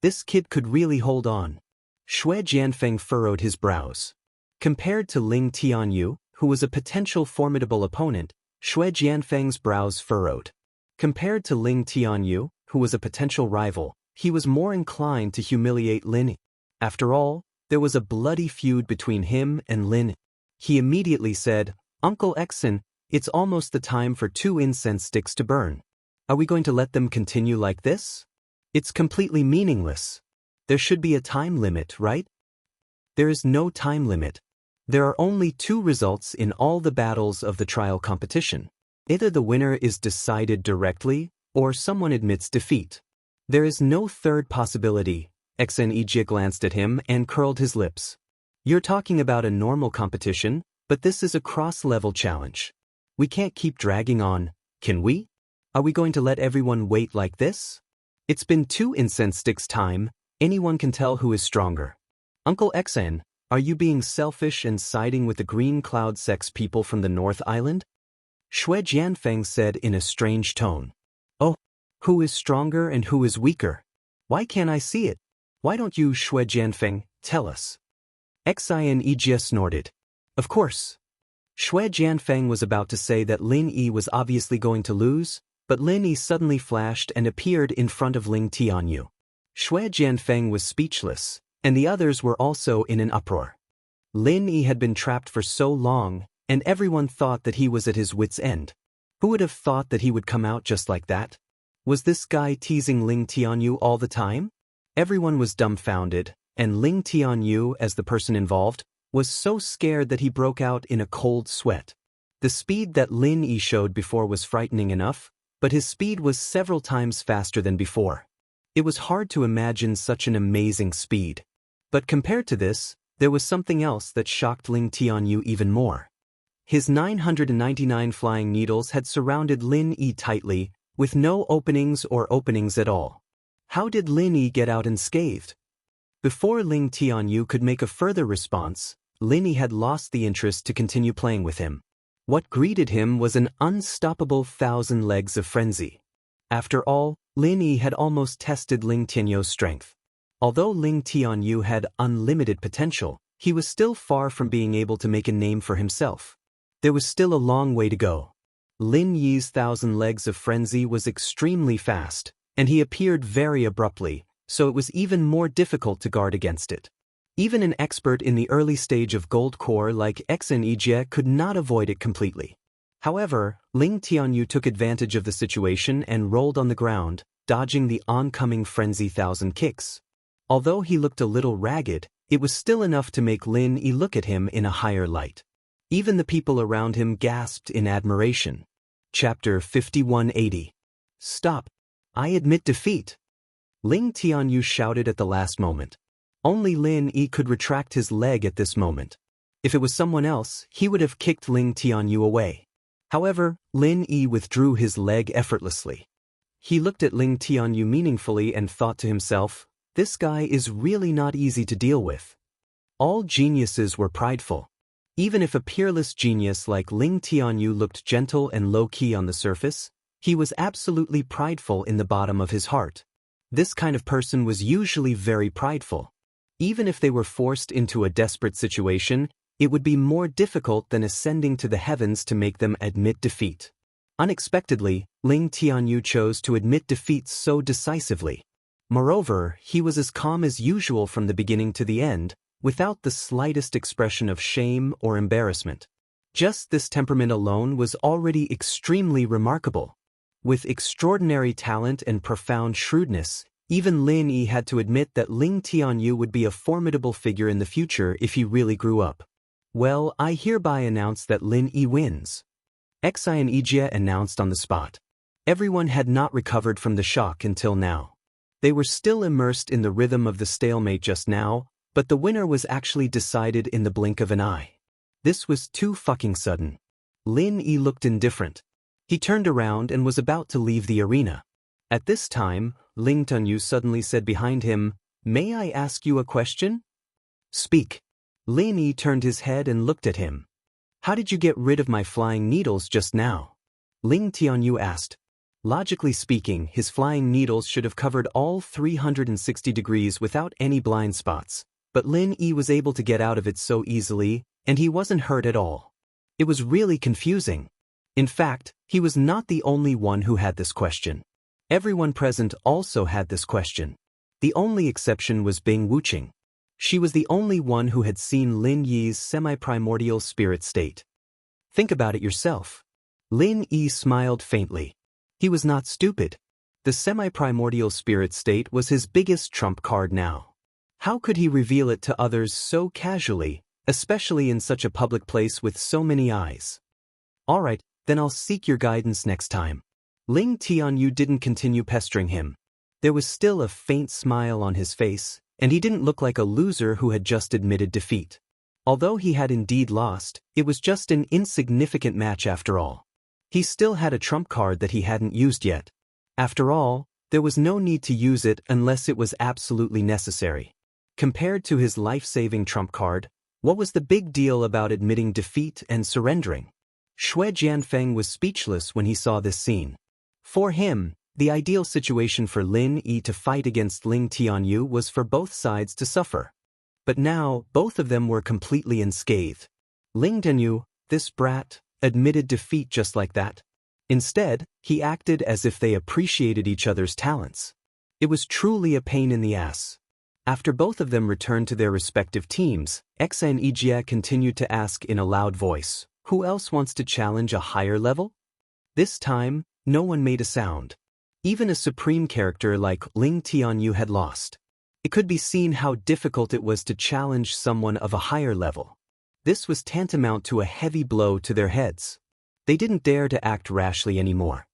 This kid could really hold on. Xue Jianfeng furrowed his brows. Compared to Ling Tianyu, who was a potential formidable opponent, Xue Jianfeng's brows furrowed. Compared to Ling Tianyu, who was a potential rival, he was more inclined to humiliate Lin Yi. After all, there was a bloody feud between him and Lin Yi. He immediately said, "Uncle Exon, it's almost the time for 2 incense sticks to burn. Are we going to let them continue like this? It's completely meaningless. There should be a time limit, right?" There is no time limit. There are only 2 results in all the battles of the trial competition. Either the winner is decided directly, or someone admits defeat. There is no third possibility. Xianxia glanced at him and curled his lips. You're talking about a normal competition, but this is a cross-level challenge. We can't keep dragging on, can we? Are we going to let everyone wait like this? It's been 2 incense sticks time, anyone can tell who is stronger. Uncle Xan, are you being selfish and siding with the Green Cloud Sex people from the North Island? Xue Jianfeng said in a strange tone. Oh, who is stronger and who is weaker? Why can't I see it? Why don't you, Xue Jianfeng, tell us? Xianxia snorted. Of course. Xue Jianfeng was about to say that Lin Yi was obviously going to lose, but Lin Yi suddenly flashed and appeared in front of Ling Tianyu. Xue Jianfeng was speechless, and the others were also in an uproar. Lin Yi had been trapped for so long, and everyone thought that he was at his wit's end. Who would have thought that he would come out just like that? Was this guy teasing Ling Tianyu all the time? Everyone was dumbfounded, and Ling Tianyu, as the person involved, was so scared that he broke out in a cold sweat. The speed that Lin Yi showed before was frightening enough, but his speed was several times faster than before. It was hard to imagine such an amazing speed. But compared to this, there was something else that shocked Ling Tianyu even more. His 999 flying needles had surrounded Lin Yi tightly, with no openings or openings at all. How did Lin Yi get out unscathed? Before Ling Tianyu could make a further response, Lin Yi had lost the interest to continue playing with him. What greeted him was an unstoppable 1,000 legs of frenzy. After all, Lin Yi had almost tested Ling Tianyu's strength. Although Ling Tianyu had unlimited potential, he was still far from being able to make a name for himself. There was still a long way to go. Lin Yi's 1,000 legs of frenzy was extremely fast, and he appeared very abruptly, so it was even more difficult to guard against it. Even an expert in the early stage of Gold Core like Xianxia could not avoid it completely. However, Ling Tianyu took advantage of the situation and rolled on the ground, dodging the oncoming frenzy 1,000 kicks. Although he looked a little ragged, it was still enough to make Lin Yi look at him in a higher light. Even the people around him gasped in admiration. Chapter 5180. Stop. I admit defeat. Ling Tianyu shouted at the last moment. Only Lin Yi could retract his leg at this moment. If it was someone else, he would have kicked Ling Tianyu away. However, Lin Yi withdrew his leg effortlessly. He looked at Ling Tianyu meaningfully and thought to himself, this guy is really not easy to deal with. All geniuses were prideful. Even if a peerless genius like Ling Tianyu looked gentle and low-key on the surface, he was absolutely prideful in the bottom of his heart. This kind of person was usually very prideful. Even if they were forced into a desperate situation, it would be more difficult than ascending to the heavens to make them admit defeat. Unexpectedly, Ling Tianyu chose to admit defeat so decisively. Moreover, he was as calm as usual from the beginning to the end, without the slightest expression of shame or embarrassment. Just this temperament alone was already extremely remarkable. With extraordinary talent and profound shrewdness, even Lin Yi had to admit that Ling Tianyu would be a formidable figure in the future if he really grew up. Well, I hereby announce that Lin Yi wins. Xianxia announced on the spot. Everyone had not recovered from the shock until now. They were still immersed in the rhythm of the stalemate just now, but the winner was actually decided in the blink of an eye. This was too fucking sudden. Lin Yi looked indifferent. He turned around and was about to leave the arena. At this time, Ling Tunyu suddenly said behind him, "May I ask you a question?" "Speak." Lin Yi turned his head and looked at him. "How did you get rid of my flying needles just now?" Ling Tianyu asked. Logically speaking, his flying needles should have covered all 360 degrees without any blind spots, but Lin Yi was able to get out of it so easily, and he wasn't hurt at all. It was really confusing. In fact, he was not the only one who had this question. Everyone present also had this question. The only exception was Bing Wuqing. She was the only one who had seen Lin Yi's semi-primordial spirit state. Think about it yourself. Lin Yi smiled faintly. He was not stupid. The semi-primordial spirit state was his biggest trump card now. How could he reveal it to others so casually, especially in such a public place with so many eyes? "Alright, then I'll seek your guidance next time." Ling Tianyu didn't continue pestering him. There was still a faint smile on his face, and he didn't look like a loser who had just admitted defeat. Although he had indeed lost, it was just an insignificant match after all. He still had a trump card that he hadn't used yet. After all, there was no need to use it unless it was absolutely necessary. Compared to his life-saving trump card, what was the big deal about admitting defeat and surrendering? Shui Jianfeng was speechless when he saw this scene. For him, the ideal situation for Lin Yi to fight against Ling Tianyu was for both sides to suffer. But now, both of them were completely unscathed. Ling Tianyu, this brat, admitted defeat just like that. Instead, he acted as if they appreciated each other's talents. It was truly a pain in the ass. After both of them returned to their respective teams, Xianxia continued to ask in a loud voice, "Who else wants to challenge a higher level?" This time, no one made a sound. Even a supreme character like Ling Tianyu had lost. It could be seen how difficult it was to challenge someone of a higher level. This was tantamount to a heavy blow to their heads. They didn't dare to act rashly anymore.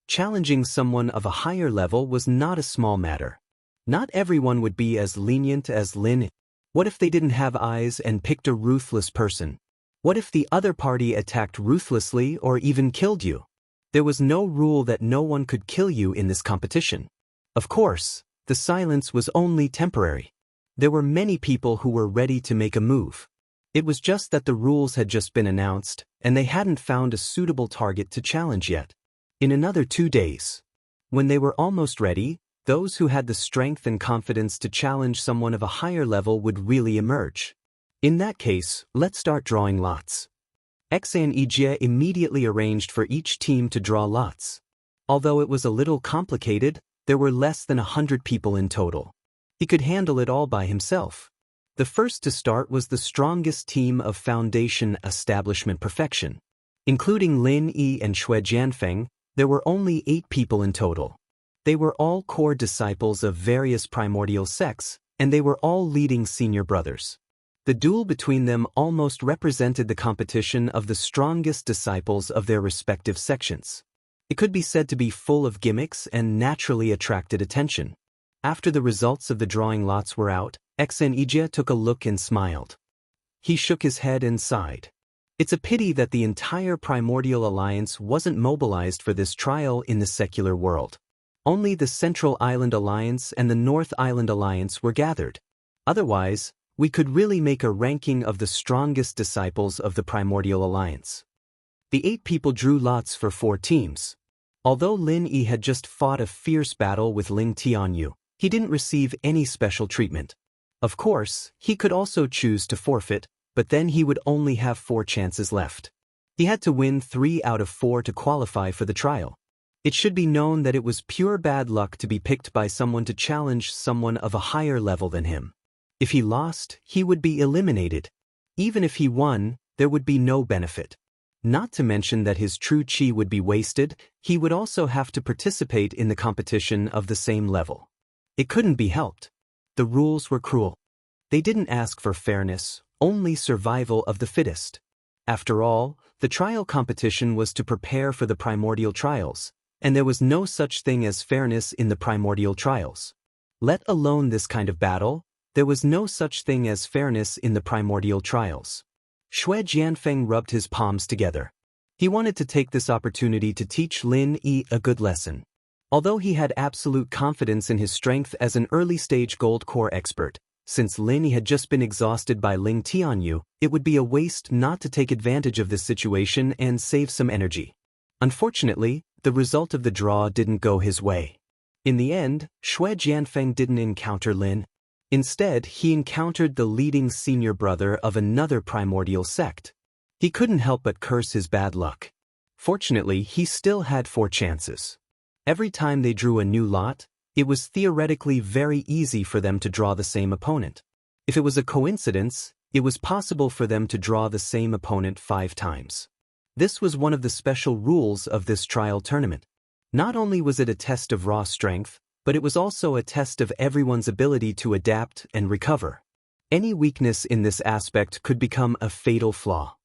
Challenging someone of a higher level was not a small matter. Not everyone would be as lenient as Lin. What if they didn't have eyes and picked a ruthless person? What if the other party attacked ruthlessly or even killed you? There was no rule that no one could kill you in this competition. Of course, the silence was only temporary. There were many people who were ready to make a move. It was just that the rules had just been announced, and they hadn't found a suitable target to challenge yet. In another 2 days, when they were almost ready, those who had the strength and confidence to challenge someone of a higher level would really emerge. In that case, let's start drawing lots. Xianxia immediately arranged for each team to draw lots. Although it was a little complicated, there were less than 100 people in total. He could handle it all by himself. The first to start was the strongest team of Foundation Establishment Perfection. Including Lin Yi and Shui Jianfeng, there were only 8 people in total. They were all core disciples of various primordial sects, and they were all leading senior brothers. The duel between them almost represented the competition of the strongest disciples of their respective sections. It could be said to be full of gimmicks and naturally attracted attention. After the results of the drawing lots were out, Xianxia took a look and smiled. He shook his head and sighed. It's a pity that the entire Primordial Alliance wasn't mobilized for this trial in the secular world. Only the Central Island Alliance and the North Island Alliance were gathered. Otherwise, we could really make a ranking of the strongest disciples of the Primordial Alliance. The 8 people drew lots for 4 teams. Although Lin Yi had just fought a fierce battle with Ling Tianyu, he didn't receive any special treatment. Of course, he could also choose to forfeit, but then he would only have 4 chances left. He had to win 3 out of 4 to qualify for the trial. It should be known that it was pure bad luck to be picked by someone to challenge someone of a higher level than him. If he lost, he would be eliminated. Even if he won, there would be no benefit. Not to mention that his true chi would be wasted, he would also have to participate in the competition of the same level. It couldn't be helped. The rules were cruel. They didn't ask for fairness, only survival of the fittest. After all, the trial competition was to prepare for the primordial trials, and there was no such thing as fairness in the primordial trials. Let alone this kind of battle, there was no such thing as fairness in the primordial trials. Shui Jianfeng rubbed his palms together. He wanted to take this opportunity to teach Lin Yi a good lesson. Although he had absolute confidence in his strength as an early-stage gold core expert, since Lin Yi had just been exhausted by Ling Tianyu, it would be a waste not to take advantage of this situation and save some energy. Unfortunately, the result of the draw didn't go his way. In the end, Shui Jianfeng didn't encounter Lin. Instead, he encountered the leading senior brother of another primordial sect. He couldn't help but curse his bad luck. Fortunately, he still had 4 chances. Every time they drew a new lot, it was theoretically very easy for them to draw the same opponent. If it was a coincidence, it was possible for them to draw the same opponent 5 times. This was one of the special rules of this trial tournament. Not only was it a test of raw strength, but it was also a test of everyone's ability to adapt and recover. Any weakness in this aspect could become a fatal flaw.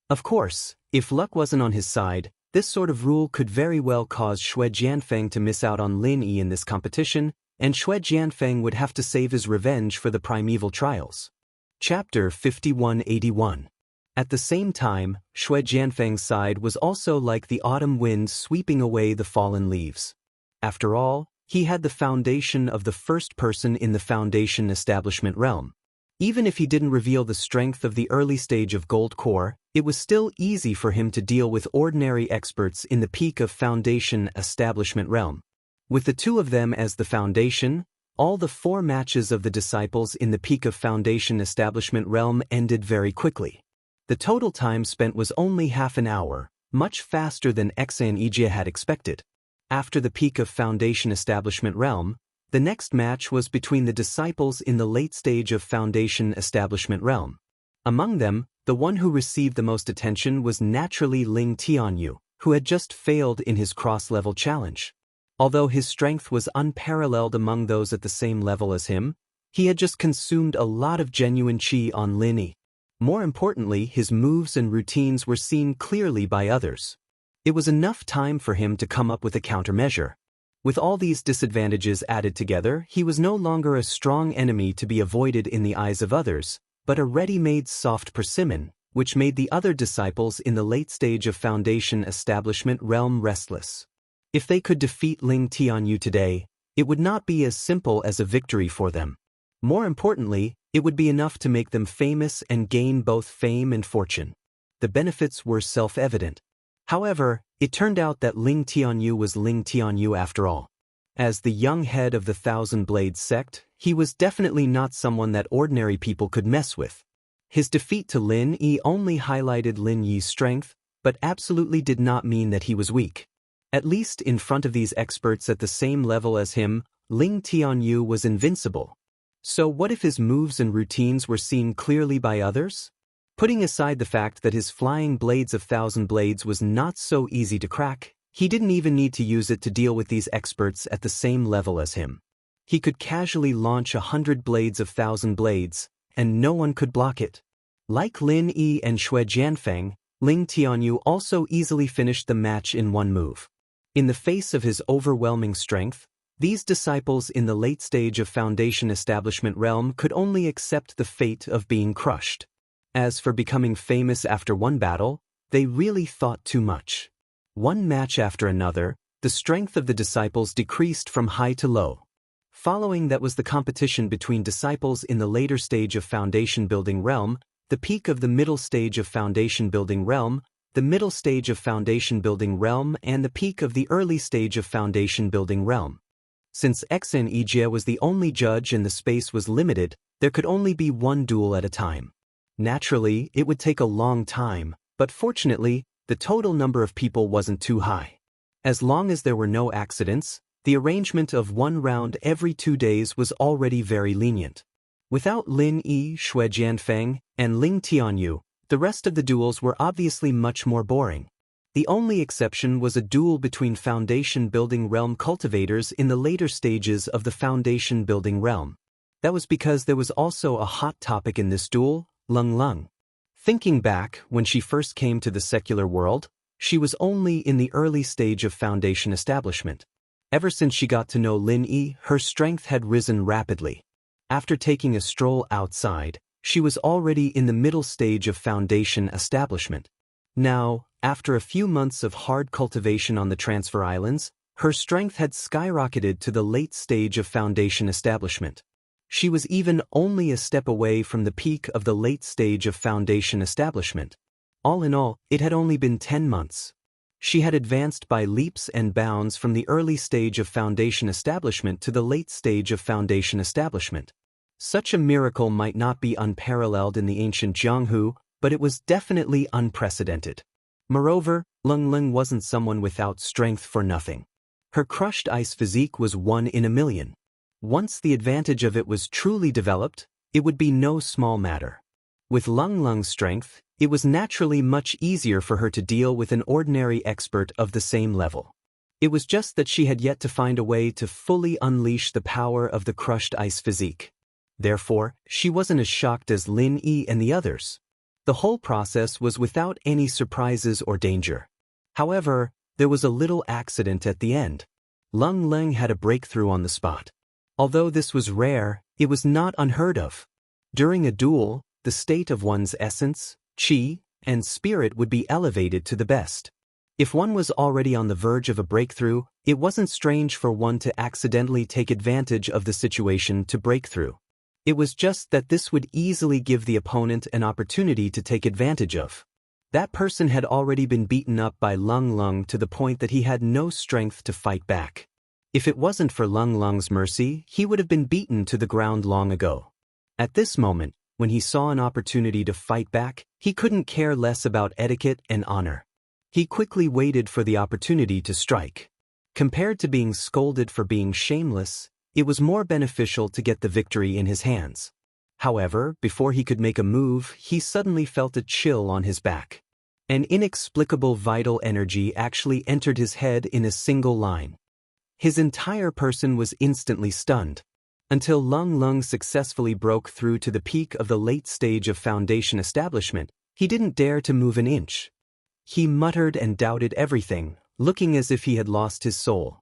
Of course, if luck wasn't on his side, this sort of rule could very well cause Shui Jianfeng to miss out on Lin Yi in this competition, and Shui Jianfeng would have to save his revenge for the primeval trials. Chapter 5181. At the same time, Shui Jianfeng's side was also like the autumn wind sweeping away the fallen leaves. After all, he had the foundation of the first person in the foundation establishment realm. Even if he didn't reveal the strength of the early stage of Gold Core, it was still easy for him to deal with ordinary experts in the peak of foundation establishment realm. With the 2 of them as the foundation, all the 4 matches of the disciples in the peak of foundation establishment realm ended very quickly. The total time spent was only half an hour, much faster than Wuxia and Xianxia had expected. After the peak of foundation establishment realm, the next match was between the disciples in the late stage of foundation establishment realm. Among them, the one who received the most attention was naturally Ling Tianyu, who had just failed in his cross-level challenge. Although his strength was unparalleled among those at the same level as him, he had just consumed a lot of genuine qi on Lin Yi. More importantly, his moves and routines were seen clearly by others. It was enough time for him to come up with a countermeasure. With all these disadvantages added together, he was no longer a strong enemy to be avoided in the eyes of others, but a ready-made soft persimmon, which made the other disciples in the late stage of foundation establishment realm restless. If they could defeat Ling Tianyu today, it would not be as simple as a victory for them. More importantly, it would be enough to make them famous and gain both fame and fortune. The benefits were self-evident. However, it turned out that Ling Tianyu was Ling Tianyu after all. As the young head of the Thousand Blades sect, he was definitely not someone that ordinary people could mess with. His defeat to Lin Yi only highlighted Lin Yi's strength, but absolutely did not mean that he was weak. At least in front of these experts at the same level as him, Ling Tianyu was invincible. So what if his moves and routines were seen clearly by others? Putting aside the fact that his flying blades of thousand blades was not so easy to crack, he didn't even need to use it to deal with these experts at the same level as him. He could casually launch 100 blades of thousand blades, and no one could block it. Like Lin Yi and Shui Jianfeng, Ling Tianyu also easily finished the match in one move. In the face of his overwhelming strength, these disciples in the late stage of foundation establishment realm could only accept the fate of being crushed. As for becoming famous after one battle, they really thought too much. One match after another, the strength of the disciples decreased from high to low. Following that was the competition between disciples in the later stage of foundation building realm, the peak of the middle stage of foundation building realm, the middle stage of foundation building realm, and the peak of the early stage of foundation building realm. Since Wuxia and Xianxia was the only judge and the space was limited, there could only be one duel at a time. Naturally, it would take a long time, but fortunately, the total number of people wasn't too high. As long as there were no accidents, the arrangement of one round every 2 days was already very lenient. Without Lin Yi, Shui Jianfeng, and Ling Tianyu, the rest of the duels were obviously much more boring. The only exception was a duel between foundation building realm cultivators in the later stages of the foundation building realm. That was because there was also a hot topic in this duel, Lung. Thinking back, when she first came to the secular world, she was only in the early stage of foundation establishment. Ever since she got to know Lin Yi, her strength had risen rapidly. After taking a stroll outside, she was already in the middle stage of foundation establishment. Now, after a few months of hard cultivation on the Transfer Islands, her strength had skyrocketed to the late stage of foundation establishment. She was even only a step away from the peak of the late stage of foundation establishment. All in all, it had only been 10 months. She had advanced by leaps and bounds from the early stage of foundation establishment to the late stage of foundation establishment. Such a miracle might not be unparalleled in the ancient Jianghu, but it was definitely unprecedented. Moreover, Wang Lin wasn't someone without strength for nothing. Her crushed ice physique was 1 in a million. Once the advantage of it was truly developed, it would be no small matter. With Wang Lin's strength, it was naturally much easier for her to deal with an ordinary expert of the same level. It was just that she had yet to find a way to fully unleash the power of the crushed ice physique. Therefore, she wasn't as shocked as Lin Yi and the others. The whole process was without any surprises or danger. However, there was a little accident at the end. Wang Lin had a breakthrough on the spot. Although this was rare, it was not unheard of. During a duel, the state of one's essence, qi, and spirit would be elevated to the best. If one was already on the verge of a breakthrough, it wasn't strange for one to accidentally take advantage of the situation to break through. It was just that this would easily give the opponent an opportunity to take advantage of. That person had already been beaten up by Wang Lin to the point that he had no strength to fight back. If it wasn't for Wang Lin's mercy, he would have been beaten to the ground long ago. At this moment, when he saw an opportunity to fight back, he couldn't care less about etiquette and honor. He quickly waited for the opportunity to strike. Compared to being scolded for being shameless, it was more beneficial to get the victory in his hands. However, before he could make a move, he suddenly felt a chill on his back. An inexplicable vital energy actually entered his head in a single line. His entire person was instantly stunned. Until Wang Lin successfully broke through to the peak of the late stage of foundation establishment, he didn't dare to move an inch. He muttered and doubted everything, looking as if he had lost his soul.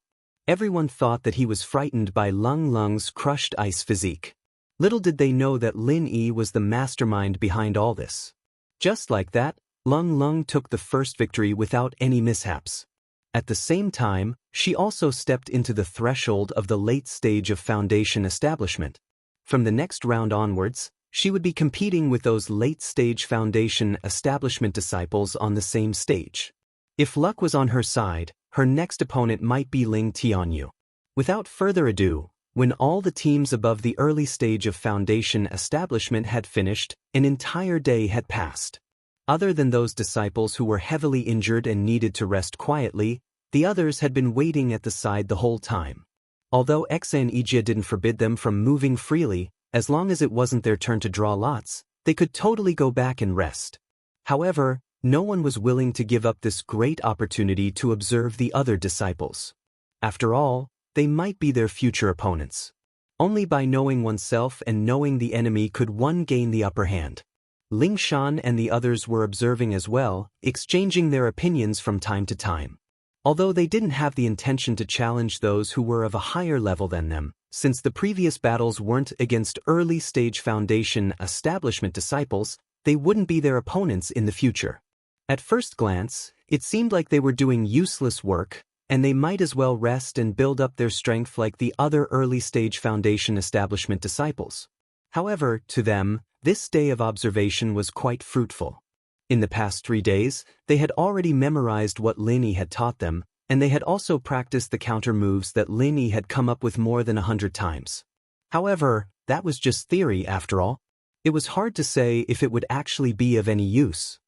Everyone thought that he was frightened by Wang Lin's crushed ice physique. Little did they know that Lin Yi was the mastermind behind all this. Just like that, Wang Lin took the first victory without any mishaps. At the same time, she also stepped into the threshold of the late stage of foundation establishment. From the next round onwards, she would be competing with those late-stage foundation establishment disciples on the same stage. If luck was on her side, her next opponent might be Ling Tianyu. Without further ado, when all the teams above the early stage of foundation establishment had finished, an entire day had passed. Other than those disciples who were heavily injured and needed to rest quietly, the others had been waiting at the side the whole time. Although Wuxia and Xianxia didn't forbid them from moving freely, as long as it wasn't their turn to draw lots, they could totally go back and rest. However, no one was willing to give up this great opportunity to observe the other disciples. After all, they might be their future opponents. Only by knowing oneself and knowing the enemy could one gain the upper hand. Ling Shan and the others were observing as well, exchanging their opinions from time to time. Although they didn't have the intention to challenge those who were of a higher level than them, since the previous battles weren't against early-stage foundation establishment disciples, they wouldn't be their opponents in the future. At first glance, it seemed like they were doing useless work, and they might as well rest and build up their strength like the other early-stage foundation establishment disciples. However, to them, this day of observation was quite fruitful. In the past 3 days, they had already memorized what Lin Yi had taught them, and they had also practiced the counter moves that Lin Yi had come up with more than 100 times. However, that was just theory after all. It was hard to say if it would actually be of any use.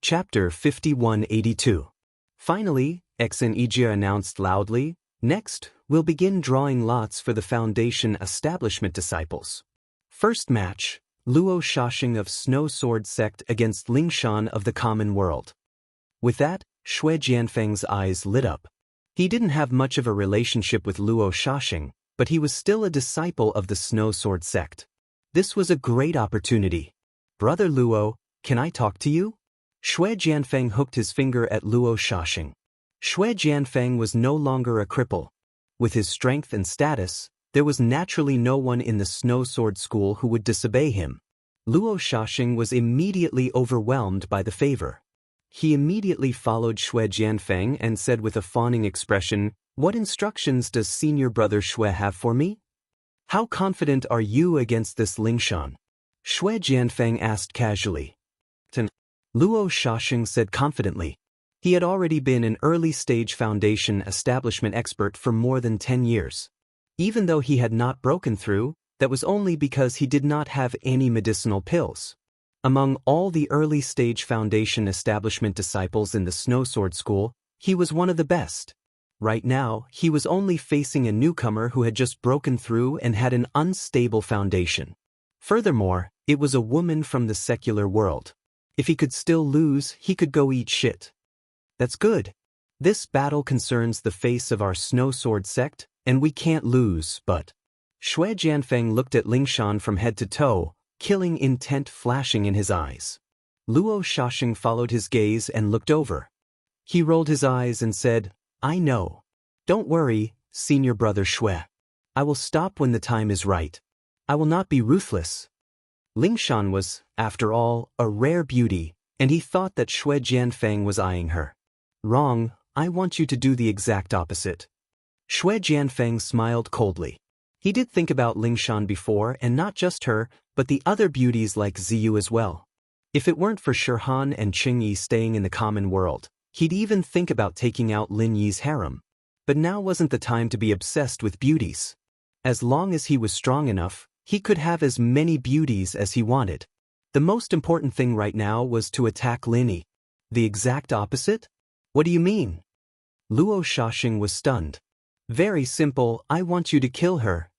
Chapter 5182. Finally, Wuxia and Xianxia announced loudly, "Next, we'll begin drawing lots for the foundation establishment disciples. First match, Luo Shaxing of Snow Sword Sect against Ling Shan of the Common World." With that, Shui Jianfeng's eyes lit up. He didn't have much of a relationship with Luo Shaxing, but he was still a disciple of the Snow Sword Sect. This was a great opportunity. "Brother Luo, can I talk to you?" Shui Jianfeng hooked his finger at Luo Shaxing. Shui Jianfeng was no longer a cripple. With his strength and status, there was naturally no one in the Snow Sword School who would disobey him. Luo Shaxing was immediately overwhelmed by the favor. He immediately followed Xue Jianfeng and said with a fawning expression, "What instructions does senior brother Xue have for me? How confident are you against this Lingshan?" Xue Jianfeng asked casually. Luo Shaxing said confidently. He had already been an early-stage foundation establishment expert for more than 10 years. Even though he had not broken through, that was only because he did not have any medicinal pills. Among all the early-stage foundation establishment disciples in the Snow Sword School, he was one of the best. Right now, he was only facing a newcomer who had just broken through and had an unstable foundation. Furthermore, it was a woman from the secular world. If he could still lose, he could go eat shit. That's good. This battle concerns the face of our Snow Sword sect, and we can't lose, but... Xue Jianfeng looked at Lingshan from head to toe, killing intent flashing in his eyes. Luo Shaxing followed his gaze and looked over. He rolled his eyes and said, "I know. Don't worry, senior brother Xue. I will stop when the time is right. I will not be ruthless." Lingshan was, after all, a rare beauty, and he thought that Xue Jianfeng was eyeing her. "Wrong, I want you to do the exact opposite." Xue Jianfeng smiled coldly. He did think about Lingshan before, and not just her, but the other beauties like Ziyu as well. If it weren't for Shirhan and Qingyi staying in the common world, he'd even think about taking out Lin Yi's harem. But now wasn't the time to be obsessed with beauties. As long as he was strong enough, he could have as many beauties as he wanted. The most important thing right now was to attack Lin Yi. The exact opposite? What do you mean? Luo Shaxing was stunned. "Very simple, I want you to kill her,"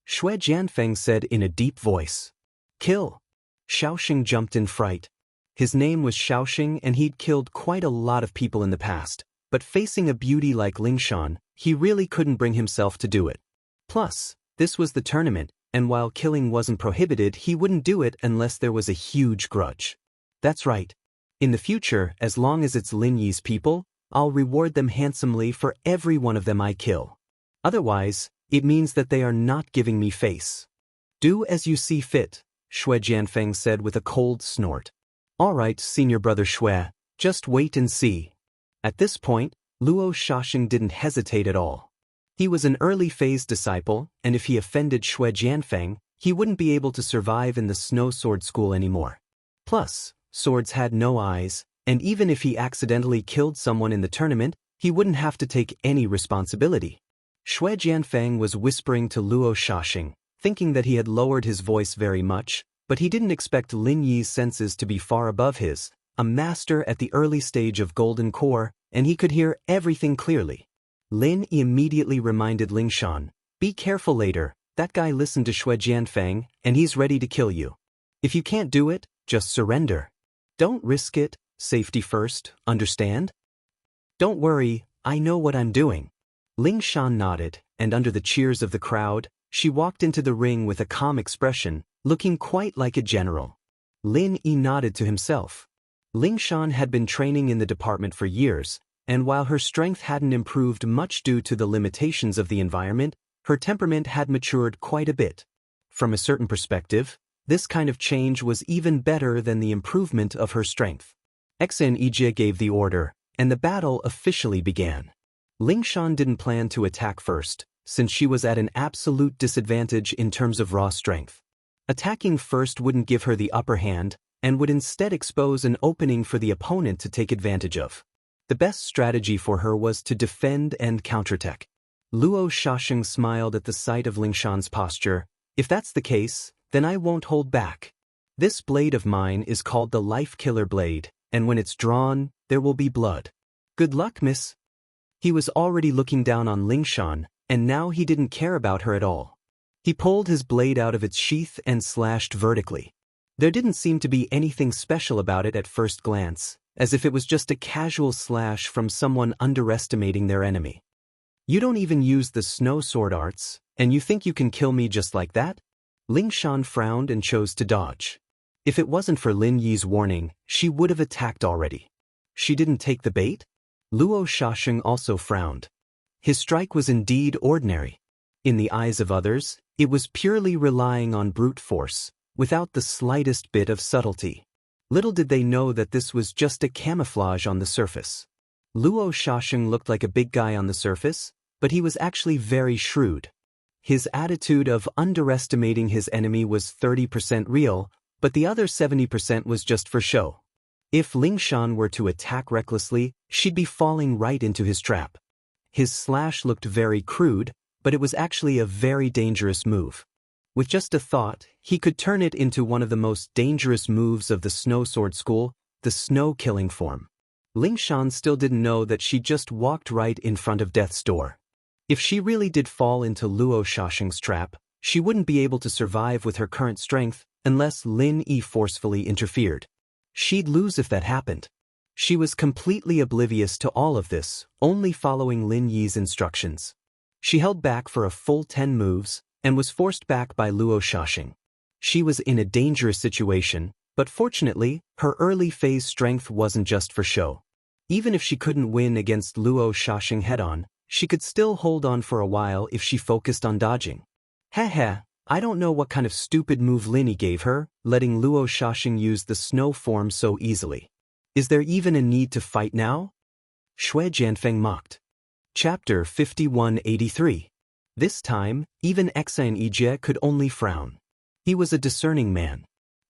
Xue Jianfeng said in a deep voice. "Kill?" Shaoxing jumped in fright. His name was Shaoxing and he'd killed quite a lot of people in the past, but facing a beauty like Lingshan, he really couldn't bring himself to do it. Plus, this was the tournament, and while killing wasn't prohibited, he wouldn't do it unless there was a huge grudge. That's right. In the future, as long as it's Lin Yi's people, I'll reward them handsomely for every one of them I kill. Otherwise, it means that they are not giving me face. "Do as you see fit," Xue Jianfeng said with a cold snort. "All right, senior brother Xue, just wait and see." At this point, Luo Shaxing didn't hesitate at all. He was an early-phase disciple, and if he offended Xue Jianfeng, he wouldn't be able to survive in the Snow Sword School anymore. Plus, swords had no eyes, and even if he accidentally killed someone in the tournament, he wouldn't have to take any responsibility. Xue Jianfeng was whispering to Luo Shaxing, thinking that he had lowered his voice very much, but he didn't expect Lin Yi's senses to be far above his, a master at the early stage of Golden Core, and he could hear everything clearly. Lin Yi immediately reminded Lingshan, "Be careful later, that guy listened to Xue Jianfeng, and he's ready to kill you. If you can't do it, just surrender. Don't risk it, safety first, understand?" "Don't worry, I know what I'm doing." Lingshan nodded, and under the cheers of the crowd, she walked into the ring with a calm expression, looking quite like a general. Lin Yi nodded to himself. Lingshan had been training in the department for years, and while her strength hadn't improved much due to the limitations of the environment, her temperament had matured quite a bit. From a certain perspective, this kind of change was even better than the improvement of her strength. Xen Yijie gave the order, and the battle officially began. Lingshan didn't plan to attack first, since she was at an absolute disadvantage in terms of raw strength. Attacking first wouldn't give her the upper hand, and would instead expose an opening for the opponent to take advantage of. The best strategy for her was to defend and counterattack. Luo Shaxing smiled at the sight of Lingshan's posture. "If that's the case, then I won't hold back. This blade of mine is called the Life Killer Blade, and when it's drawn, there will be blood. Good luck, miss." He was already looking down on Lingshan, and now he didn't care about her at all. He pulled his blade out of its sheath and slashed vertically. There didn't seem to be anything special about it at first glance, as if it was just a casual slash from someone underestimating their enemy. "You don't even use the snow sword arts, and you think you can kill me just like that?" Lingshan frowned and chose to dodge. If it wasn't for Lin Yi's warning, she would have attacked already. She didn't take the bait? Luo Shaxing also frowned. His strike was indeed ordinary. In the eyes of others, it was purely relying on brute force, without the slightest bit of subtlety. Little did they know that this was just a camouflage on the surface. Luo Xiaoxing looked like a big guy on the surface, but he was actually very shrewd. His attitude of underestimating his enemy was 30% real, but the other 70% was just for show. If Lingshan were to attack recklessly, she'd be falling right into his trap. His slash looked very crude, but it was actually a very dangerous move. With just a thought, he could turn it into one of the most dangerous moves of the Snow Sword School, the snow killing form. Lingshan still didn't know that she just walked right in front of death's door. If she really did fall into Luo Xiaoxing's trap, she wouldn't be able to survive with her current strength unless Lin Yi forcefully interfered. She'd lose if that happened. She was completely oblivious to all of this, only following Lin Yi's instructions. She held back for a full 10 moves, and was forced back by Luo Xiaoxing. She was in a dangerous situation, but fortunately, her early phase strength wasn't just for show. Even if she couldn't win against Luo Xiaoxing head-on, she could still hold on for a while if she focused on dodging. Heh, I don't know what kind of stupid move Lin Yi gave her, letting Luo Xiaoxing use the snow form so easily. Is there even a need to fight now? Shui Jianfeng mocked. Chapter 5183. This time, even Xianxia could only frown. He was a discerning man.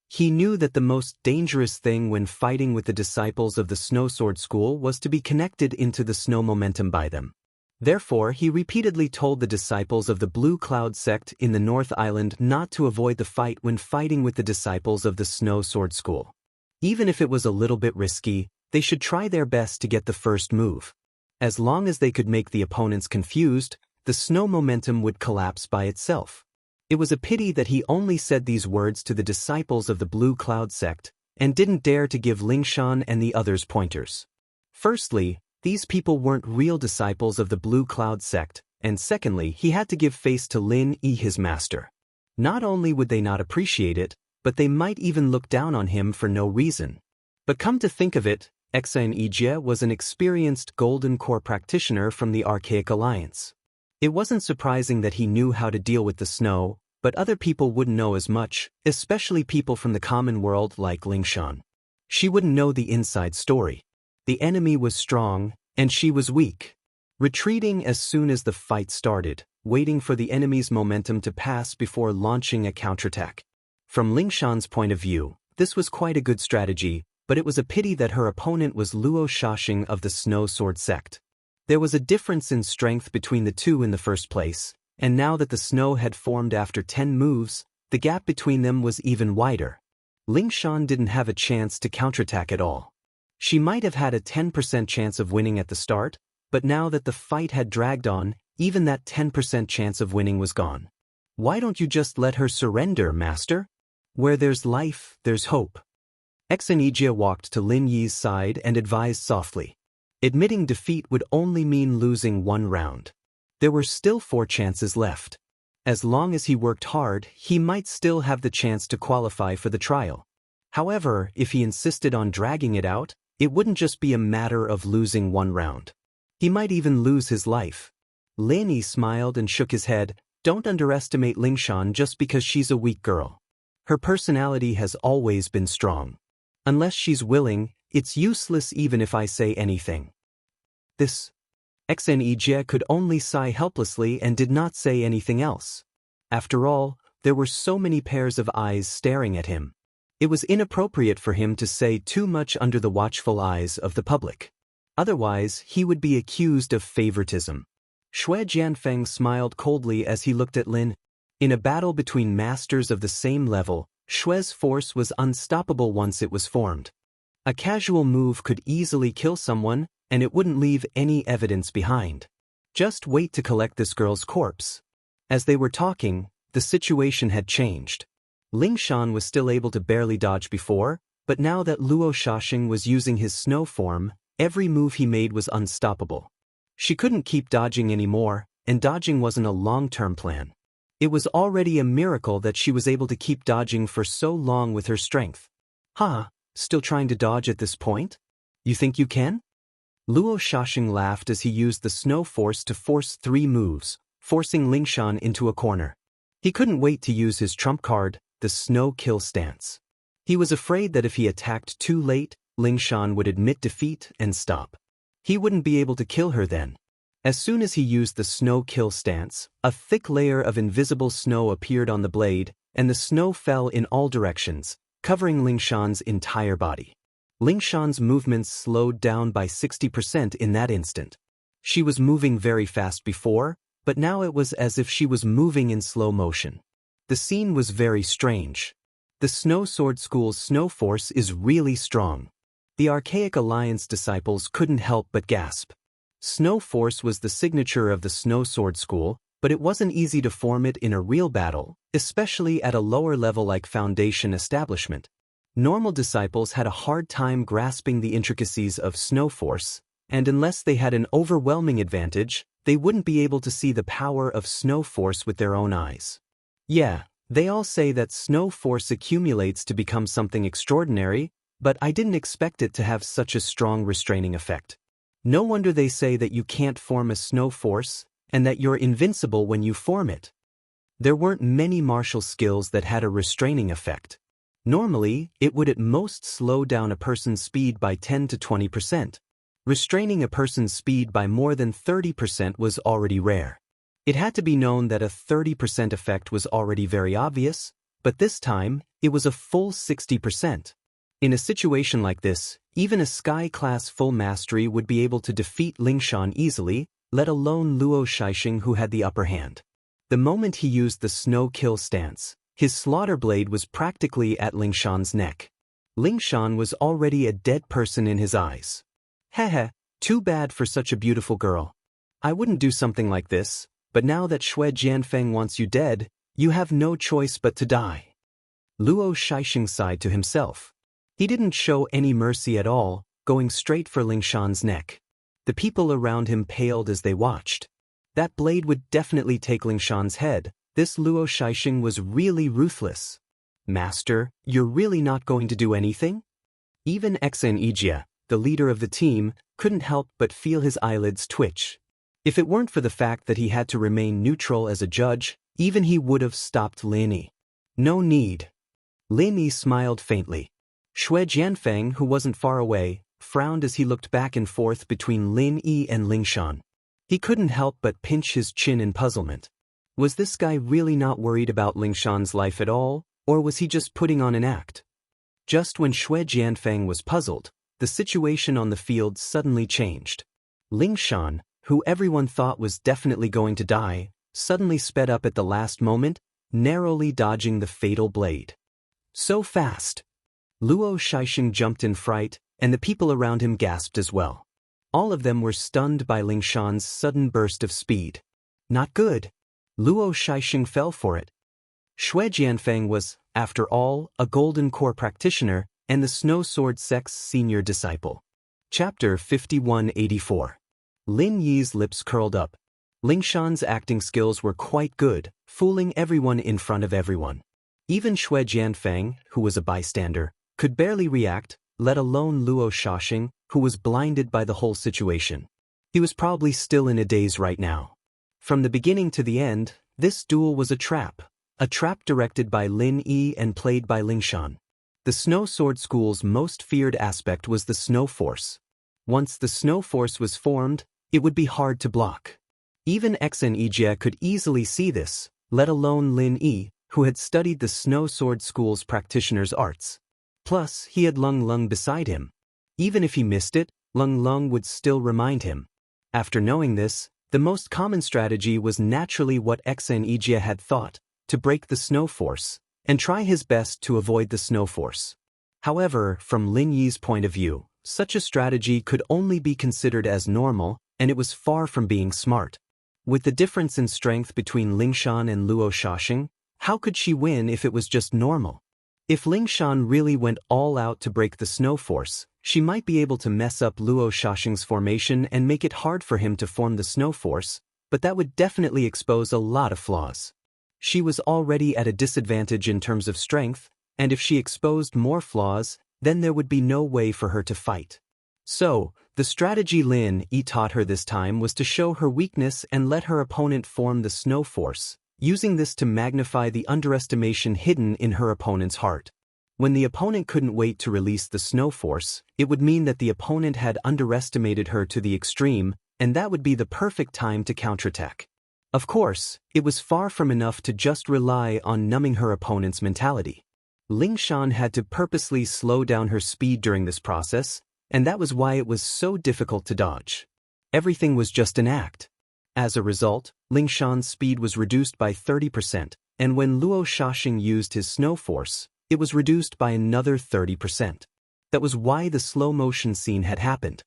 He knew that the most dangerous thing when fighting with the disciples of the Snow Sword School was to be connected into the snow momentum by them. Therefore, he repeatedly told the disciples of the Blue Cloud sect in the North Island not to avoid the fight when fighting with the disciples of the Snow Sword School. Even if it was a little bit risky, they should try their best to get the first move. As long as they could make the opponents confused, the snow momentum would collapse by itself. It was a pity that he only said these words to the disciples of the Blue Cloud sect, and didn't dare to give Lingshan and the others pointers. Firstly, these people weren't real disciples of the Blue Cloud sect, and secondly, he had to give face to Lin Yi, his master. Not only would they not appreciate it, but they might even look down on him for no reason. But come to think of it, Xianxia was an experienced Golden Core practitioner from the Archaic Alliance. It wasn't surprising that he knew how to deal with the snow, but other people wouldn't know as much, especially people from the common world like Lingshan. She wouldn't know the inside story. The enemy was strong, and she was weak. Retreating as soon as the fight started, waiting for the enemy's momentum to pass before launching a counterattack. From Lingshan's point of view, this was quite a good strategy, but it was a pity that her opponent was Luo Xiaoxing of the Snow Sword sect. There was a difference in strength between the two in the first place, and now that the snow had formed after 10 moves, the gap between them was even wider. Lingshan didn't have a chance to counterattack at all. She might have had a 10% chance of winning at the start, but now that the fight had dragged on, even that 10% chance of winning was gone. Why don't you just let her surrender, master? Where there's life, there's hope. Xianxia walked to Lin Yi's side and advised softly. Admitting defeat would only mean losing one round. There were still 4 chances left. As long as he worked hard, he might still have the chance to qualify for the trial. However, if he insisted on dragging it out, it wouldn't just be a matter of losing one round. He might even lose his life. Lin Yi smiled and shook his head. Don't underestimate Lingshan just because she's a weak girl. Her personality has always been strong. Unless she's willing, it's useless even if I say anything. This. Xianxia could only sigh helplessly and did not say anything else. After all, there were so many pairs of eyes staring at him. It was inappropriate for him to say too much under the watchful eyes of the public. Otherwise, he would be accused of favoritism. Shui Jianfeng smiled coldly as he looked at Lin. In a battle between masters of the same level, Shui's force was unstoppable once it was formed. A casual move could easily kill someone, and it wouldn't leave any evidence behind. Just wait to collect this girl's corpse. As they were talking, the situation had changed. Lingshan was still able to barely dodge before, but now that Luo Xiaoxing was using his snow form, every move he made was unstoppable. She couldn't keep dodging anymore, and dodging wasn't a long-term plan. It was already a miracle that she was able to keep dodging for so long with her strength. Still trying to dodge at this point? You think you can? Luo Shaxing laughed as he used the snow force to force 3 moves, forcing Lingshan into a corner. He couldn't wait to use his trump card, the snow kill stance. He was afraid that if he attacked too late, Lingshan would admit defeat and stop. He wouldn't be able to kill her then. As soon as he used the snow kill stance, a thick layer of invisible snow appeared on the blade, and the snow fell in all directions, covering Lingshan's entire body. Lingshan's movements slowed down by 60% in that instant. She was moving very fast before, but now it was as if she was moving in slow motion. The scene was very strange. The Snow Sword School's snow force is really strong. The Archaic Alliance disciples couldn't help but gasp. Snow force was the signature of the Snow Sword School, but it wasn't easy to form it in a real battle, especially at a lower level like Foundation establishment. Normal disciples had a hard time grasping the intricacies of snow force, and unless they had an overwhelming advantage, they wouldn't be able to see the power of snow force with their own eyes. Yeah, they all say that snow force accumulates to become something extraordinary, but I didn't expect it to have such a strong restraining effect. No wonder they say that you can't form a snow force, and that you're invincible when you form it. There weren't many martial skills that had a restraining effect. Normally, it would at most slow down a person's speed by 10 to 20%. Restraining a person's speed by more than 30% was already rare. It had to be known that a 30% effect was already very obvious, but this time, it was a full 60%. In a situation like this, even a Sky-class full mastery would be able to defeat Lingshan easily, let alone Luo Shaxing who had the upper hand. The moment he used the snow kill stance, his slaughter blade was practically at Lingshan's neck. Lingshan was already a dead person in his eyes. Heh, too bad for such a beautiful girl. I wouldn't do something like this, but now that Xue Jianfeng wants you dead, you have no choice but to die. Luo Shaxing sighed to himself. He didn't show any mercy at all, going straight for Lingshan's neck. The people around him paled as they watched. That blade would definitely take Lingshan's head. This Luo Shaxing was really ruthless. Master, you're really not going to do anything? Even Xianxia, the leader of the team, couldn't help but feel his eyelids twitch. If it weren't for the fact that he had to remain neutral as a judge, even he would have stopped Lin Yi. No need. Lin Yi smiled faintly. Xue Jianfeng, who wasn't far away, frowned as he looked back and forth between Lin Yi and Lingshan. He couldn't help but pinch his chin in puzzlement. Was this guy really not worried about Lingshan's life at all, or was he just putting on an act? Just when Xue Jianfeng was puzzled, the situation on the field suddenly changed. Lingshan, who everyone thought was definitely going to die, suddenly sped up at the last moment, narrowly dodging the fatal blade. So fast! Luo Shaxing jumped in fright, and the people around him gasped as well. All of them were stunned by Lingshan's sudden burst of speed. Not good. Luo Shaxing fell for it. Xue Jianfeng was, after all, a Golden Core practitioner and the Snow Sword Sect's senior disciple. Chapter 5184. Lin Yi's lips curled up. Lingshan's acting skills were quite good, fooling everyone in front of everyone. Even Xue Jianfeng, who was a bystander, could barely react, let alone Luo Shaxing, who was blinded by the whole situation. He was probably still in a daze right now. From the beginning to the end, this duel was a trap directed by Lin Yi and played by Lingshan. The Snow Sword School's most feared aspect was the snow force. Once the snow force was formed, it would be hard to block. Even Xianxia could easily see this, let alone Lin Yi, who had studied the Snow Sword School's practitioner's arts. Plus, he had Lung Lung beside him. Even if he missed it, Lung Lung would still remind him. After knowing this, the most common strategy was naturally what Xianxia had thought, to break the snow force, and try his best to avoid the snow force. However, from Lin Yi's point of view, such a strategy could only be considered as normal, and it was far from being smart. With the difference in strength between Lingshan and Luo Shaxing, how could she win if it was just normal? If Lingshan really went all out to break the snow force, she might be able to mess up Luo Shaxing's formation and make it hard for him to form the snow force, but that would definitely expose a lot of flaws. She was already at a disadvantage in terms of strength, and if she exposed more flaws, then there would be no way for her to fight. So, The strategy Lin Yi taught her this time was to show her weakness and let her opponent form the snow force, using this to magnify the underestimation hidden in her opponent's heart. When the opponent couldn't wait to release the snow force, it would mean that the opponent had underestimated her to the extreme, and that would be the perfect time to counterattack. Of course, it was far from enough to just rely on numbing her opponent's mentality. Lingshan had to purposely slow down her speed during this process, and that was why it was so difficult to dodge. Everything was just an act. As a result, Lingshan's speed was reduced by 30%, and when Luo Shaxing used his snow force, it was reduced by another 30%. That was why the slow-motion scene had happened.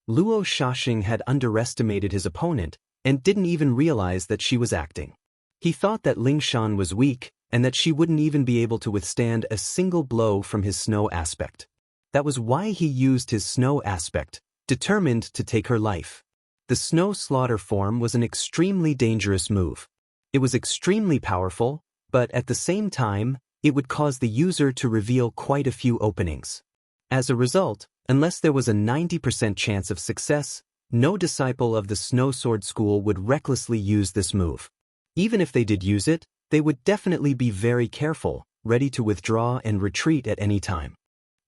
Luo Shaxing had underestimated his opponent and didn't even realize that she was acting. He thought that Lingshan was weak and that she wouldn't even be able to withstand a single blow from his snow aspect. That was why he used his snow aspect, determined to take her life. The snow slaughter form was an extremely dangerous move. It was extremely powerful, but at the same time, it would cause the user to reveal quite a few openings. As a result, unless there was a 90% chance of success, no disciple of the Snow Sword School would recklessly use this move. Even if they did use it, they would definitely be very careful, ready to withdraw and retreat at any time.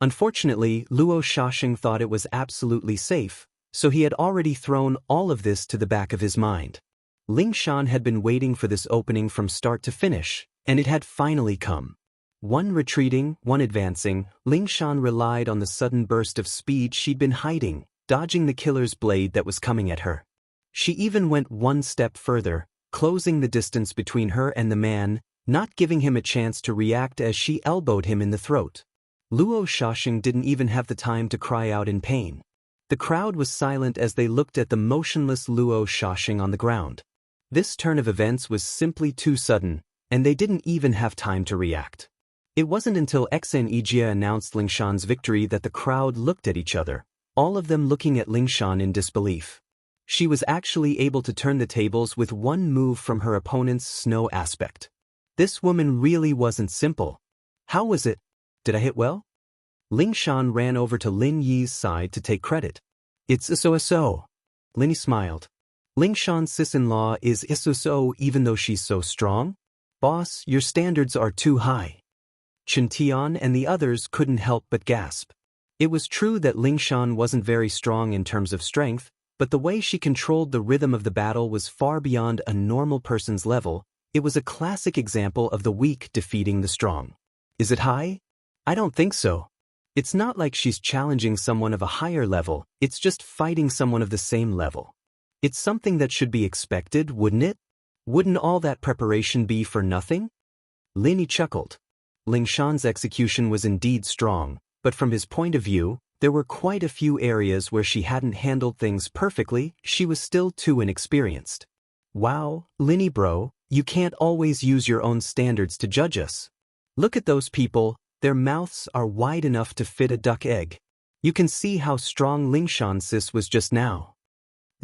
Unfortunately, Luo Shaxing thought it was absolutely safe, so he had already thrown all of this to the back of his mind. Lingshan had been waiting for this opening from start to finish, and it had finally come. One retreating, one advancing, Lingshan relied on the sudden burst of speed she'd been hiding, dodging the killer's blade that was coming at her. She even went one step further, closing the distance between her and the man, not giving him a chance to react as she elbowed him in the throat. Luo Shaxing didn't even have the time to cry out in pain. The crowd was silent as they looked at the motionless Luo Shaxing on the ground. This turn of events was simply too sudden, and they didn't even have time to react. It wasn't until Xianxia announced Lingshan's victory that the crowd looked at each other, all of them looking at Lingshan in disbelief. She was actually able to turn the tables with one move from her opponent's snow aspect. This woman really wasn't simple. How was it? Did I hit well? Lingshan ran over to Lin Yi's side to take credit. It's so. Lin Yi smiled. Lingshan's sis-in-law is so even though she's so strong? Boss, your standards are too high. Chen Tian and the others couldn't help but gasp. It was true that Lingshan wasn't very strong in terms of strength, but the way she controlled the rhythm of the battle was far beyond a normal person's level. It was a classic example of the weak defeating the strong. Is it high? I don't think so. It's not like she's challenging someone of a higher level, it's just fighting someone of the same level. It's something that should be expected, wouldn't it? Wouldn't all that preparation be for nothing? Lin Yi chuckled. Lingshan's execution was indeed strong, but from his point of view, there were quite a few areas where she hadn't handled things perfectly. She was still too inexperienced. Wow, Lin Yi bro, you can't always use your own standards to judge us. Look at those people, their mouths are wide enough to fit a duck egg. You can see how strong Lingshan sis was just now.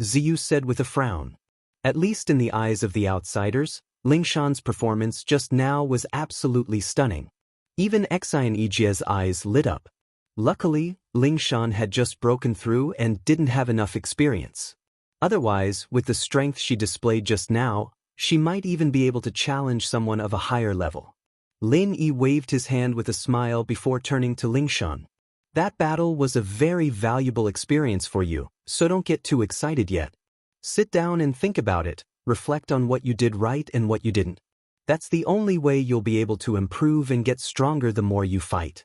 Ziyu said with a frown. At least in the eyes of the outsiders, Lingshan's performance just now was absolutely stunning. Even Xianxia's eyes lit up. Luckily, Lingshan had just broken through and didn't have enough experience. Otherwise, with the strength she displayed just now, she might even be able to challenge someone of a higher level. Lin Yi waved his hand with a smile before turning to Lingshan. That battle was a very valuable experience for you, so don't get too excited yet. Sit down and think about it, reflect on what you did right and what you didn't. That's the only way you'll be able to improve and get stronger the more you fight.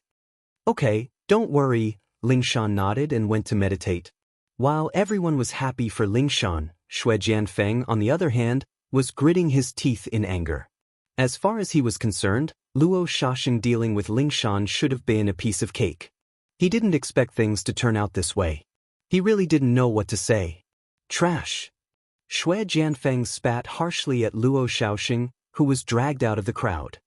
Okay, don't worry, Lingshan nodded and went to meditate. While everyone was happy for Lingshan, Xue Jianfeng, on the other hand, was gritting his teeth in anger. As far as he was concerned, Luo Shaxing dealing with Lingshan should have been a piece of cake. He didn't expect things to turn out this way. He really didn't know what to say. Trash. Xue Jianfeng spat harshly at Luo Shaxing, who was dragged out of the crowd.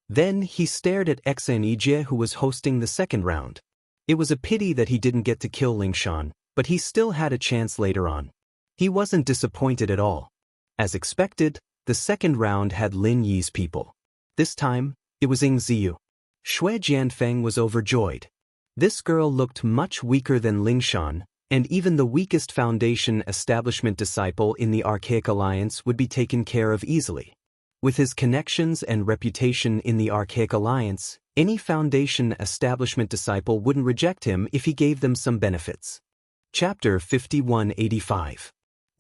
Then he stared at Xianxia, who was hosting the second round. It was a pity that he didn't get to kill Lingshan, but he still had a chance later on. He wasn't disappointed at all. As expected, the second round had Lin Yi's people. This time, it was Ziyu. Xue Jianfeng was overjoyed. This girl looked much weaker than Lingshan, And even the weakest foundation establishment disciple in the Archaic Alliance would be taken care of easily. With his connections and reputation in the Archaic Alliance, any foundation establishment disciple wouldn't reject him if he gave them some benefits. Chapter 5185.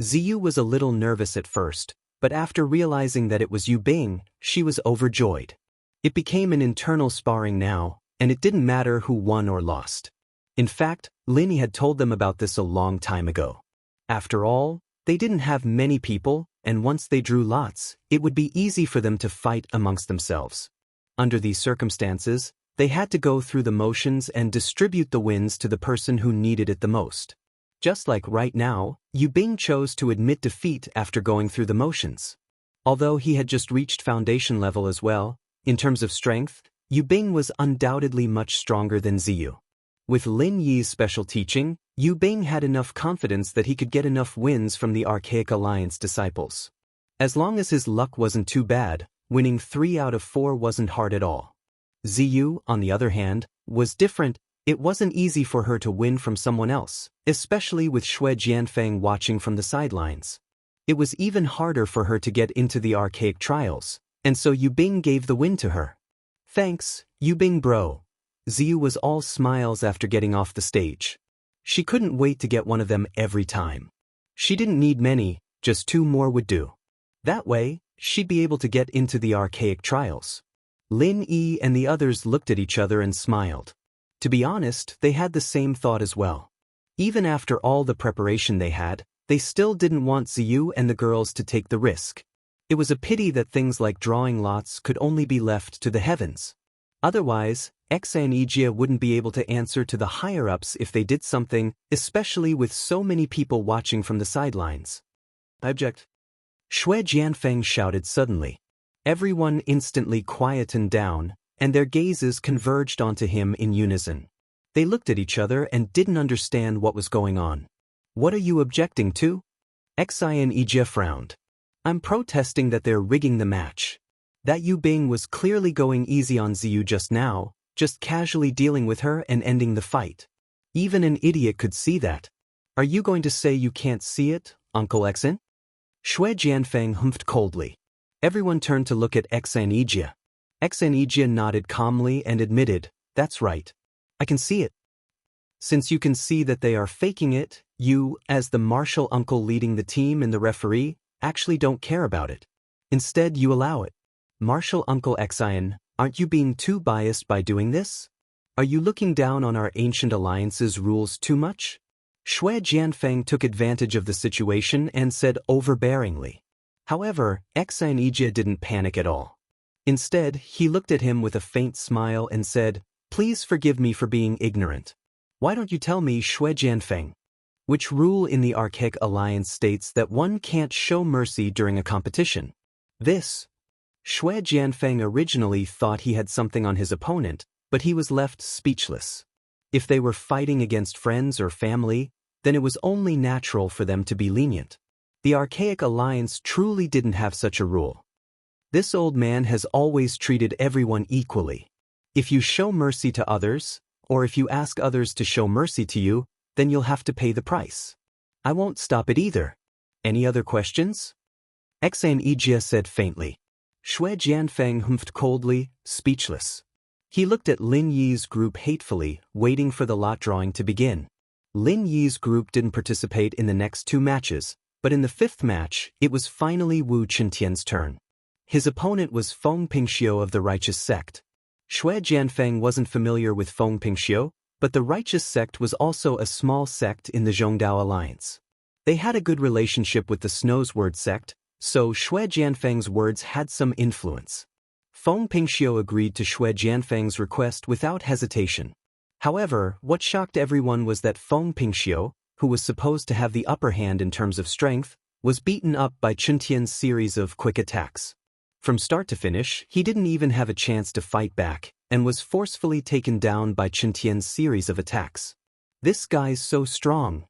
Ziyu was a little nervous at first, but after realizing that it was Yu Bing, she was overjoyed. It became an internal sparring now, and it didn't matter who won or lost. In fact, Lin had told them about this a long time ago. After all, they didn't have many people, and once they drew lots, it would be easy for them to fight amongst themselves. Under these circumstances, they had to go through the motions and distribute the wins to the person who needed it the most. Just like right now, Yu Bing chose to admit defeat after going through the motions. Although he had just reached foundation level as well, in terms of strength, Yu Bing was undoubtedly much stronger than Ziyu. With Lin Yi's special teaching, Yu Bing had enough confidence that he could get enough wins from the Archaic Alliance disciples. As long as his luck wasn't too bad, winning 3 out of 4 wasn't hard at all. Ziyu, on the other hand, was different. It wasn't easy for her to win from someone else, especially with Xue Jianfeng watching from the sidelines. It was even harder for her to get into the Archaic Trials, and so Yu Bing gave the win to her. Thanks, Yu Bing bro. Ziyu was all smiles after getting off the stage. She couldn't wait to get one of them every time. She didn't need many, just 2 more would do. That way, she'd be able to get into the Archaic Trials. Lin Yi and the others looked at each other and smiled. To be honest, they had the same thought as well. Even after all the preparation they had, they still didn't want Ziyu and the girls to take the risk. It was a pity that things like drawing lots could only be left to the heavens. Otherwise, Xianxia wouldn't be able to answer to the higher-ups if they did something, especially with so many people watching from the sidelines. I object. Xue Jianfeng shouted suddenly. Everyone instantly quietened down, and their gazes converged onto him in unison. They looked at each other and didn't understand what was going on. What are you objecting to? Xianxia frowned. I'm protesting that they're rigging the match. That Yu Bing was clearly going easy on Ziyu just now, just casually dealing with her and ending the fight. Even an idiot could see that. Are you going to say you can't see it, Uncle Xin? Xue Jianfeng humphed coldly. Everyone turned to look at Xianxia. Xianxia nodded calmly and admitted, that's right. I can see it. Since you can see that they are faking it, you, as the martial uncle leading the team and the referee, actually don't care about it. Instead, you allow it. Martial Uncle Xian, aren't you being too biased by doing this? Are you looking down on our ancient alliance's rules too much? Xue Jianfeng took advantage of the situation and said overbearingly. However, Xianxia didn't panic at all. Instead, he looked at him with a faint smile and said, please forgive me for being ignorant. Why don't you tell me, Xue Jianfeng? Which rule in the Archaic Alliance states that one can't show mercy during a competition? This. Xue Jianfeng originally thought he had something on his opponent, but he was left speechless. If they were fighting against friends or family, then it was only natural for them to be lenient. The Archaic Alliance truly didn't have such a rule. This old man has always treated everyone equally. If you show mercy to others, or if you ask others to show mercy to you, then you'll have to pay the price. I won't stop it either. Any other questions? Xianxia said faintly. Xue Jianfeng humphed coldly, speechless. He looked at Lin Yi's group hatefully, waiting for the lot drawing to begin. Lin Yi's group didn't participate in the next 2 matches, but in the 5th match, it was finally Wu Qintian's turn. His opponent was Feng Pingxiu of the Righteous Sect. Xue Jianfeng wasn't familiar with Feng Pingxiu, but the Righteous Sect was also a small sect in the Zhongdao Alliance. They had a good relationship with the Snowsword sect, so Xue Jianfeng's words had some influence. Feng Pingxiu agreed to Xue Jianfeng's request without hesitation. However, what shocked everyone was that Feng Pingxiu, who was supposed to have the upper hand in terms of strength, was beaten up by Qintian's series of quick attacks. From start to finish, he didn't even have a chance to fight back, and was forcefully taken down by Qintian's series of attacks. This guy's so strong.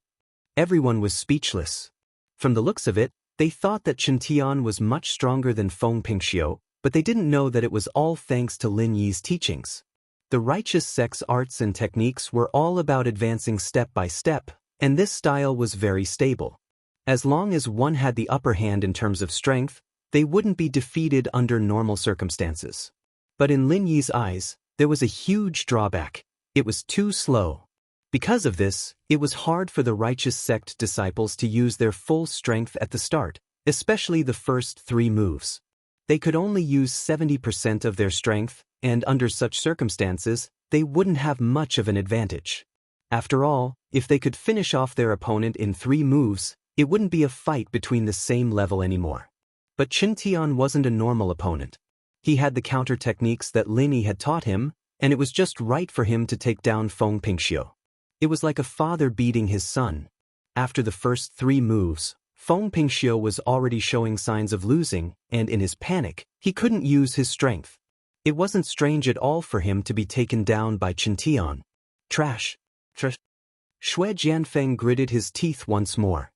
Everyone was speechless. From the looks of it, they thought that Qintian was much stronger than Feng Pingxiu, but they didn't know that it was all thanks to Lin Yi's teachings. The Righteous Sect's arts and techniques were all about advancing step by step, and this style was very stable. As long as one had the upper hand in terms of strength, they wouldn't be defeated under normal circumstances. But in Lin Yi's eyes, there was a huge drawback. It was too slow. Because of this, it was hard for the righteous sect disciples to use their full strength at the start, especially the first 3 moves. They could only use 70% of their strength, and under such circumstances, they wouldn't have much of an advantage. After all, if they could finish off their opponent in 3 moves, it wouldn't be a fight between the same level anymore. But Xianxia wasn't a normal opponent. He had the counter techniques that Lin Yi had taught him, and it was just right for him to take down Feng Pingxiu. It was like a father beating his son. After the first 3 moves, Feng Pingxiu was already showing signs of losing, and in his panic, he couldn't use his strength. It wasn't strange at all for him to be taken down by Xianxia. Trash. Xue Jianfeng gritted his teeth once more.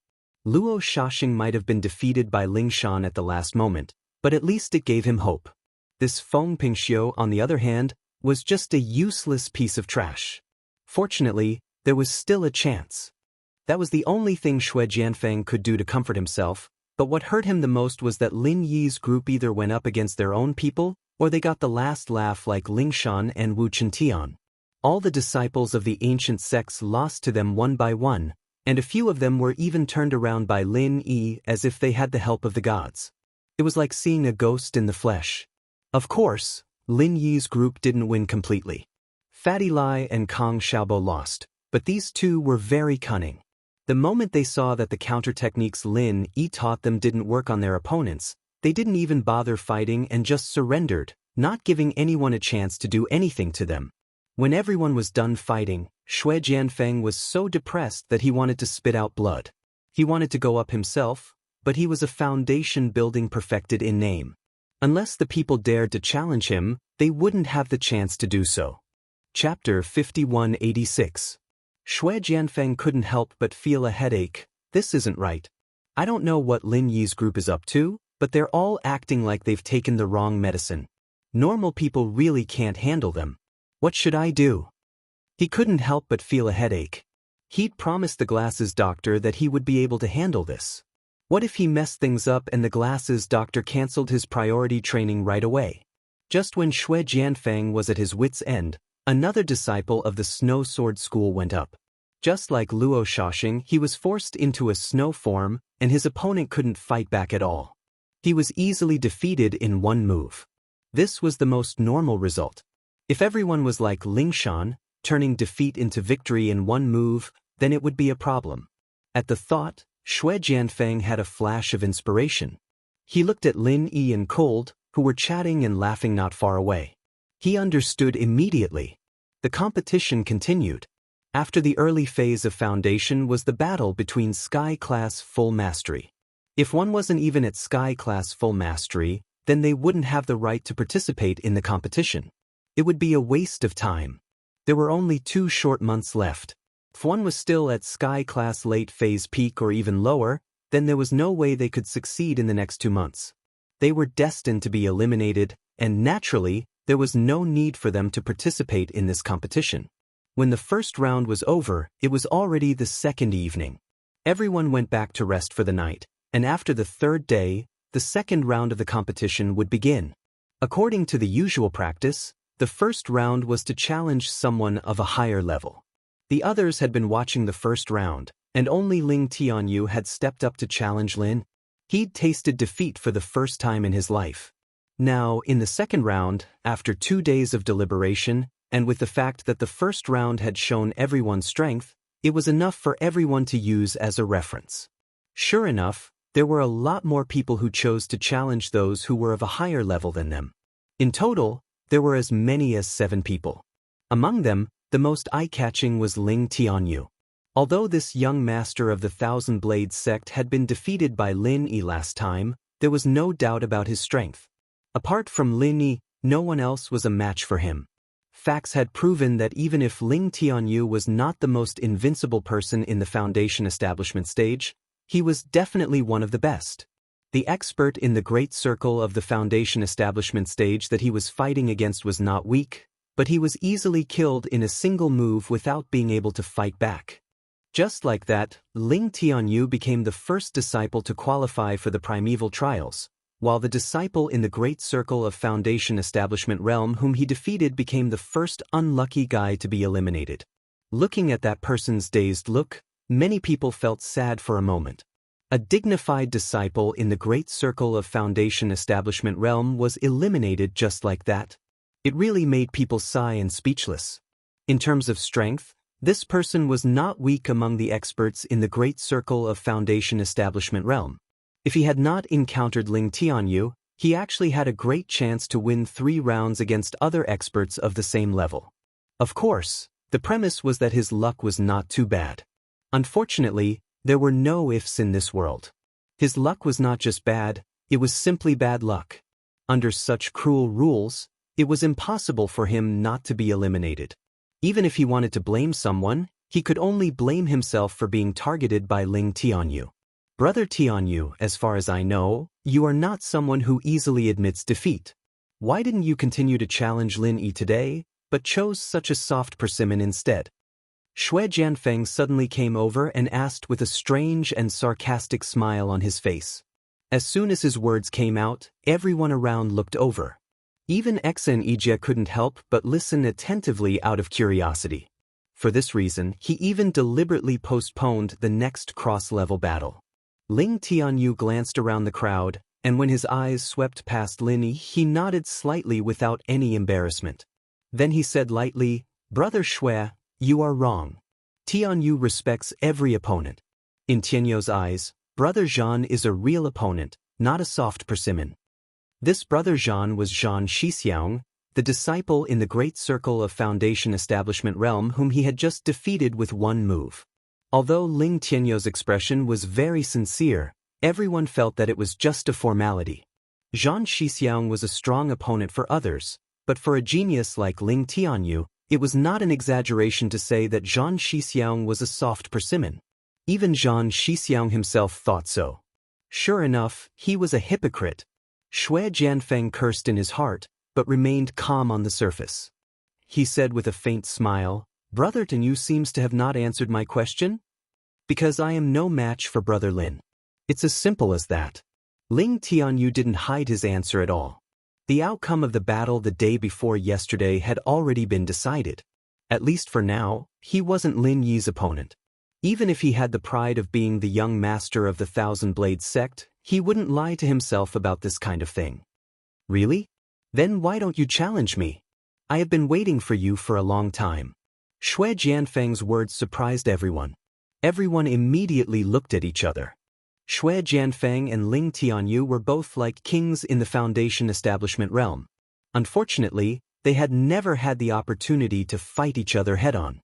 Luo Shaxing might have been defeated by Ling Shan at the last moment, but at least it gave him hope. This Feng Pingxiu, on the other hand, was just a useless piece of trash. Fortunately, there was still a chance. That was the only thing Xue Jianfeng could do to comfort himself, but what hurt him the most was that Lin Yi's group either went up against their own people, or they got the last laugh like Ling Shan and Wu Chentian. All the disciples of the ancient sects lost to them one by one, and a few of them were even turned around by Lin Yi as if they had the help of the gods. It was like seeing a ghost in the flesh. Of course, Lin Yi's group didn't win completely. Fatty Lai and Kang Xiaobo lost, but these two were very cunning. The moment they saw that the counter techniques Lin Yi taught them didn't work on their opponents, they didn't even bother fighting and just surrendered, not giving anyone a chance to do anything to them. When everyone was done fighting, Xue Jianfeng was so depressed that he wanted to spit out blood. He wanted to go up himself, but he was a foundation building perfected in name. Unless the people dared to challenge him, they wouldn't have the chance to do so. Chapter 5186. Xue Jianfeng couldn't help but feel a headache. This isn't right. I don't know what Lin Yi's group is up to, but they're all acting like they've taken the wrong medicine. Normal people really can't handle them. What should I do? He couldn't help but feel a headache. He'd promised the glasses doctor that he would be able to handle this. What if he messed things up and the glasses doctor cancelled his priority training right away? Just when Xue Jianfeng was at his wit's end, another disciple of the Snow Sword School went up. Just like Luo Shaxing, he was forced into a snow form, and his opponent couldn't fight back at all. He was easily defeated in 1 move. This was the most normal result. If everyone was like Ling Shan, turning defeat into victory in 1 move, then it would be a problem. At the thought, Xue Jianfeng had a flash of inspiration. He looked at Lin Yi and Cold, who were chatting and laughing not far away. He understood immediately. The competition continued. After the early phase of Foundation was the battle between Sky Class Full Mastery. If one wasn't even at Sky Class Full Mastery, then they wouldn't have the right to participate in the competition. It would be a waste of time. There were only 2 short months left. If one was still at Sky Class Late Phase Peak or even lower, then there was no way they could succeed in the next 2 months. They were destined to be eliminated, and naturally, there was no need for them to participate in this competition. When the first round was over, it was already the second evening. Everyone went back to rest for the night, and after the 3rd day, the second round of the competition would begin. According to the usual practice, the first round was to challenge someone of a higher level. The others had been watching the first round, and only Ling Tianyu had stepped up to challenge Lin. He'd tasted defeat for the first time in his life. Now, in the second round, after 2 days of deliberation, and with the fact that the first round had shown everyone's strength, it was enough for everyone to use as a reference. Sure enough, there were a lot more people who chose to challenge those who were of a higher level than them. In total, there were as many as 7 people. Among them, the most eye-catching was Ling Tianyu. Although this young master of the Thousand Blades sect had been defeated by Lin Yi last time, there was no doubt about his strength. Apart from Lin Yi, no one else was a match for him. Facts had proven that even if Ling Tianyu was not the most invincible person in the Foundation establishment stage, he was definitely one of the best. The expert in the great circle of the Foundation establishment stage that he was fighting against was not weak, but he was easily killed in a single move without being able to fight back. Just like that, Ling Tianyu became the first disciple to qualify for the primeval trials, while the disciple in the Great Circle of Foundation Establishment realm whom he defeated became the first unlucky guy to be eliminated. Looking at that person's dazed look, many people felt sad for a moment. A dignified disciple in the Great Circle of Foundation Establishment realm was eliminated just like that. It really made people sigh and speechless. In terms of strength, this person was not weak among the experts in the Great Circle of Foundation Establishment realm. If he had not encountered Ling Tianyu, he actually had a great chance to win 3 rounds against other experts of the same level. Of course, the premise was that his luck was not too bad. Unfortunately, there were no ifs in this world. His luck was not just bad, it was simply bad luck. Under such cruel rules, it was impossible for him not to be eliminated. Even if he wanted to blame someone, he could only blame himself for being targeted by Ling Tianyu. Brother Tianyu, as far as I know, you are not someone who easily admits defeat. Why didn't you continue to challenge Lin Yi today, but chose such a soft persimmon instead? Xue Jianfeng suddenly came over and asked with a strange and sarcastic smile on his face. As soon as his words came out, everyone around looked over. Even Exa and Ijie couldn't help but listen attentively out of curiosity. For this reason, he even deliberately postponed the next cross-level battle. Ling Tianyu glanced around the crowd, and when his eyes swept past Lin Yi, he nodded slightly without any embarrassment. Then he said lightly, "Brother Xue, you are wrong. Tianyu respects every opponent. In Tianyu's eyes, Brother Zhan is a real opponent, not a soft persimmon." This Brother Zhan was Zhan Shixiang, the disciple in the Great Circle of Foundation Establishment realm whom he had just defeated with one move. Although Ling Tianyu's expression was very sincere, everyone felt that it was just a formality. Zhan Shixiang was a strong opponent for others, but for a genius like Ling Tianyu, it was not an exaggeration to say that Zhan Shixiang was a soft persimmon. Even Zhan Shixiang himself thought so. Sure enough, he was a hypocrite. Xue Jianfeng cursed in his heart, but remained calm on the surface. He said with a faint smile, "Brother Tianyu seems to have not answered my question? Because I am no match for Brother Lin. It's as simple as that." Ling Tianyu didn't hide his answer at all. The outcome of the battle the day before yesterday had already been decided. At least for now, he wasn't Lin Yi's opponent. Even if he had the pride of being the young master of the Thousand Blades sect, he wouldn't lie to himself about this kind of thing. "Really? Then why don't you challenge me? I have been waiting for you for a long time." Xue Jianfeng's words surprised everyone. Everyone immediately looked at each other. Xue Jianfeng and Ling Tianyu were both like kings in the Foundation Establishment realm. Unfortunately, they had never had the opportunity to fight each other head-on.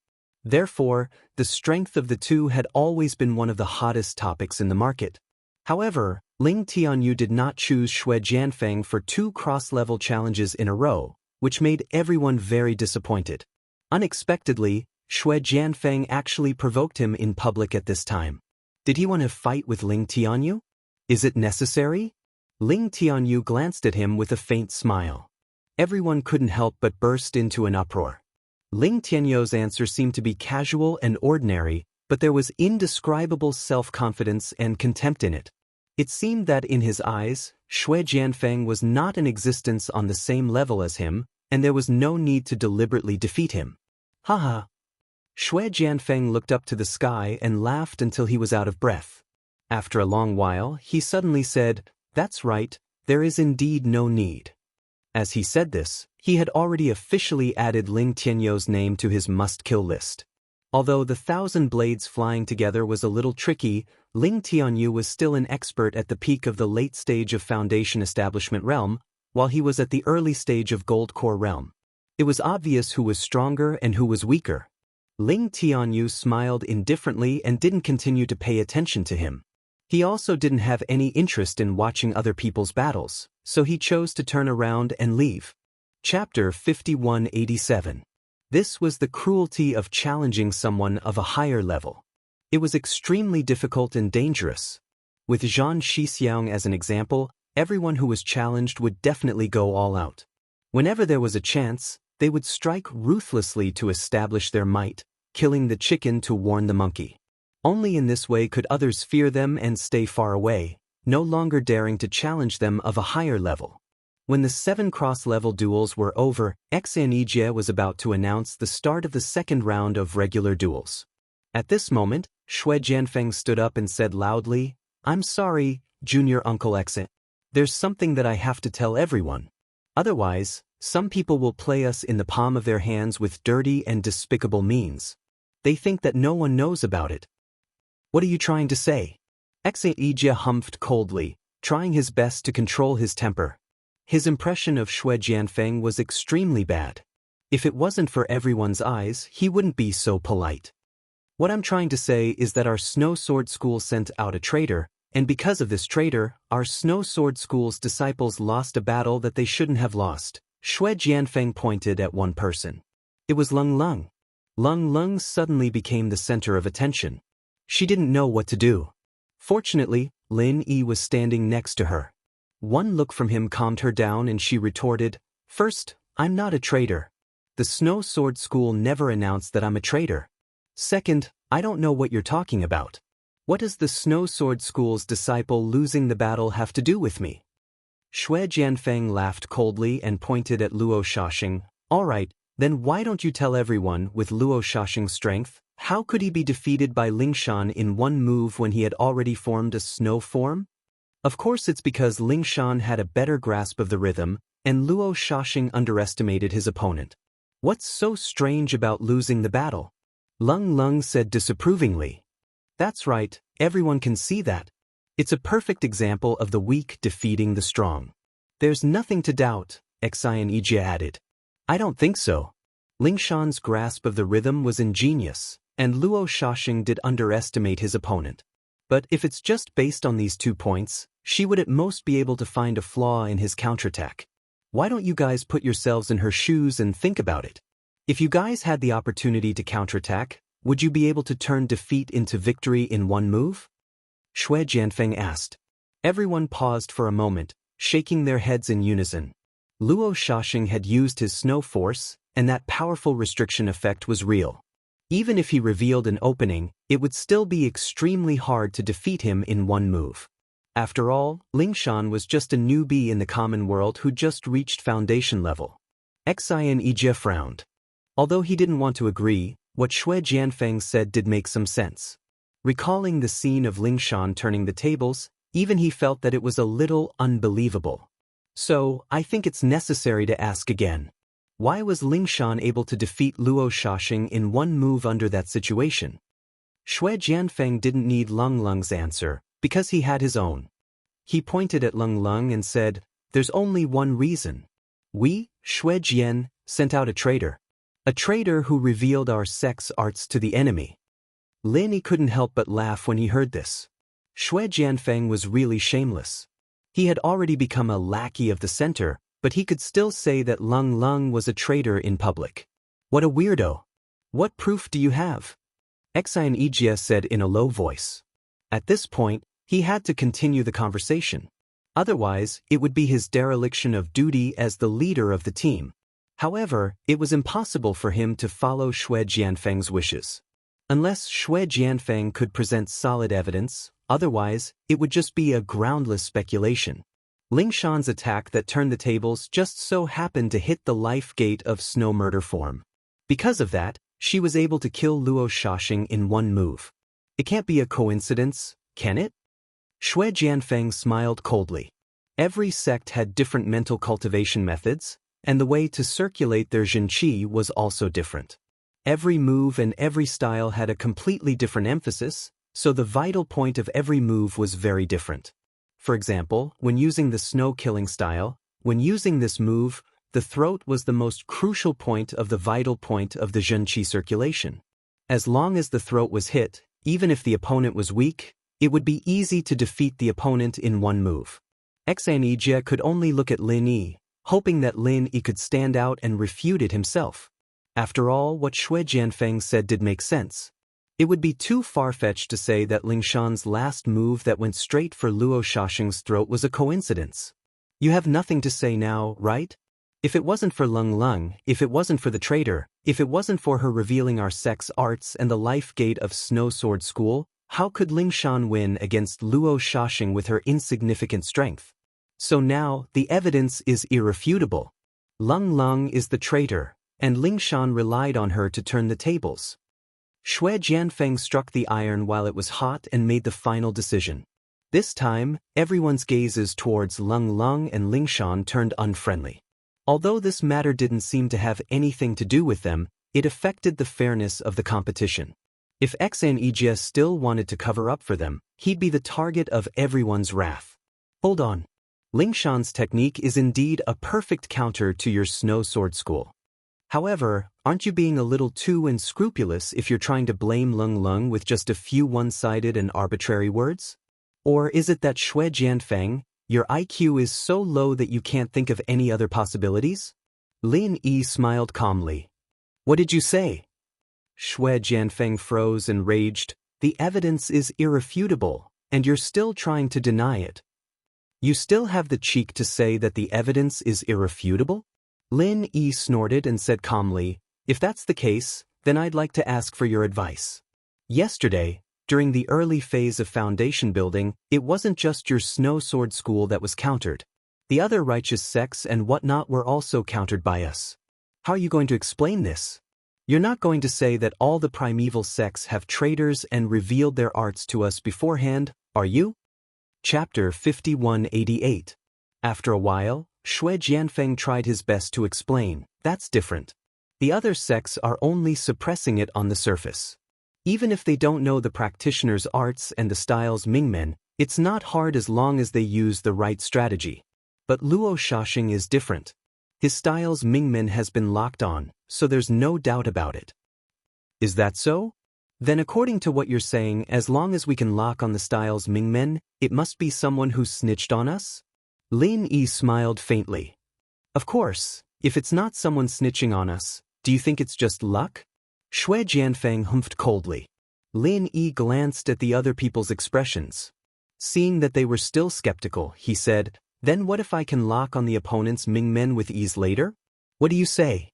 Therefore, the strength of the two had always been one of the hottest topics in the market. However, Ling Tianyu did not choose Xue Jianfeng for 2 cross-level challenges in a row, which made everyone very disappointed. Unexpectedly, Xue Jianfeng actually provoked him in public at this time. Did he want to fight with Ling Tianyu? Is it necessary? Ling Tianyu glanced at him with a faint smile. Everyone couldn't help but burst into an uproar. Ling Tianyu's answer seemed to be casual and ordinary, but there was indescribable self-confidence and contempt in it. It seemed that in his eyes, Xue Jianfeng was not in existence on the same level as him, and there was no need to deliberately defeat him. Haha. Xue Jianfeng looked up to the sky and laughed until he was out of breath. After a long while, he suddenly said, "That's right, there is indeed no need." As he said this, he had already officially added Ling Tianyu's name to his must-kill list. Although the 1,000 blades flying together was a little tricky, Ling Tianyu was still an expert at the peak of the late stage of Foundation Establishment realm, while he was at the early stage of Gold Core realm. It was obvious who was stronger and who was weaker. Ling Tianyu smiled indifferently and didn't continue to pay attention to him. He also didn't have any interest in watching other people's battles, so he chose to turn around and leave. Chapter 5187. This was the cruelty of challenging someone of a higher level. It was extremely difficult and dangerous. With Zhan Shixiang as an example, everyone who was challenged would definitely go all out. Whenever there was a chance, they would strike ruthlessly to establish their might, killing the chicken to warn the monkey. Only in this way could others fear them and stay far away, no longer daring to challenge them of a higher level. When the 7 cross-level duels were over, Xianxia was about to announce the start of the second round of regular duels. At this moment, Shui Jianfeng stood up and said loudly, "I'm sorry, Junior Uncle Exit. There's something that I have to tell everyone. Otherwise, some people will play us in the palm of their hands with dirty and despicable means. They think that no one knows about it." "What are you trying to say?" Xianxia humphed coldly, trying his best to control his temper. His impression of Shui Jianfeng was extremely bad. If it wasn't for everyone's eyes, he wouldn't be so polite. "What I'm trying to say is that our Snow Sword School sent out a traitor, and because of this traitor, our Snow Sword School's disciples lost a battle that they shouldn't have lost." Shui Jianfeng pointed at one person. It was Lung Lung. Lung Lung suddenly became the center of attention. She didn't know what to do. Fortunately, Lin Yi was standing next to her. One look from him calmed her down and she retorted, "First, I'm not a traitor. The Snow Sword School never announced that I'm a traitor. Second, I don't know what you're talking about. What does the Snow Sword School's disciple losing the battle have to do with me?" Shui Jianfeng laughed coldly and pointed at Luo Shaxing. "All right, then why don't you tell everyone with Luo Shaxing's strength? How could he be defeated by Lingshan in one move when he had already formed a snow form? Of course it's because Lingshan had a better grasp of the rhythm, and Luo Shaxing underestimated his opponent. What's so strange about losing the battle?" Lung Lung said disapprovingly. "That's right, everyone can see that. It's a perfect example of the weak defeating the strong. There's nothing to doubt," Xianxia added. "I don't think so. Lingshan's grasp of the rhythm was ingenious, and Luo Shaxing did underestimate his opponent. But if it's just based on these 2 points, she would at most be able to find a flaw in his counterattack. Why don't you guys put yourselves in her shoes and think about it? If you guys had the opportunity to counterattack, would you be able to turn defeat into victory in one move?" Shui Jianfeng asked. Everyone paused for a moment, shaking their heads in unison. Luo Shaxing had used his snow force, and that powerful restriction effect was real. Even if he revealed an opening, it would still be extremely hard to defeat him in one move. After all, Lingshan was just a newbie in the common world who just reached foundation level. Xianxia frowned. Although he didn't want to agree, what Shui Jianfeng said did make some sense. Recalling the scene of Lingshan turning the tables, even he felt that it was a little unbelievable. So, I think it's necessary to ask again. Why was Lingshan able to defeat Luo Shaxing in one move under that situation? Shui Jianfeng didn't need Lung Lung's answer, because he had his own. He pointed at Lung Lung and said, "There's only one reason. We, Shui Jian, sent out a traitor. A traitor who revealed our sex arts to the enemy." Lin Yi couldn't help but laugh when he heard this. Shui Jianfeng was really shameless. He had already become a lackey of the center, but he could still say that Lung Lung was a traitor in public. What a weirdo. "What proof do you have?" Xianxia said in a low voice. At this point, he had to continue the conversation. Otherwise, it would be his dereliction of duty as the leader of the team. However, it was impossible for him to follow Shui Jianfeng's wishes. Unless Shui Jianfeng could present solid evidence, otherwise, it would just be a groundless speculation. Lingshan's attack that turned the tables just so happened to hit the life gate of snow murder form. Because of that, she was able to kill Luo Shaxing in one move. It can't be a coincidence, can it? Shui Jianfeng smiled coldly. Every sect had different mental cultivation methods, and the way to circulate their Zhenqi was also different. Every move and every style had a completely different emphasis, so the vital point of every move was very different. For example, when using the snow-killing style, when using this move, the throat was the most crucial point of the vital point of the Zhenqi circulation. As long as the throat was hit, even if the opponent was weak, it would be easy to defeat the opponent in one move. Xianxia could only look at Lin Yi, hoping that Lin Yi could stand out and refute it himself. After all, what Shui Jianfeng said did make sense. It would be too far-fetched to say that Lingshan's last move that went straight for Luo Shaxing's throat was a coincidence. You have nothing to say now, right? If it wasn't for Lung Lung, if it wasn't for the traitor, if it wasn't for her revealing our sex arts and the life gate of Snow Sword School, How could Lingshan win against Luo Shaxing with her insignificant strength? So now, the evidence is irrefutable. Lung is the traitor, and Lingshan relied on her to turn the tables. Xue Jianfeng struck the iron while it was hot and made the final decision. This time, everyone's gazes towards Lung and Lingshan turned unfriendly. Although this matter didn't seem to have anything to do with them, it affected the fairness of the competition. If Xianxia still wanted to cover up for them, he'd be the target of everyone's wrath. Hold on. Lingshan's technique is indeed a perfect counter to your snow sword school. However, aren't you being a little too unscrupulous if you're trying to blame Lung with just a few one-sided and arbitrary words? Or is it that Xue Jianfeng, your IQ is so low that you can't think of any other possibilities? Lin Yi smiled calmly. What did you say? Xue Jianfeng froze and raged. The evidence is irrefutable, and you're still trying to deny it. You still have the cheek to say that the evidence is irrefutable? Lin Yi snorted and said calmly, if that's the case, then I'd like to ask for your advice. Yesterday, during the early phase of foundation building, it wasn't just your snow sword school that was countered. The other righteous sects and whatnot were also countered by us. How are you going to explain this? You're not going to say that all the primeval sects have traitors and revealed their arts to us beforehand, are you? Chapter 5188. After a while, Xue Jianfeng tried his best to explain, that's different. The other sects are only suppressing it on the surface. Even if they don't know the practitioner's arts and the styles Mingmen, it's not hard as long as they use the right strategy. But Luo Shaxing is different. His styles Mingmen has been locked on, so there's no doubt about it. Is that so? Then according to what you're saying, as long as we can lock on the styles Mingmen, it must be someone who snitched on us? Lin Yi smiled faintly. Of course, if it's not someone snitching on us, do you think it's just luck? Xue Jianfeng humphed coldly. Lin Yi glanced at the other people's expressions. Seeing that they were still skeptical, he said, then what if I can lock on the opponent's Mingmen with ease later? What do you say?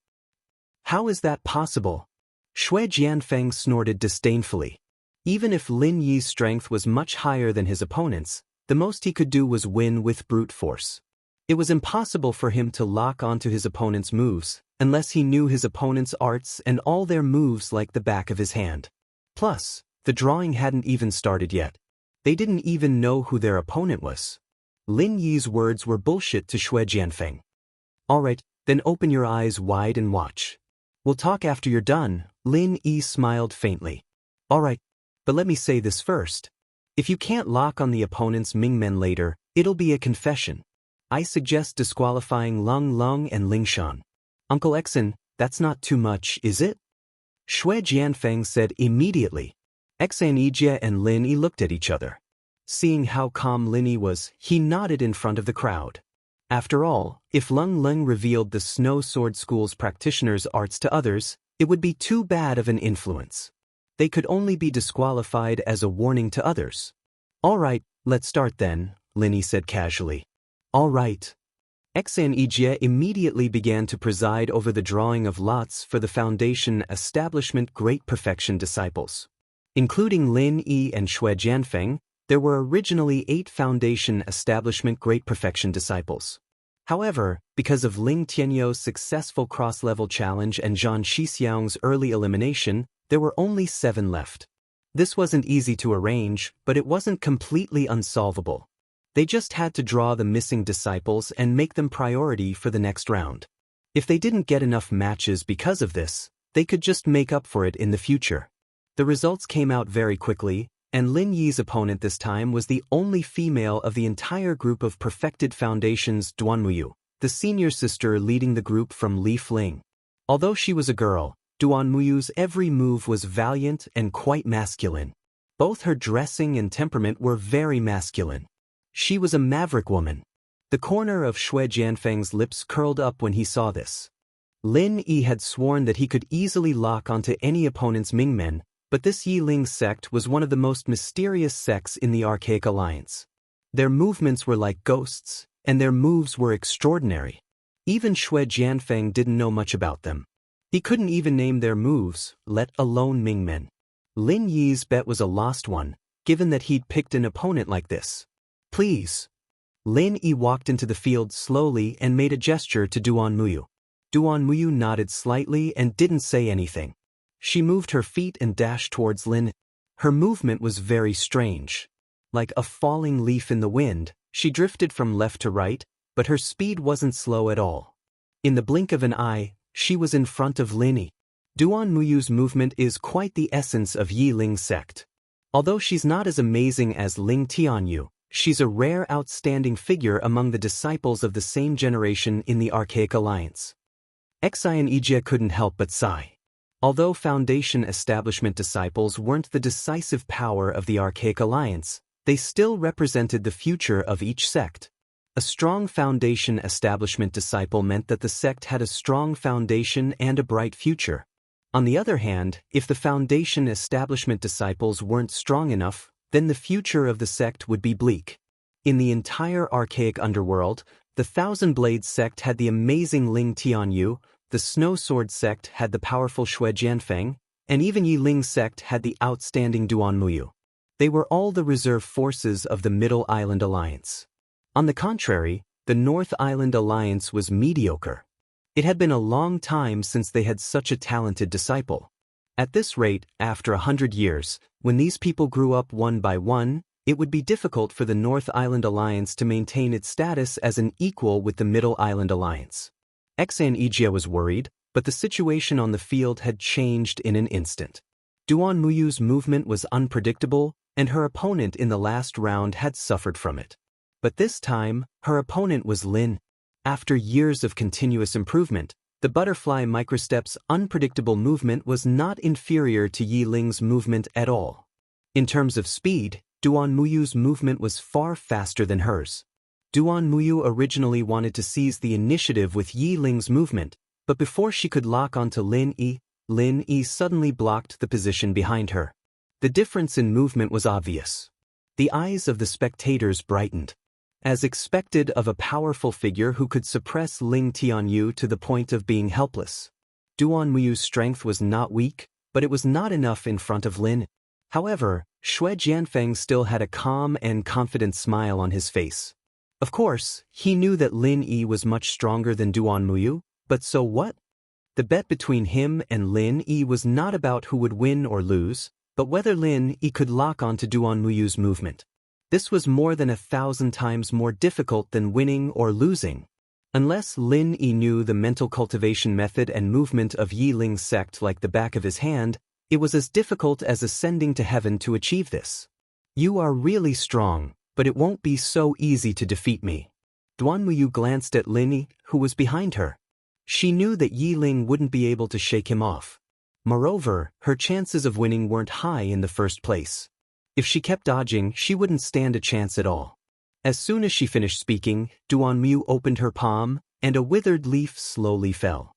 How is that possible? Xue Jianfeng snorted disdainfully. Even if Lin Yi's strength was much higher than his opponent's, the most he could do was win with brute force. It was impossible for him to lock onto his opponent's moves, unless he knew his opponent's arts and all their moves like the back of his hand. Plus, the drawing hadn't even started yet. They didn't even know who their opponent was. Lin Yi's words were bullshit to Xue Jianfeng. Alright, then open your eyes wide and watch. We'll talk after you're done, Lin Yi smiled faintly. Alright, but let me say this first. If you can't lock on the opponent's Mingmen later, it'll be a confession. I suggest disqualifying Lung and Lingshan. Uncle Exen, that's not too much, is it? Xue Jianfeng said immediately. Xianxia and Lin Yi looked at each other. Seeing how calm Lin Yi was, he nodded in front of the crowd. After all, if Lung revealed the Snow Sword School's practitioners' arts to others, it would be too bad of an influence. They could only be disqualified as a warning to others. All right, let's start then, Lin Yi said casually. All right. Xianxia immediately began to preside over the drawing of lots for the Foundation Establishment Great Perfection disciples. Including Lin Yi and Xue Jianfeng, there were originally 8 Foundation Establishment Great Perfection disciples. However, because of Ling Tianyou's successful cross-level challenge and Zhang Shixiang's early elimination, there were only 7 left. This wasn't easy to arrange, but it wasn't completely unsolvable. They just had to draw the missing disciples and make them priority for the next round. If they didn't get enough matches because of this, they could just make up for it in the future. The results came out very quickly, and Lin Yi's opponent this time was the only female of the entire group of perfected foundations Duanmuyu, the senior sister leading the group from Li Fling. Although she was a girl, Duanmuyu's every move was valiant and quite masculine. Both her dressing and temperament were very masculine. She was a maverick woman. The corner of Xue Jianfeng's lips curled up when he saw this. Lin Yi had sworn that he could easily lock onto any opponent's Mingmen, but this Yiling sect was one of the most mysterious sects in the Archaic Alliance. Their movements were like ghosts, and their moves were extraordinary. Even Xue Jianfeng didn't know much about them. He couldn't even name their moves, let alone Mingmen. Lin Yi's bet was a lost one, given that he'd picked an opponent like this. Please. Lin Yi walked into the field slowly and made a gesture to Duan Muyu. Duan Muyu nodded slightly and didn't say anything. She moved her feet and dashed towards Lin. Her movement was very strange. Like a falling leaf in the wind, she drifted from left to right, but her speed wasn't slow at all. In the blink of an eye, she was in front of Lin Yi. Duan Muyu's movement is quite the essence of Yi Ling's sect. Although she's not as amazing as Ling Tianyu, she's a rare outstanding figure among the disciples of the same generation in the Archaic Alliance. Wuxia and Xianxia couldn't help but sigh. Although Foundation Establishment disciples weren't the decisive power of the Archaic Alliance, they still represented the future of each sect. A strong Foundation Establishment disciple meant that the sect had a strong foundation and a bright future. On the other hand, if the Foundation Establishment disciples weren't strong enough, then the future of the sect would be bleak. In the entire archaic underworld, the Thousand Blades sect had the amazing Ling Tianyu, the Snow Sword sect had the powerful Shui Jianfeng, and even Yi Ling's sect had the outstanding Duan Muyu. They were all the reserve forces of the Middle Island Alliance. On the contrary, the North Island Alliance was mediocre. It had been a long time since they had such a talented disciple. At this rate, after 100 years, when these people grew up one by one, it would be difficult for the North Island Alliance to maintain its status as an equal with the Middle Island Alliance. Wuxia and Xianxia was worried, but the situation on the field had changed in an instant. Duan Muyu's movement was unpredictable, and her opponent in the last round had suffered from it. But this time, her opponent was Lin. After years of continuous improvement, the butterfly microstep's unpredictable movement was not inferior to Yi Ling's movement at all. In terms of speed, Duan Muyu's movement was far faster than hers. Duan Muyu originally wanted to seize the initiative with Yi Ling's movement, but before she could lock onto Lin Yi suddenly blocked the position behind her. The difference in movement was obvious. The eyes of the spectators brightened. As expected of a powerful figure who could suppress Ling Tianyu to the point of being helpless. Duan Muyu's strength was not weak, but it was not enough in front of Lin. However, Shui Jianfeng still had a calm and confident smile on his face. Of course, he knew that Lin Yi was much stronger than Duan Muyu, but so what? The bet between him and Lin Yi was not about who would win or lose, but whether Lin Yi could lock onto Duan Muyu's movement. This was more than 1,000 times more difficult than winning or losing. Unless Lin Yi knew the mental cultivation method and movement of Yi Ling's sect like the back of his hand, it was as difficult as ascending to heaven to achieve this. You are really strong, but it won't be so easy to defeat me. Duan Muyu glanced at Lin Yi, who was behind her. She knew that Yi Ling wouldn't be able to shake him off. Moreover, her chances of winning weren't high in the first place. If she kept dodging, she wouldn't stand a chance at all. As soon as she finished speaking, Duan Muyu opened her palm, and a withered leaf slowly fell.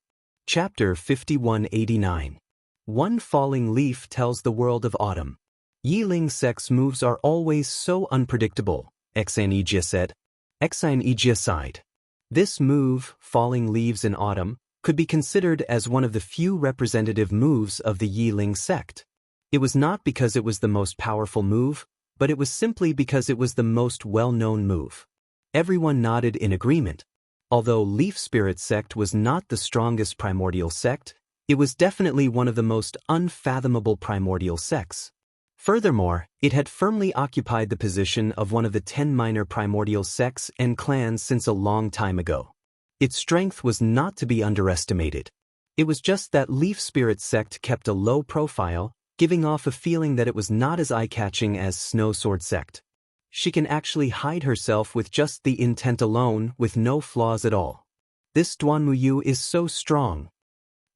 Chapter 5189. One falling leaf tells the world of autumn. Yi Ling's sect's moves are always so unpredictable, Wuxia and Xianxia said. Wuxia and Xianxia sighed. This move, falling leaves in autumn, could be considered as one of the few representative moves of the Yi Ling sect. It was not because it was the most powerful move, but it was simply because it was the most well-known move. Everyone nodded in agreement. Although Leaf Spirit sect was not the strongest primordial sect, it was definitely one of the most unfathomable primordial sects. Furthermore, it had firmly occupied the position of one of the 10 minor primordial sects and clans since a long time ago. Its strength was not to be underestimated. It was just that Leaf Spirit sect kept a low profile, giving off a feeling that it was not as eye-catching as Snow Sword sect. She can actually hide herself with just the intent alone, with no flaws at all. This Duan Muyu is so strong.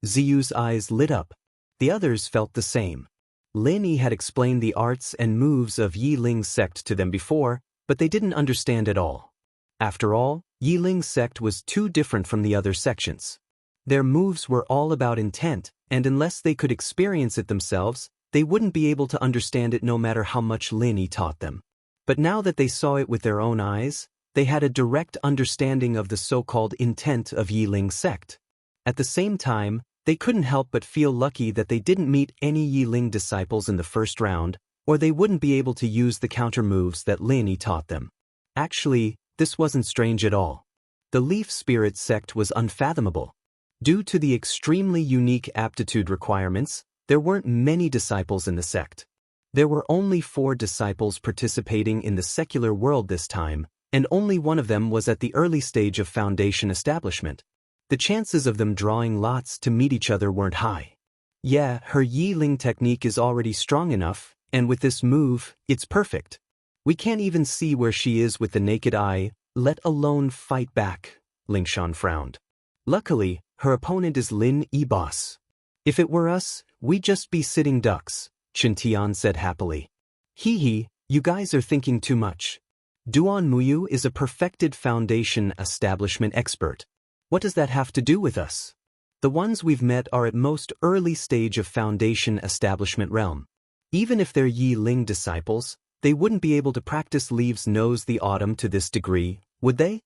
Ziyu's eyes lit up. The others felt the same. Lin Yi had explained the arts and moves of Yi Ling's sect to them before, but they didn't understand at all. After all, Yi Ling's sect was too different from the other sections. Their moves were all about intent, and unless they could experience it themselves, they wouldn't be able to understand it no matter how much Lin Yi taught them. But now that they saw it with their own eyes, they had a direct understanding of the so-called intent of Yi Ling's sect. At the same time, they couldn't help but feel lucky that they didn't meet any Yi Ling disciples in the first round, or they wouldn't be able to use the counter moves that Lin Yi taught them. Actually, this wasn't strange at all. The Leaf Spirit sect was unfathomable. Due to the extremely unique aptitude requirements, there weren't many disciples in the sect. There were only 4 disciples participating in the secular world this time, and only one of them was at the early stage of foundation establishment. The chances of them drawing lots to meet each other weren't high. Yeah, her Yi Ling technique is already strong enough, and with this move, it's perfect. We can't even see where she is with the naked eye, let alone fight back, Lingshan frowned. Luckily, her opponent is Lin Yi boss. If it were us, we'd just be sitting ducks, Chen Tian said happily. Hee, you guys are thinking too much. Duan Muyu is a perfected foundation establishment expert. What does that have to do with us? The ones we've met are at most early stage of foundation establishment realm. Even if they're Yi Ling disciples, they wouldn't be able to practice Leaves Knows the Autumn to this degree, would they?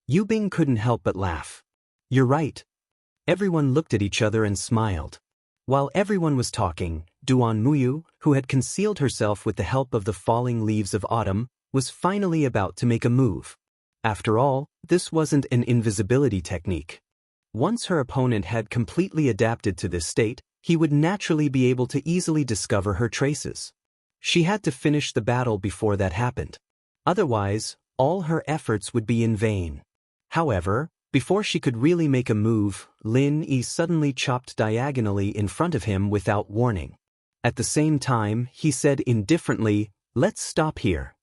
Yu Bing couldn't help but laugh. You're right. Everyone looked at each other and smiled. While everyone was talking, Duan Muyu, who had concealed herself with the help of the falling leaves of autumn, was finally about to make a move. After all, this wasn't an invisibility technique. Once her opponent had completely adapted to this state, he would naturally be able to easily discover her traces. She had to finish the battle before that happened. Otherwise, all her efforts would be in vain. However, before she could really make a move, Lin Yi suddenly chopped diagonally in front of him without warning. At the same time, he said indifferently, "Let's stop here."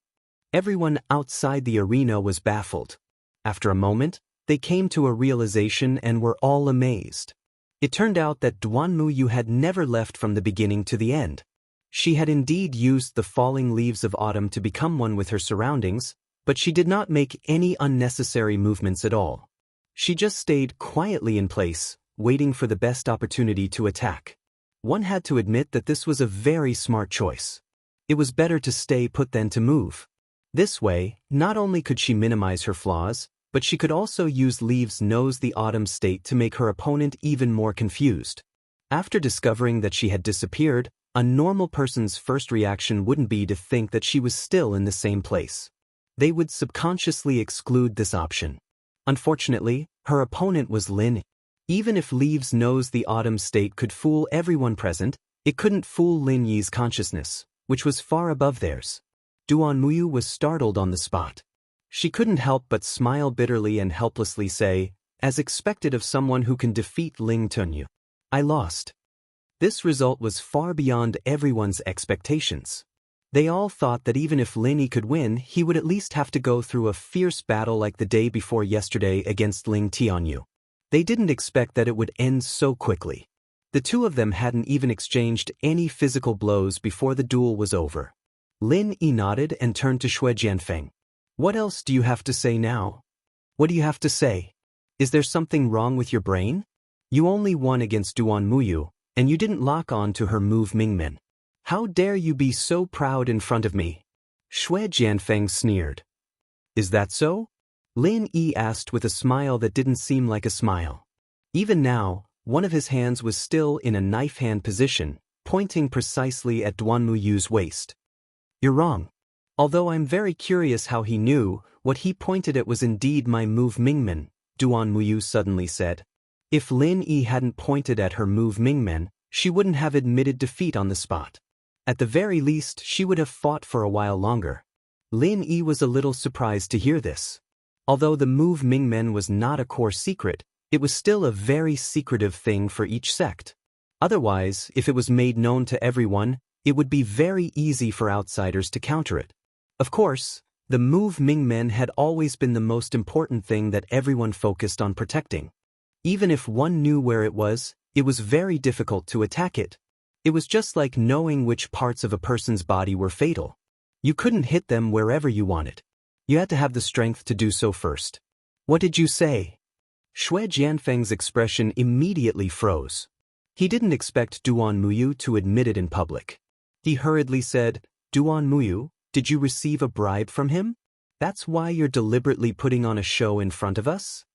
Everyone outside the arena was baffled. After a moment, they came to a realization and were all amazed. It turned out that Duan Muyu had never left from the beginning to the end. She had indeed used the falling leaves of autumn to become one with her surroundings, but she did not make any unnecessary movements at all. She just stayed quietly in place, waiting for the best opportunity to attack. One had to admit that this was a very smart choice. It was better to stay put than to move. This way, not only could she minimize her flaws, but she could also use Leaves Knows the Autumn state to make her opponent even more confused. After discovering that she had disappeared, a normal person's first reaction wouldn't be to think that she was still in the same place. They would subconsciously exclude this option. Unfortunately, her opponent was Lin. Even if Leaves Knows the Autumn state could fool everyone present, it couldn't fool Lin Yi's consciousness, which was far above theirs. Duan Muyu was startled on the spot. She couldn't help but smile bitterly and helplessly say, as expected of someone who can defeat Ling Tunyu, "I lost." This result was far beyond everyone's expectations. They all thought that even if Lin Yi could win, he would at least have to go through a fierce battle like the day before yesterday against Ling Tianyu. They didn't expect that it would end so quickly. The two of them hadn't even exchanged any physical blows before the duel was over. Lin Yi nodded and turned to Xue Jianfeng. "What else do you have to say now?" "What do you have to say? Is there something wrong with your brain? You only won against Duan Muyu, and you didn't lock on to her move Mingmen. How dare you be so proud in front of me?" Xue Jianfeng sneered. "Is that so?" Lin Yi asked with a smile that didn't seem like a smile. Even now, one of his hands was still in a knife hand position, pointing precisely at Duan Muyu's waist. "You're wrong. Although I'm very curious how he knew, what he pointed at was indeed my move Mingmen," Duan Muyu suddenly said. If Lin Yi hadn't pointed at her move Mingmen, she wouldn't have admitted defeat on the spot. At the very least, she would have fought for a while longer. Lin Yi was a little surprised to hear this. Although the move Mingmen was not a core secret, it was still a very secretive thing for each sect. Otherwise, if it was made known to everyone, it would be very easy for outsiders to counter it. Of course, the move Mingmen had always been the most important thing that everyone focused on protecting. Even if one knew where it was very difficult to attack it. It was just like knowing which parts of a person's body were fatal. You couldn't hit them wherever you wanted. You had to have the strength to do so first. "What did you say?" Xue Jianfeng's expression immediately froze. He didn't expect Duan Muyu to admit it in public. He hurriedly said, "Duan Muyu, did you receive a bribe from him? That's why you're deliberately putting on a show in front of us?"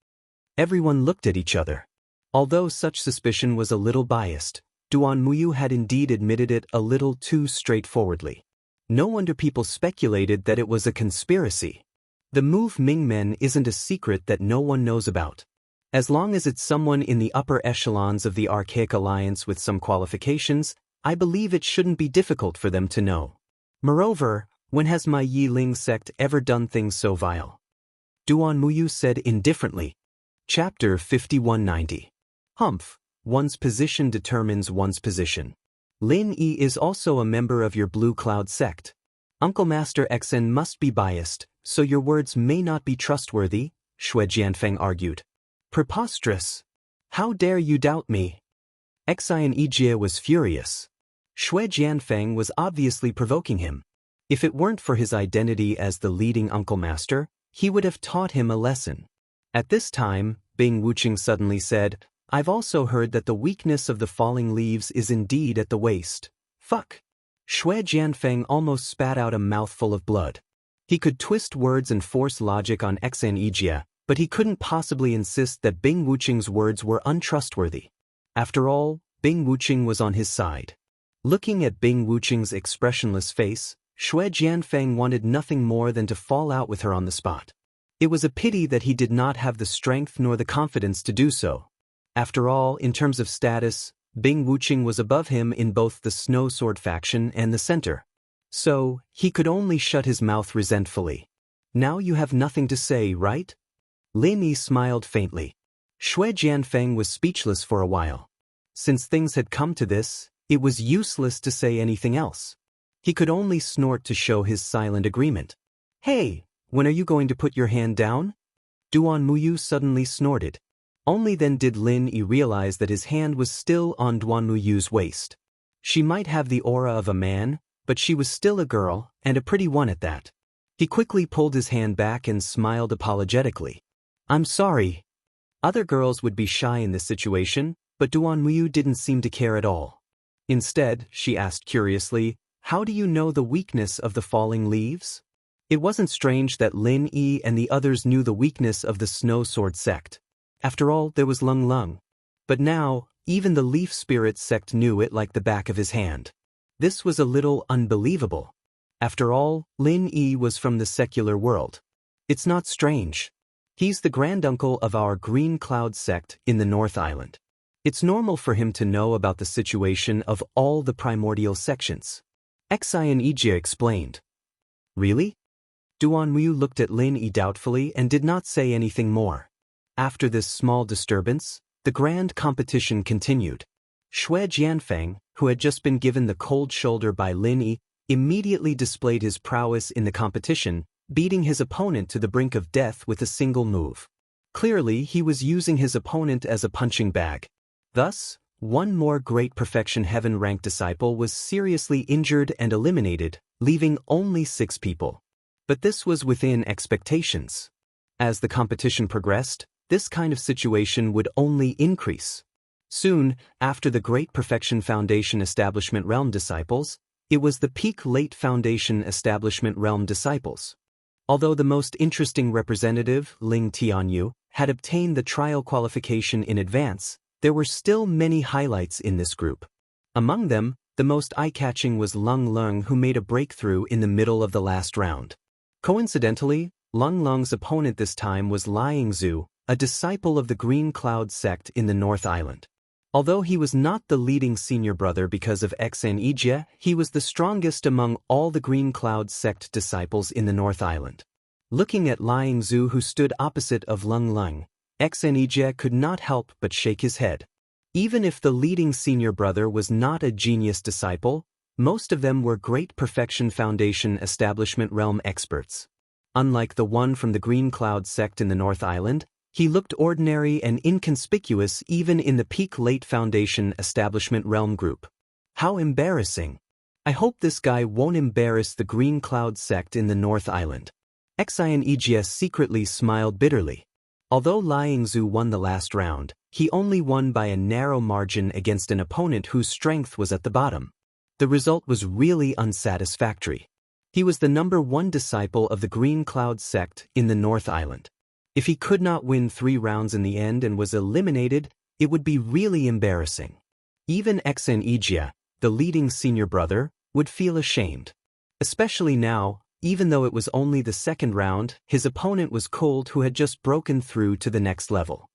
Everyone looked at each other. Although such suspicion was a little biased, Duan Muyu had indeed admitted it a little too straightforwardly. No wonder people speculated that it was a conspiracy. The move Ming Men isn't a secret that no one knows about. As long as it's someone in the upper echelons of the Archaic Alliance with some qualifications, I believe it shouldn't be difficult for them to know. Moreover, when has my Yi Ling sect ever done things so vile? Duan Muyu said indifferently. Chapter 5190. Humph, one's position determines one's position. Lin Yi is also a member of your Blue Cloud sect. Uncle Master Xen must be biased, so your words may not be trustworthy, Xue Jianfeng argued. Preposterous! How dare you doubt me? Xianxia was furious. Xue Jianfeng was obviously provoking him. If it weren't for his identity as the leading Uncle Master, he would have taught him a lesson. At this time, Bing Wuqing suddenly said, I've also heard that the weakness of the falling leaves is indeed at the waist. Fuck! Xue Jianfeng almost spat out a mouthful of blood. He could twist words and force logic on Xianxia, but he couldn't possibly insist that Bing Wuqing's words were untrustworthy. After all, Bing Wuqing was on his side. Looking at Bing Wuqing's expressionless face, Xue Jianfeng wanted nothing more than to fall out with her on the spot. It was a pity that he did not have the strength nor the confidence to do so. After all, in terms of status, Bing Wuqing was above him in both the Snow Sword faction and the center. So, he could only shut his mouth resentfully. Now you have nothing to say, right? Lin Yi smiled faintly. Xue Jianfeng was speechless for a while. Since things had come to this, it was useless to say anything else. He could only snort to show his silent agreement. Hey, when are you going to put your hand down? Duan Muyu suddenly snorted. Only then did Lin Yi realize that his hand was still on Duan Muyu's waist. She might have the aura of a man, but she was still a girl, and a pretty one at that. He quickly pulled his hand back and smiled apologetically. I'm sorry. Other girls would be shy in this situation, but Duan Muyu didn't seem to care at all. Instead, she asked curiously, how do you know the weakness of the falling leaves? It wasn't strange that Lin Yi and the others knew the weakness of the Snow Sword sect. After all, there was Lung Lung. But now, even the Leaf Spirit sect knew it like the back of his hand. This was a little unbelievable. After all, Lin Yi was from the secular world. It's not strange. He's the granduncle of our Green Cloud sect in the North Island. It's normal for him to know about the situation of all the primordial sections. Xianxia explained. Really? Duan Muyu looked at Lin Yi doubtfully and did not say anything more. After this small disturbance, the grand competition continued. Xue Jianfeng, who had just been given the cold shoulder by Lin Yi, immediately displayed his prowess in the competition, beating his opponent to the brink of death with a single move. Clearly, he was using his opponent as a punching bag. Thus, one more Great Perfection Heaven-ranked disciple was seriously injured and eliminated, leaving only 6 people. But this was within expectations. As the competition progressed, this kind of situation would only increase. Soon, after the Great Perfection Foundation Establishment Realm disciples, it was the Peak Late Foundation Establishment Realm disciples. Although the most interesting representative, Ling Tianyu, had obtained the trial qualification in advance, there were still many highlights in this group. Among them, the most eye-catching was Lung Lung, who made a breakthrough in the middle of the last round. Coincidentally, Lung Lung's opponent this time was Liang Zhu, a disciple of the Green Cloud sect in the North Island. Although he was not the leading senior brother because of Xianxia, he was the strongest among all the Green Cloud sect disciples in the North Island. Looking at Liang Zhu, who stood opposite of Lung Lung, Xianxia could not help but shake his head. Even if the leading senior brother was not a genius disciple, most of them were Great Perfection Foundation Establishment Realm experts. Unlike the one from the Green Cloud sect in the North Island, he looked ordinary and inconspicuous even in the Peak Late Foundation Establishment Realm group. How embarrassing. I hope this guy won't embarrass the Green Cloud sect in the North Island. Xianxia secretly smiled bitterly. Although Liang Zhu won the last round, he only won by a narrow margin against an opponent whose strength was at the bottom. The result was really unsatisfactory. He was the #1 disciple of the Green Cloud sect in the North Island. If he could not win 3 rounds in the end and was eliminated, it would be really embarrassing. Even Xianxia, the leading senior brother, would feel ashamed. Especially now, even though it was only the second round, his opponent was cold who had just broken through to the next level.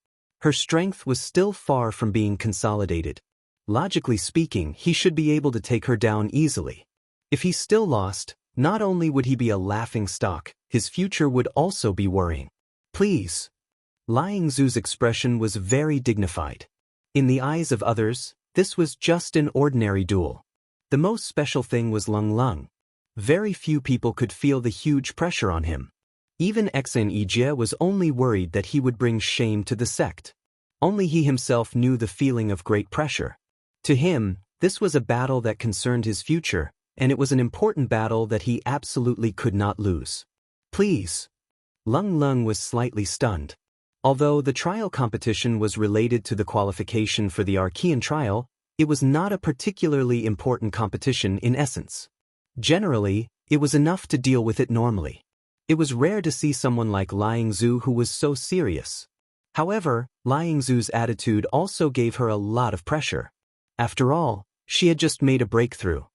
Her strength was still far from being consolidated. Logically speaking, he should be able to take her down easily. If he still lost, not only would he be a laughingstock, his future would also be worrying. Please. Liang Zu's expression was very dignified. In the eyes of others, this was just an ordinary duel. The most special thing was Lung. Very few people could feel the huge pressure on him. Even Xianxia was only worried that he would bring shame to the sect. Only he himself knew the feeling of great pressure. To him, this was a battle that concerned his future, and it was an important battle that he absolutely could not lose. Please. Lung was slightly stunned. Although the trial competition was related to the qualification for the Archean trial, it was not a particularly important competition in essence. Generally, it was enough to deal with it normally. It was rare to see someone like Liang Zu who was so serious. However, Liang Zu's attitude also gave her a lot of pressure. After all, she had just made a breakthrough.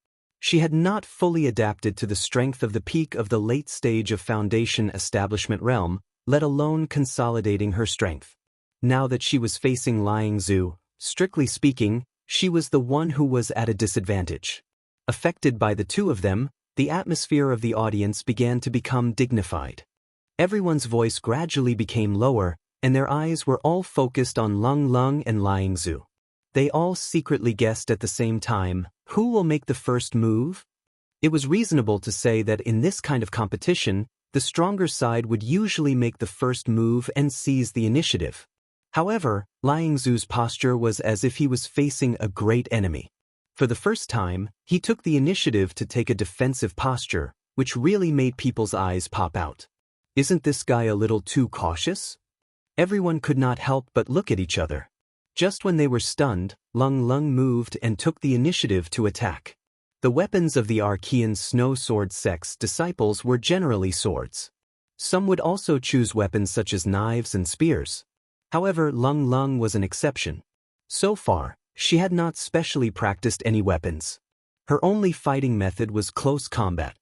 She had not fully adapted to the strength of the peak of the late stage of Foundation establishment realm, let alone consolidating her strength. Now that she was facing Liang Zu, strictly speaking, she was the one who was at a disadvantage. Affected by the two of them, the atmosphere of the audience began to become dignified. Everyone's voice gradually became lower, and their eyes were all focused on Lung and Liang Zu. They all secretly guessed at the same time, who will make the first move? It was reasonable to say that in this kind of competition, the stronger side would usually make the first move and seize the initiative. However, Liang Zu's posture was as if he was facing a great enemy. For the first time, he took the initiative to take a defensive posture, which really made people's eyes pop out. Isn't this guy a little too cautious? Everyone could not help but look at each other. Just when they were stunned, Lung moved and took the initiative to attack. The weapons of the Archean snow sword sect's disciples were generally swords. Some would also choose weapons such as knives and spears. However, Lung was an exception. So far, she had not specially practiced any weapons. Her only fighting method was close combat.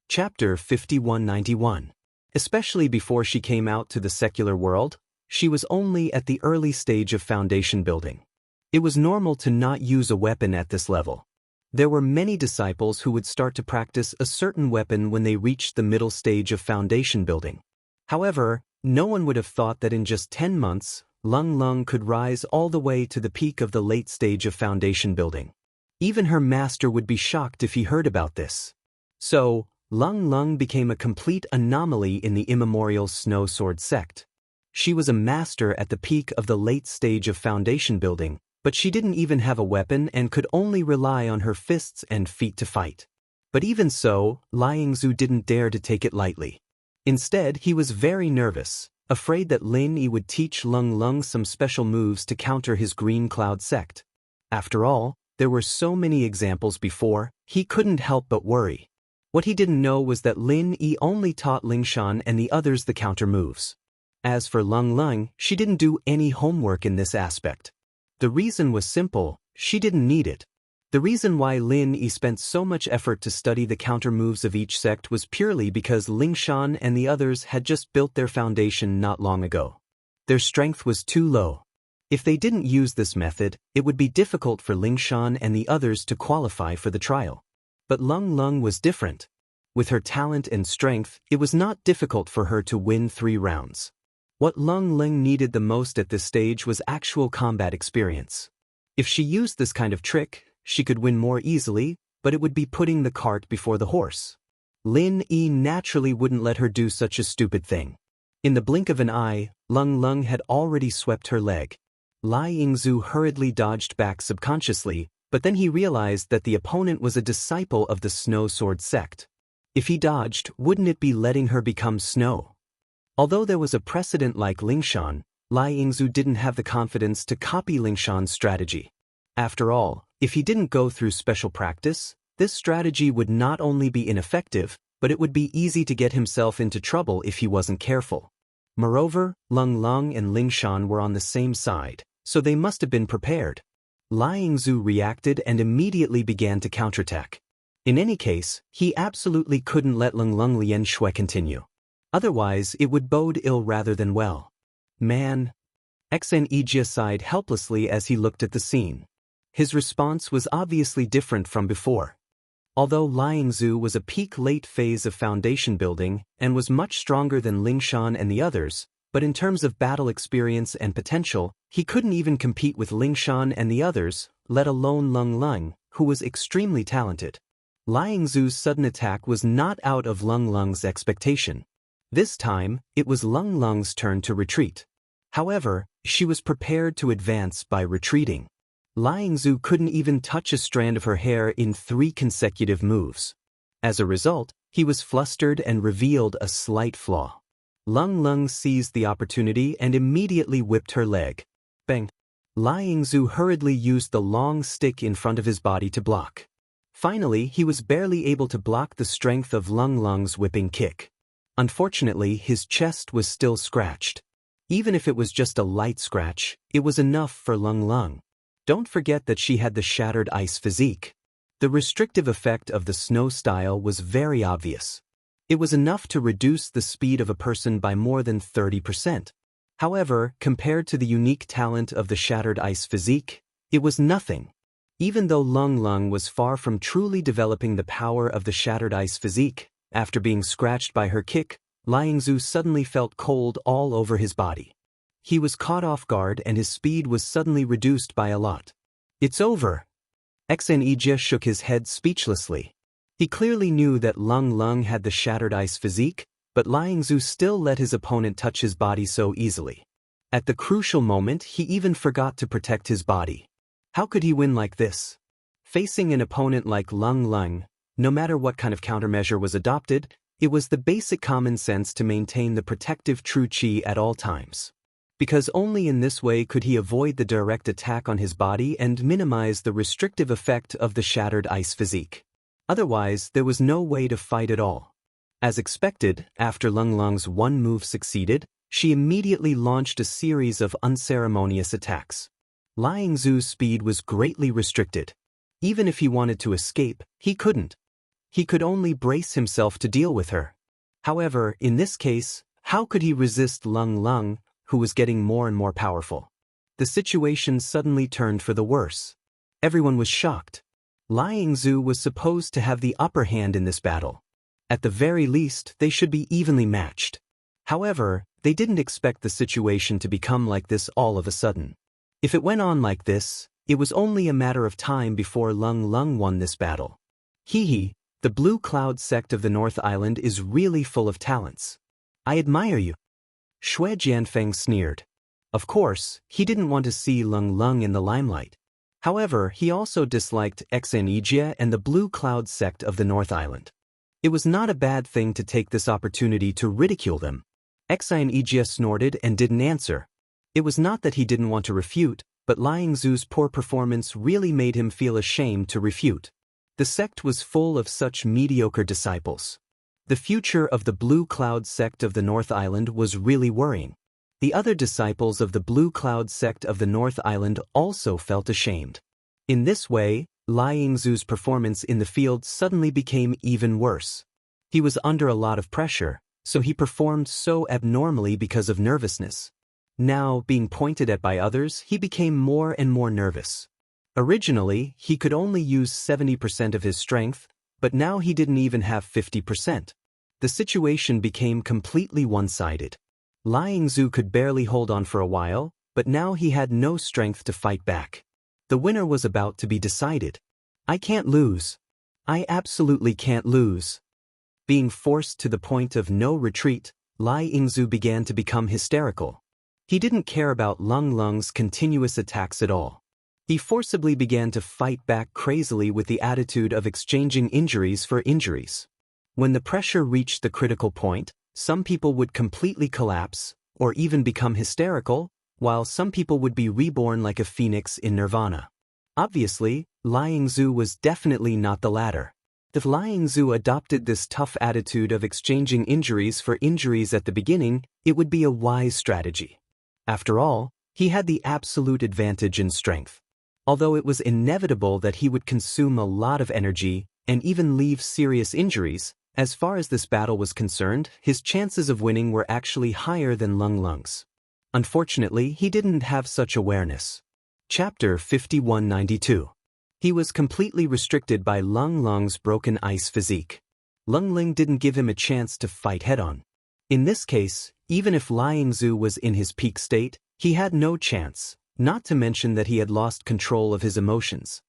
Chapter 5191. Especially before she came out to the secular world, she was only at the early stage of foundation building. It was normal to not use a weapon at this level. There were many disciples who would start to practice a certain weapon when they reached the middle stage of foundation building. However, no one would have thought that in just 10 months, Lung could rise all the way to the peak of the late stage of foundation building. Even her master would be shocked if he heard about this. So, Lung became a complete anomaly in the immemorial snow sword sect. She was a master at the peak of the late stage of foundation building, but she didn't even have a weapon and could only rely on her fists and feet to fight. But even so, Liang Zu didn't dare to take it lightly. Instead, he was very nervous, afraid that Lin Yi would teach Lung some special moves to counter his green cloud sect. After all, there were so many examples before, he couldn't help but worry. What he didn't know was that Lin Yi only taught Lingshan and the others the counter moves. As for Lung, she didn't do any homework in this aspect. The reason was simple, she didn't need it. The reason why Lin Yi spent so much effort to study the counter moves of each sect was purely because Lingshan and the others had just built their foundation not long ago. Their strength was too low. If they didn't use this method, it would be difficult for Lingshan and the others to qualify for the trial. But Lung was different. With her talent and strength, it was not difficult for her to win 3 rounds. What Lung needed the most at this stage was actual combat experience. If she used this kind of trick, she could win more easily, but it would be putting the cart before the horse. Lin Yi naturally wouldn't let her do such a stupid thing. In the blink of an eye, Lung had already swept her leg. Liang Zu hurriedly dodged back subconsciously, but then he realized that the opponent was a disciple of the snow sword sect. If he dodged, wouldn't it be letting her become snow? Although there was a precedent like Lingshan, Liang Zu didn't have the confidence to copy Lingshan's strategy. After all, if he didn't go through special practice, this strategy would not only be ineffective, but it would be easy to get himself into trouble if he wasn't careful. Moreover, Lung and Lingshan were on the same side, so they must have been prepared. Liang Zu reacted and immediately began to counterattack. In any case, he absolutely couldn't let Lian Shui continue. Otherwise, it would bode ill rather than well. Man. Xianxia sighed helplessly as he looked at the scene. His response was obviously different from before. Although Liangzu was a peak late phase of foundation building and was much stronger than Lingshan and the others, but in terms of battle experience and potential, he couldn't even compete with Lingshan and the others, let alone Lung, who was extremely talented. Liangzu's sudden attack was not out of Lung's expectation. This time, it was Lung's turn to retreat. However, she was prepared to advance by retreating. Liangzu couldn't even touch a strand of her hair in 3 consecutive moves. As a result, he was flustered and revealed a slight flaw. Lung seized the opportunity and immediately whipped her leg. Bang! Liangzu hurriedly used the long stick in front of his body to block. Finally, he was barely able to block the strength of Lung's whipping kick. Unfortunately, his chest was still scratched. Even if it was just a light scratch, it was enough for Lung. Don't forget that she had the shattered ice physique. The restrictive effect of the snow style was very obvious. It was enough to reduce the speed of a person by more than 30%. However, compared to the unique talent of the shattered ice physique, it was nothing. Even though Lung was far from truly developing the power of the shattered ice physique, after being scratched by her kick, Liangzu suddenly felt cold all over his body. He was caught off guard and his speed was suddenly reduced by a lot. It's over. Xianxia shook his head speechlessly. He clearly knew that Lung had the shattered ice physique, but Liangzu still let his opponent touch his body so easily. At the crucial moment, he even forgot to protect his body. How could he win like this? Facing an opponent like Lung, no matter what kind of countermeasure was adopted, it was the basic common sense to maintain the protective true qi at all times. Because only in this way could he avoid the direct attack on his body and minimize the restrictive effect of the shattered ice physique. Otherwise, there was no way to fight at all. As expected, after Lung's one move succeeded, she immediately launched a series of unceremonious attacks. Liangzu's speed was greatly restricted. Even if he wanted to escape, he couldn't. He could only brace himself to deal with her. However, in this case, how could he resist Lung, who was getting more and more powerful? The situation suddenly turned for the worse. Everyone was shocked. Liangzu was supposed to have the upper hand in this battle. At the very least, they should be evenly matched. However, they didn't expect the situation to become like this all of a sudden. If it went on like this, it was only a matter of time before Lung won this battle. Hee, the Blue Cloud sect of the North Island is really full of talents. I admire you. Shui Jianfeng sneered. Of course, he didn't want to see Lung in the limelight. However, he also disliked Xianxia and the Blue Cloud sect of the North Island. It was not a bad thing to take this opportunity to ridicule them. Xianxia snorted and didn't answer. It was not that he didn't want to refute, but Liangzu's poor performance really made him feel ashamed to refute. The sect was full of such mediocre disciples. The future of the Blue Cloud sect of the North Island was really worrying. The other disciples of the Blue Cloud sect of the North Island also felt ashamed. In this way, Liangzu's performance in the field suddenly became even worse. He was under a lot of pressure, so he performed so abnormally because of nervousness. Now, being pointed at by others, he became more and more nervous. Originally, he could only use 70% of his strength, but now he didn't even have 50%. The situation became completely one-sided. Liangzu could barely hold on for a while, but now he had no strength to fight back. The winner was about to be decided. I can't lose. I absolutely can't lose. Being forced to the point of no retreat, Liangzu began to become hysterical. He didn't care about Lung's continuous attacks at all. He forcibly began to fight back crazily with the attitude of exchanging injuries for injuries. When the pressure reached the critical point, some people would completely collapse, or even become hysterical, while some people would be reborn like a phoenix in nirvana. Obviously, Liangzu was definitely not the latter. If Liangzu adopted this tough attitude of exchanging injuries for injuries at the beginning, it would be a wise strategy. After all, he had the absolute advantage in strength. Although it was inevitable that he would consume a lot of energy, and even leave serious injuries. As far as this battle was concerned, his chances of winning were actually higher than Lung Lung's. Unfortunately, he didn't have such awareness. Chapter 5192. He was completely restricted by Lung Lung's broken ice physique. Lung Ling didn't give him a chance to fight head-on. In this case, even if Liang Zhu was in his peak state, he had no chance, not to mention that he had lost control of his emotions.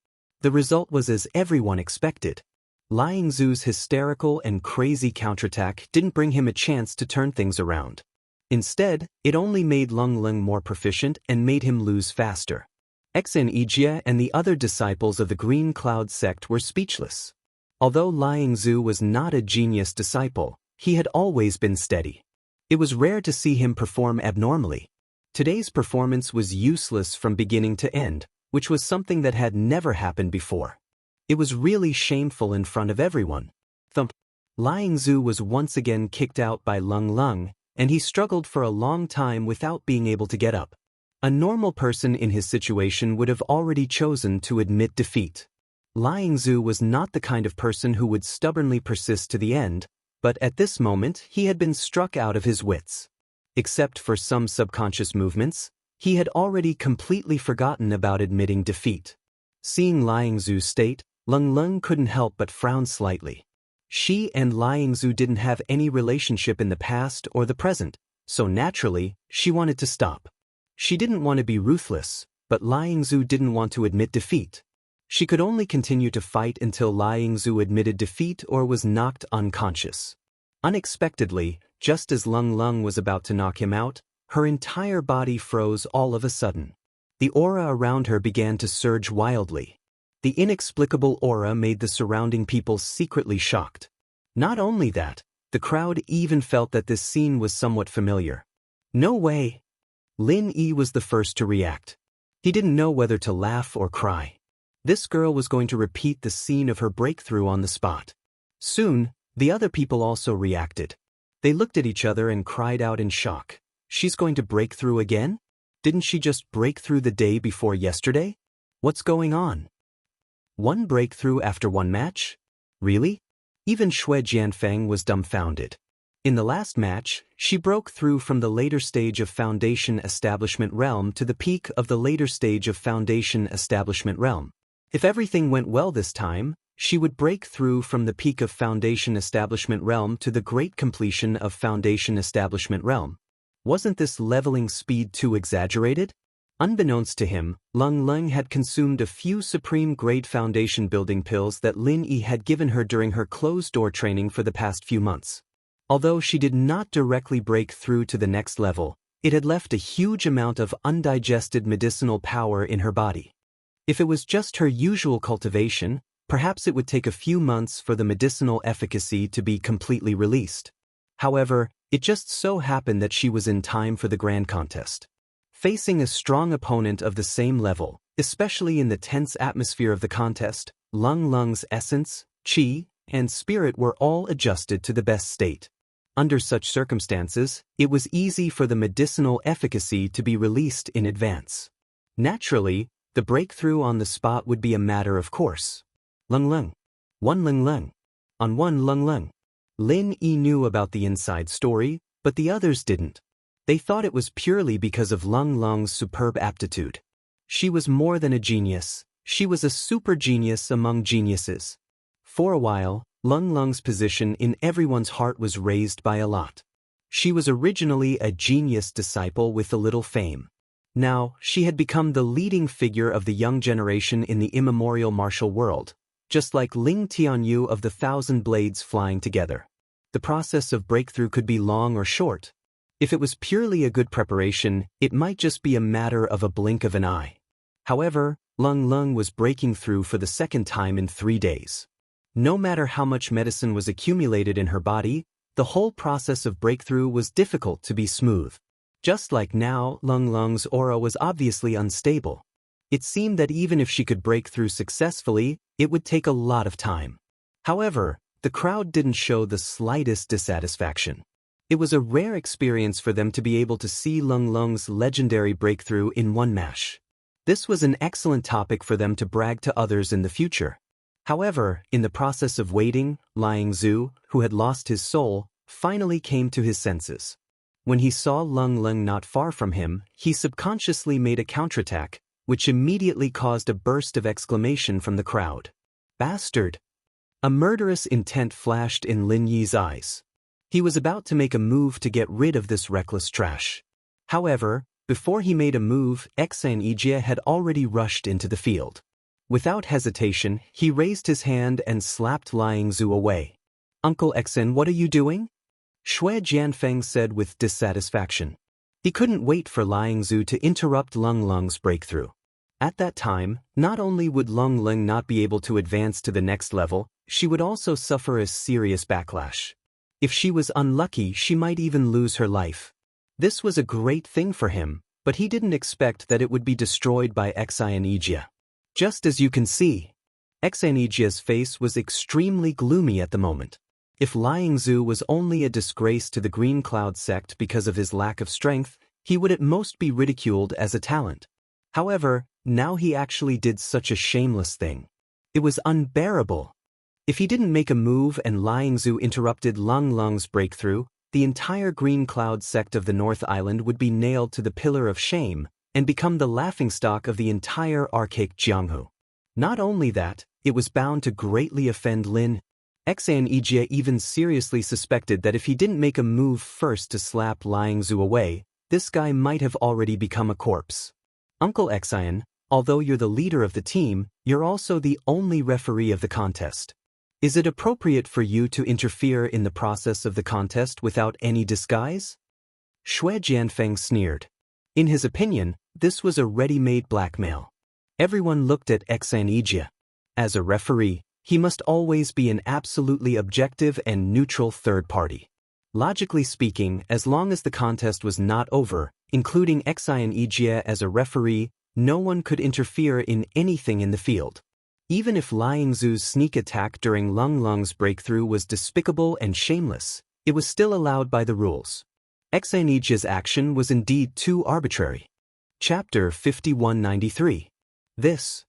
The result was as everyone expected. Liang Zhu's hysterical and crazy counterattack didn't bring him a chance to turn things around. Instead, it only made Lung Ling more proficient and made him lose faster. Xianxia and the other disciples of the Green Cloud sect were speechless. Although Liang Zhu was not a genius disciple, he had always been steady. It was rare to see him perform abnormally. Today's performance was useless from beginning to end, which was something that had never happened before. It was really shameful in front of everyone. Thump. Liang Zhu was once again kicked out by Lung Lung, and he struggled for a long time without being able to get up. A normal person in his situation would have already chosen to admit defeat. Liang Zhu was not the kind of person who would stubbornly persist to the end, but at this moment he had been struck out of his wits. Except for some subconscious movements, he had already completely forgotten about admitting defeat. Seeing Liang Zhu's state, Lung Lung couldn't help but frown slightly. She and Liang Zhu didn't have any relationship in the past or the present, so naturally, she wanted to stop. She didn't want to be ruthless, but Liang Zhu didn't want to admit defeat. She could only continue to fight until Liang Zhu admitted defeat or was knocked unconscious. Unexpectedly, just as Lung Lung was about to knock him out, her entire body froze all of a sudden. The aura around her began to surge wildly. The inexplicable aura made the surrounding people secretly shocked. Not only that, the crowd even felt that this scene was somewhat familiar. No way! Lin Yi was the first to react. He didn't know whether to laugh or cry. This girl was going to repeat the scene of her breakthrough on the spot. Soon, the other people also reacted. They looked at each other and cried out in shock. She's going to break through again? Didn't she just break through the day before yesterday? What's going on? One breakthrough after one match? Really? Even Shui Jianfeng was dumbfounded. In the last match, she broke through from the later stage of Foundation Establishment Realm to the peak of the later stage of Foundation Establishment Realm. If everything went well this time, she would break through from the peak of Foundation Establishment Realm to the great completion of Foundation Establishment Realm. Wasn't this leveling speed too exaggerated? Unbeknownst to him, Lung Lung had consumed a few supreme-grade foundation building pills that Lin Yi had given her during her closed-door training for the past few months. Although she did not directly break through to the next level, it had left a huge amount of undigested medicinal power in her body. If it was just her usual cultivation, perhaps it would take a few months for the medicinal efficacy to be completely released. However, it just so happened that she was in time for the grand contest. Facing a strong opponent of the same level, especially in the tense atmosphere of the contest, Lung Lung's essence, qi, and spirit were all adjusted to the best state. Under such circumstances, it was easy for the medicinal efficacy to be released in advance. Naturally, the breakthrough on the spot would be a matter of course. Lung Lung. One Lung Lung. On one Lung Lung. Lin Yi knew about the inside story, but the others didn't. They thought it was purely because of Lung Lung's superb aptitude. She was more than a genius, she was a super genius among geniuses. For a while, Lung Lung's position in everyone's heart was raised by a lot. She was originally a genius disciple with a little fame. Now, she had become the leading figure of the young generation in the immemorial martial world, just like Ling Tianyu of the 1,000 blades flying together. The process of breakthrough could be long or short. If it was purely a good preparation, it might just be a matter of a blink of an eye. However, Lung Lung was breaking through for the second time in 3 days. No matter how much medicine was accumulated in her body, the whole process of breakthrough was difficult to be smooth. Just like now, Lung Lung's aura was obviously unstable. It seemed that even if she could break through successfully, it would take a lot of time. However, the crowd didn't show the slightest dissatisfaction. It was a rare experience for them to be able to see Lung Lung's legendary breakthrough in one match. This was an excellent topic for them to brag to others in the future. However, in the process of waiting, Liang Zhu, who had lost his soul, finally came to his senses. When he saw Lung Lung not far from him, he subconsciously made a counterattack, which immediately caused a burst of exclamation from the crowd. Bastard! A murderous intent flashed in Lin Yi's eyes. He was about to make a move to get rid of this reckless trash. However, before he made a move, Xianxia had already rushed into the field. Without hesitation, he raised his hand and slapped Liang Zhu away. Uncle Xen, what are you doing? Shui Jianfeng said with dissatisfaction. He couldn't wait for Liang Zhu to interrupt Lung Lung's breakthrough. At that time, not only would Lung Lung not be able to advance to the next level, she would also suffer a serious backlash. If she was unlucky, she might even lose her life. This was a great thing for him, but he didn't expect that it would be destroyed by Xianxia. Just as you can see, Xianxia's face was extremely gloomy at the moment. If Liang Zhu was only a disgrace to the Green Cloud sect because of his lack of strength, he would at most be ridiculed as a talent. However, now he actually did such a shameless thing. It was unbearable. If he didn't make a move and Liang Zhu interrupted Lung Lung's breakthrough, the entire Green Cloud sect of the North Island would be nailed to the pillar of shame and become the laughingstock of the entire archaic Jianghu. Not only that, it was bound to greatly offend Lin. Xianxia even seriously suspected that if he didn't make a move first to slap Liang Zhu away, this guy might have already become a corpse. Uncle Xian, although you're the leader of the team, you're also the only referee of the contest. Is it appropriate for you to interfere in the process of the contest without any disguise? Shui Jianfeng sneered. In his opinion, this was a ready-made blackmail. Everyone looked at Xianxia. As a referee, he must always be an absolutely objective and neutral third party. Logically speaking, as long as the contest was not over, including Xianxia as a referee, no one could interfere in anything in the field. Even if Liang Zhu's sneak attack during Lung Lung's breakthrough was despicable and shameless, it was still allowed by the rules. Xianxia's action was indeed too arbitrary. Chapter 5193. This.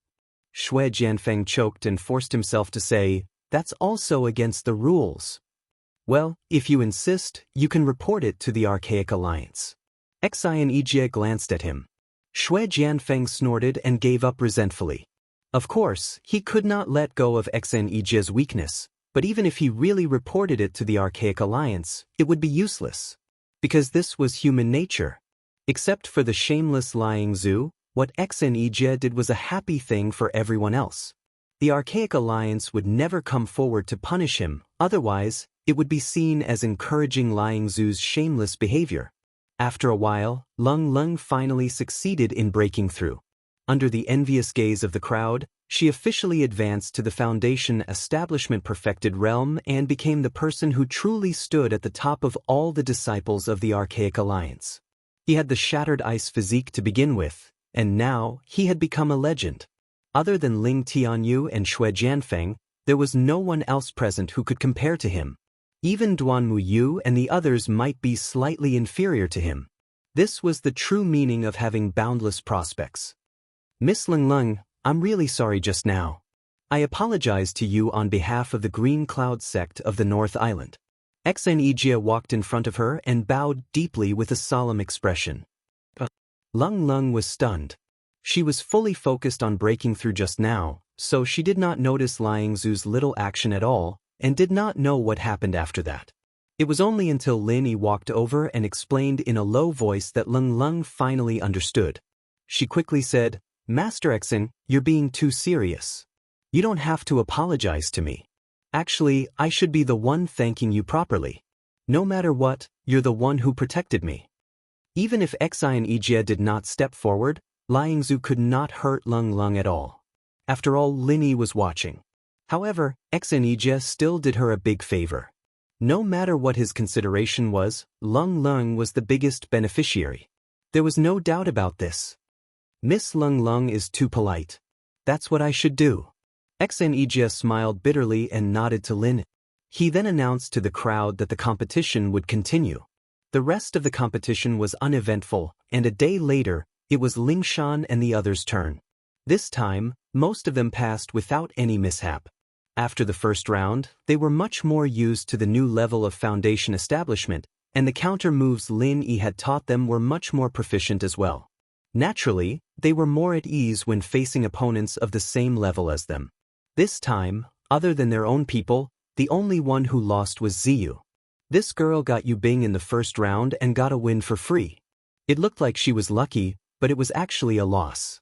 Shui Jianfeng choked and forced himself to say, that's also against the rules. Well, if you insist, you can report it to the Archaic Alliance. Xianxia glanced at him. Shui Jianfeng snorted and gave up resentfully. Of course, he could not let go of Xianxia's weakness, but even if he really reported it to the Archaic Alliance, it would be useless. Because this was human nature. Except for the shameless Liang Zhu, what Xianxia did was a happy thing for everyone else. The Archaic Alliance would never come forward to punish him, otherwise, it would be seen as encouraging Liang Zhu's shameless behavior. After a while, Lung Lung finally succeeded in breaking through. Under the envious gaze of the crowd, she officially advanced to the Foundation Establishment Perfected Realm and became the person who truly stood at the top of all the disciples of the Archaic Alliance. He had the shattered ice physique to begin with, and now he had become a legend. Other than Ling Tianyu and Shui Jianfeng, there was no one else present who could compare to him. Even Duanmu Yu and the others might be slightly inferior to him. This was the true meaning of having boundless prospects. Miss Lung Lung, I'm really sorry just now. I apologize to you on behalf of the Green Cloud sect of the North Island. Xianxia walked in front of her and bowed deeply with a solemn expression. Lung Lung was stunned. She was fully focused on breaking through just now, so she did not notice Liang Zhu's little action at all, and did not know what happened after that. It was only until Lin Yi walked over and explained in a low voice that Lung Lung finally understood. She quickly said, Master Xen, you're being too serious. You don't have to apologize to me. Actually, I should be the one thanking you properly. No matter what, you're the one who protected me. Even if Xianxia did not step forward, Liang Zhu could not hurt Lung Lung at all. After all, Lin Yi was watching. However, Xianxia still did her a big favor. No matter what his consideration was, Lung Lung was the biggest beneficiary. There was no doubt about this. Miss Lung Lung is too polite. That's what I should do. Xianxia smiled bitterly and nodded to Lin. He then announced to the crowd that the competition would continue. The rest of the competition was uneventful, and a day later, it was Lingshan and the others' turn. This time, most of them passed without any mishap. After the first round, they were much more used to the new level of foundation establishment, and the counter moves Lin Yi had taught them were much more proficient as well. Naturally, they were more at ease when facing opponents of the same level as them. This time, other than their own people, the only one who lost was Ziyu. This girl got Yu Bing in the first round and got a win for free. It looked like she was lucky, but it was actually a loss.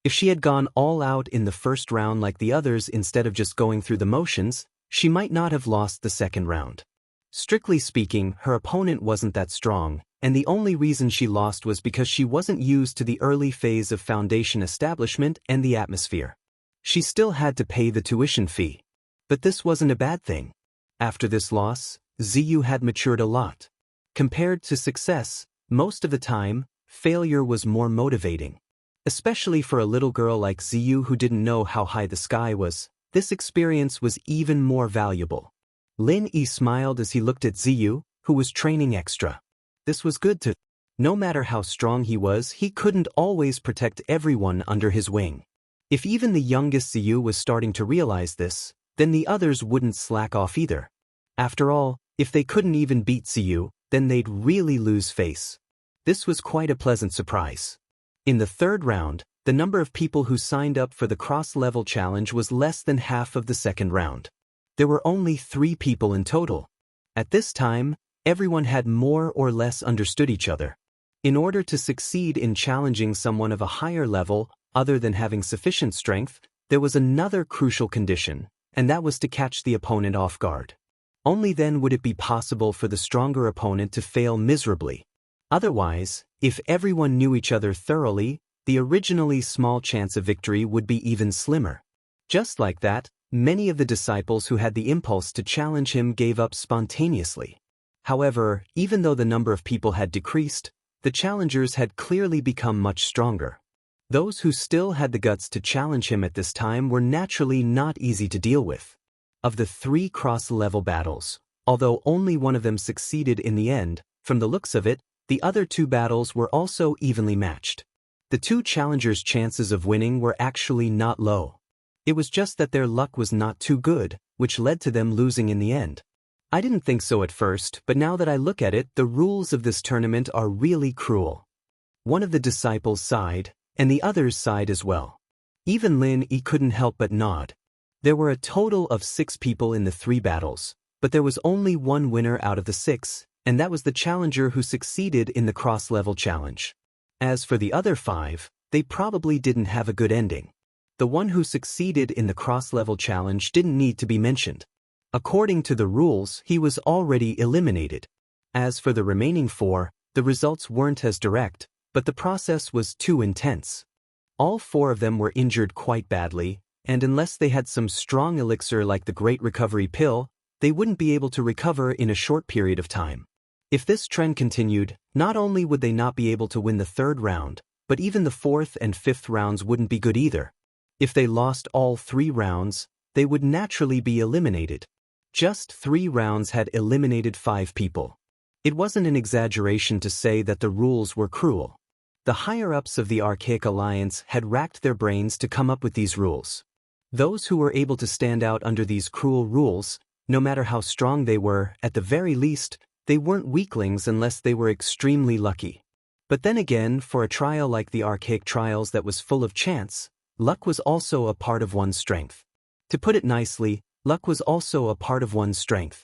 If she had gone all out in the first round like the others instead of just going through the motions, she might not have lost the second round. Strictly speaking, her opponent wasn't that strong, and the only reason she lost was because she wasn't used to the early phase of foundation establishment and the atmosphere. She still had to pay the tuition fee. But this wasn't a bad thing. After this loss, Ziyu had matured a lot. Compared to success, most of the time, failure was more motivating. Especially for a little girl like Ziyu who didn't know how high the sky was, this experience was even more valuable. Lin Yi smiled as he looked at Ziyu, who was training extra. This was good too. No matter how strong he was, he couldn't always protect everyone under his wing. If even the youngest Ziyu was starting to realize this, then the others wouldn't slack off either. After all, if they couldn't even beat Ziyu, then they'd really lose face. This was quite a pleasant surprise. In the third round, the number of people who signed up for the cross-level challenge was less than half of the second round. There were only 3 people in total. At this time, everyone had more or less understood each other. In order to succeed in challenging someone of a higher level, other than having sufficient strength, there was another crucial condition, and that was to catch the opponent off guard. Only then would it be possible for the stronger opponent to fail miserably. Otherwise, if everyone knew each other thoroughly, the originally small chance of victory would be even slimmer. Just like that, many of the disciples who had the impulse to challenge him gave up spontaneously. However, even though the number of people had decreased, the challengers had clearly become much stronger. Those who still had the guts to challenge him at this time were naturally not easy to deal with. Of the 3 cross-level battles, although only one of them succeeded in the end, from the looks of it, the other 2 battles were also evenly matched. The 2 challengers' chances of winning were actually not low. It was just that their luck was not too good, which led to them losing in the end. I didn't think so at first, but now that I look at it, the rules of this tournament are really cruel. One of the disciples sighed, and the others sighed as well. Even Lin Yi couldn't help but nod. There were a total of 6 people in the 3 battles, but there was only one winner out of the 6, and that was the challenger who succeeded in the cross-level challenge. As for the other 5, they probably didn't have a good ending. The one who succeeded in the cross-level challenge didn't need to be mentioned. According to the rules, he was already eliminated. As for the remaining 4, the results weren't as direct, but the process was too intense. All 4 of them were injured quite badly, and unless they had some strong elixir like the Great Recovery Pill, they wouldn't be able to recover in a short period of time. If this trend continued, not only would they not be able to win the 3rd round, but even the 4th and 5th rounds wouldn't be good either. If they lost all 3 rounds, they would naturally be eliminated. Just 3 rounds had eliminated 5 people. It wasn't an exaggeration to say that the rules were cruel. The higher-ups of the Archaic Alliance had racked their brains to come up with these rules. Those who were able to stand out under these cruel rules, no matter how strong they were, at the very least, they weren't weaklings unless they were extremely lucky. But then again, for a trial like the Archaic Trials that was full of chance, luck was also a part of one's strength. To put it nicely, luck was also a part of one's strength.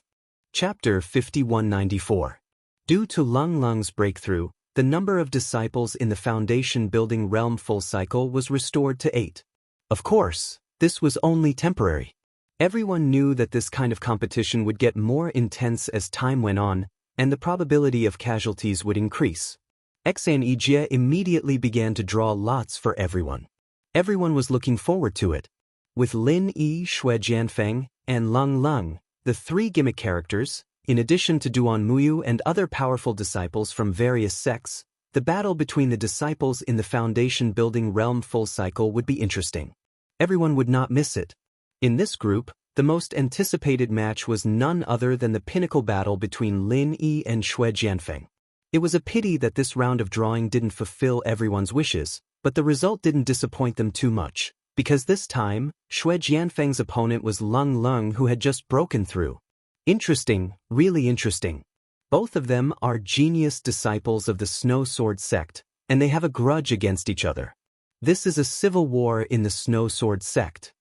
Chapter 5194. Due to Lung Lung's breakthrough, the number of disciples in the foundation-building realm full cycle was restored to 8. Of course, this was only temporary. Everyone knew that this kind of competition would get more intense as time went on, and the probability of casualties would increase. Xianxia immediately began to draw lots for everyone. Everyone was looking forward to it. With Lin Yi, Shui Jianfeng, and Lung Lung, the 3 gimmick characters, in addition to Duan Muyu and other powerful disciples from various sects, the battle between the disciples in the foundation-building realm full cycle would be interesting. Everyone would not miss it. In this group, the most anticipated match was none other than the pinnacle battle between Lin Yi and Shui Jianfeng. It was a pity that this round of drawing didn't fulfill everyone's wishes, but the result didn't disappoint them too much, Because this time, Xue Jianfeng's opponent was Lung Lung, who had just broken through. Interesting, really interesting. Both of them are genius disciples of the Snow Sword sect, and they have a grudge against each other. This is a civil war in the Snow Sword sect.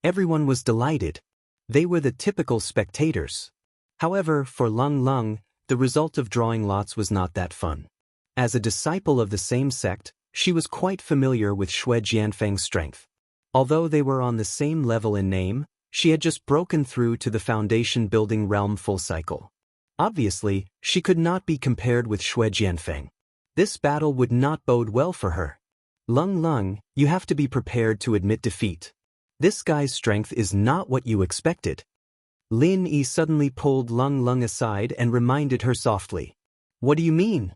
Everyone was delighted. They were the typical spectators. However, for Lung Lung, the result of drawing lots was not that fun. As a disciple of the same sect, she was quite familiar with Xue Jianfeng's strength. Although they were on the same level in name, she had just broken through to the foundation-building realm full cycle. Obviously, she could not be compared with Xue Jianfeng. This battle would not bode well for her. Lung Lung, you have to be prepared to admit defeat. This guy's strength is not what you expected. Lin Yi suddenly pulled Lung Lung aside and reminded her softly. What do you mean?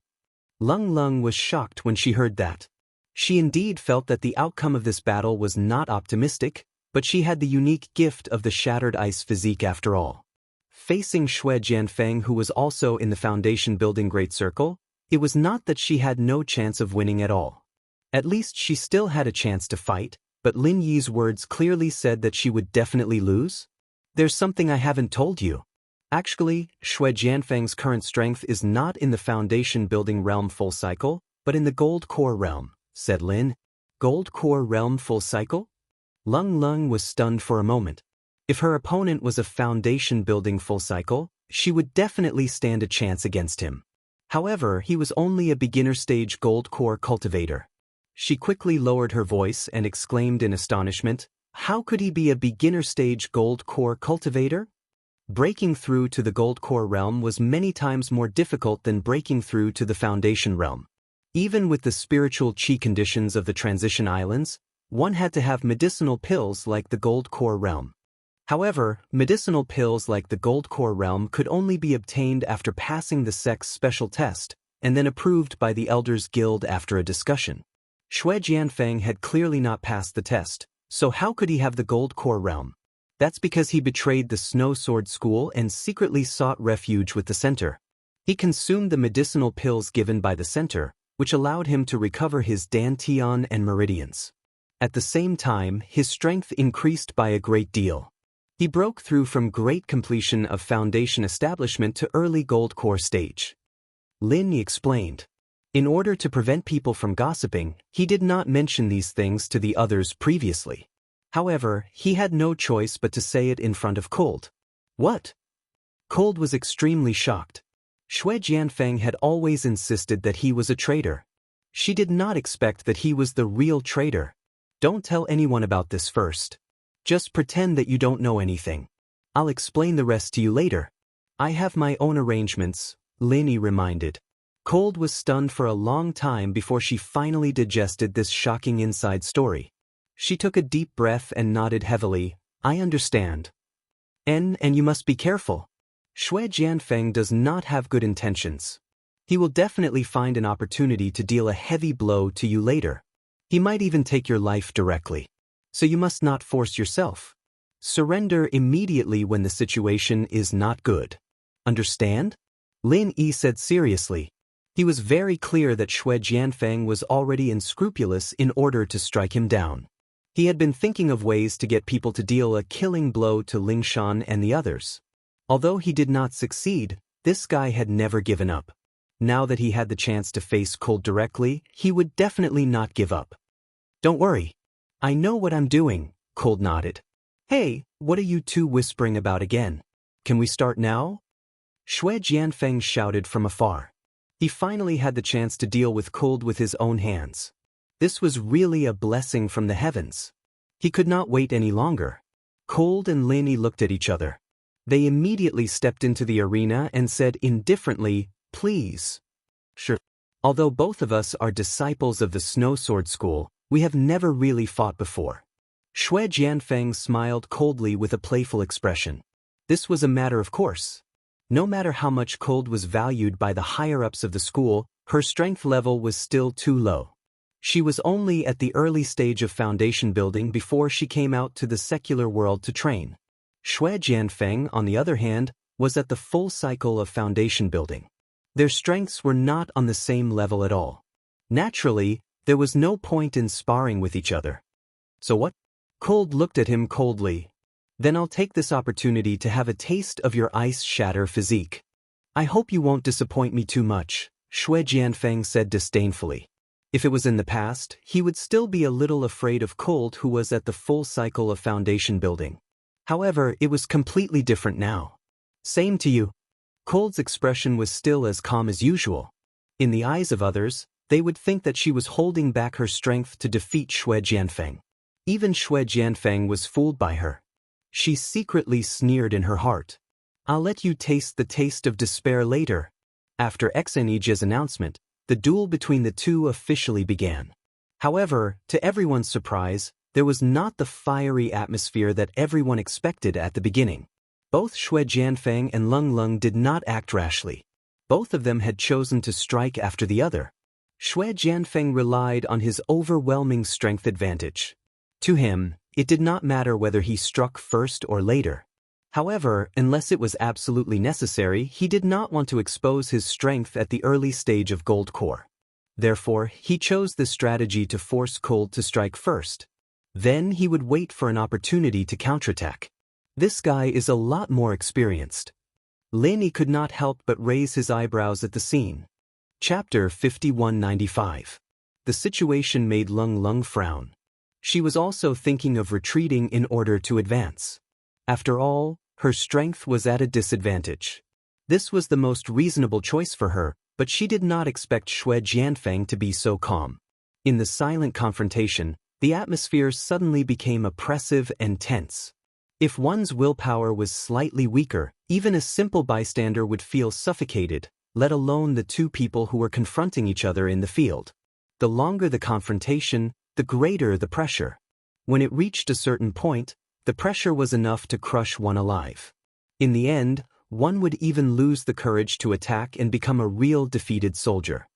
Lung Lung was shocked when she heard that. She indeed felt that the outcome of this battle was not optimistic, but she had the unique gift of the shattered ice physique after all. Facing Xue Jianfeng, who was also in the foundation-building great circle, it was not that she had no chance of winning at all. At least she still had a chance to fight, but Lin Yi's words clearly said that she would definitely lose. There's something I haven't told you. Actually, Xue Jianfeng's current strength is not in the foundation-building realm full cycle, but in the gold core realm, said Lin. Gold core realm full cycle? Lung Lung was stunned for a moment. If her opponent was a foundation-building full cycle, she would definitely stand a chance against him. However, he was only a beginner-stage gold core cultivator. She quickly lowered her voice and exclaimed in astonishment, how could he be a beginner-stage gold core cultivator? Breaking through to the gold core realm was many times more difficult than breaking through to the foundation realm. Even with the spiritual chi conditions of the transition islands, one had to have medicinal pills like the gold core realm. However, medicinal pills like the gold core realm could only be obtained after passing the sect's special test, and then approved by the Elders Guild after a discussion. Xue Jianfeng had clearly not passed the test, so how could he have the gold core realm? That's because he betrayed the Snow Sword School and secretly sought refuge with the center. He consumed the medicinal pills given by the center, which allowed him to recover his dantian and meridians. At the same time, his strength increased by a great deal. He broke through from great completion of foundation establishment to early gold core stage. Lin Yi explained. In order to prevent people from gossiping, he did not mention these things to the others previously. However, he had no choice but to say it in front of Cold. What? Cold was extremely shocked. Xue Jianfeng had always insisted that he was a traitor. She did not expect that he was the real traitor. Don't tell anyone about this first. Just pretend that you don't know anything. I'll explain the rest to you later. I have my own arrangements, Lin Yi reminded. Cold was stunned for a long time before she finally digested this shocking inside story. She took a deep breath and nodded heavily. I understand. And you must be careful. Xue Jianfeng does not have good intentions. He will definitely find an opportunity to deal a heavy blow to you later. He might even take your life directly. So you must not force yourself. Surrender immediately when the situation is not good. Understand? Lin Yi said seriously. He was very clear that Xue Jianfeng was already unscrupulous in order to strike him down. He had been thinking of ways to get people to deal a killing blow to Lingshan and the others. Although he did not succeed, this guy had never given up. Now that he had the chance to face Cold directly, he would definitely not give up. Don't worry. I know what I'm doing, Cold nodded. Hey, what are you two whispering about again? Can we start now? Xue Jianfeng shouted from afar. He finally had the chance to deal with Cold with his own hands. This was really a blessing from the heavens. He could not wait any longer. Cold and Lin Yi looked at each other. They immediately stepped into the arena and said indifferently, please. Sure. Although both of us are disciples of the Snow Sword School, we have never really fought before. Xue Jianfeng smiled coldly with a playful expression. This was a matter of course. No matter how much Cold was valued by the higher-ups of the school, her strength level was still too low. She was only at the early stage of foundation building before she came out to the secular world to train. Xue Jianfeng, on the other hand, was at the full cycle of foundation building. Their strengths were not on the same level at all. Naturally, there was no point in sparring with each other. So what? Cold looked at him coldly. Then I'll take this opportunity to have a taste of your ice shatter physique. I hope you won't disappoint me too much, Shui Jianfeng said disdainfully. If it was in the past, he would still be a little afraid of Cold, who was at the full cycle of foundation building. However, it was completely different now. Same to you. Cold's expression was still as calm as usual. In the eyes of others, they would think that she was holding back her strength to defeat Shui Jianfeng. Even Shui Jianfeng was fooled by her. She secretly sneered in her heart. I'll let you taste the taste of despair later. After Xianxia's announcement, the duel between the two officially began. However, to everyone's surprise, there was not the fiery atmosphere that everyone expected at the beginning. Both Shui Jianfeng and Lung Lung did not act rashly. Both of them had chosen to strike after the other. Shui Jianfeng relied on his overwhelming strength advantage. To him, it did not matter whether he struck first or later. However, unless it was absolutely necessary, he did not want to expose his strength at the early stage of Gold Core. Therefore, he chose this strategy to force Cold to strike first. Then he would wait for an opportunity to counterattack. This guy is a lot more experienced. Lin could not help but raise his eyebrows at the scene. Chapter 5195. The situation made Lung Lung frown. She was also thinking of retreating in order to advance. After all, her strength was at a disadvantage. This was the most reasonable choice for her, but she did not expect Shui Jianfeng to be so calm. In the silent confrontation, the atmosphere suddenly became oppressive and tense. If one's willpower was slightly weaker, even a simple bystander would feel suffocated, let alone the two people who were confronting each other in the field. The longer the confrontation, the greater the pressure. When it reached a certain point, the pressure was enough to crush one alive. In the end, one would even lose the courage to attack and become a real defeated soldier.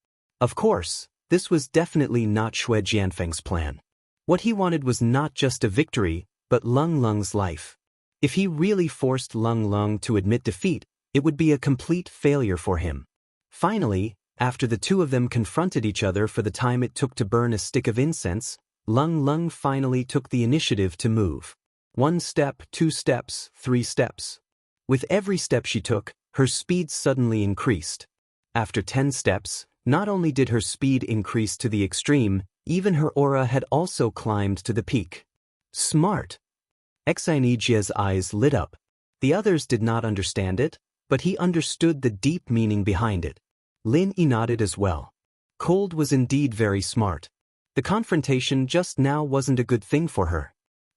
Of course, this was definitely not Shui Jianfeng's plan. What he wanted was not just a victory, but Lung Lung's life. If he really forced Lung Lung to admit defeat, it would be a complete failure for him. Finally, after the two of them confronted each other for the time it took to burn a stick of incense, Lung Lung finally took the initiative to move. 1 step, 2 steps, 3 steps. With every step she took, her speed suddenly increased. After 10 steps, not only did her speed increase to the extreme, even her aura had also climbed to the peak. Smart. Xianxia's eyes lit up. The others did not understand it, but he understood the deep meaning behind it. Lin nodded as well. Cold was indeed very smart. The confrontation just now wasn't a good thing for her.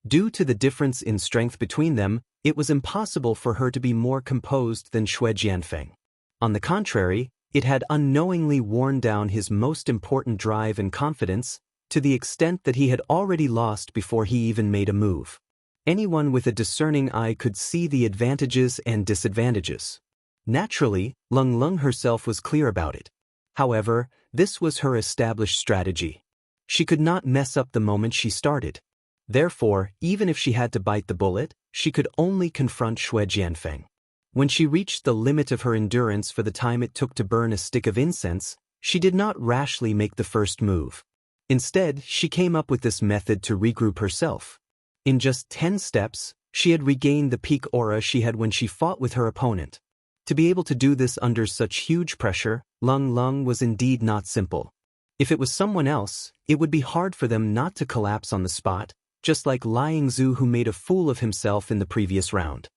Due to the difference in strength between them, it was impossible for her to be more composed than Shui Jianfeng. On the contrary, it had unknowingly worn down his most important drive and confidence, to the extent that he had already lost before he even made a move. Anyone with a discerning eye could see the advantages and disadvantages. Naturally, Lung Lung herself was clear about it. However, this was her established strategy. She could not mess up the moment she started. Therefore, even if she had to bite the bullet, she could only confront Shui Jianfeng. When she reached the limit of her endurance for the time it took to burn a stick of incense, she did not rashly make the first move. Instead, she came up with this method to regroup herself. In just 10 steps, she had regained the peak aura she had when she fought with her opponent. To be able to do this under such huge pressure, Lung Lung was indeed not simple. If it was someone else, it would be hard for them not to collapse on the spot, just like Liang Zhu, who made a fool of himself in the previous round.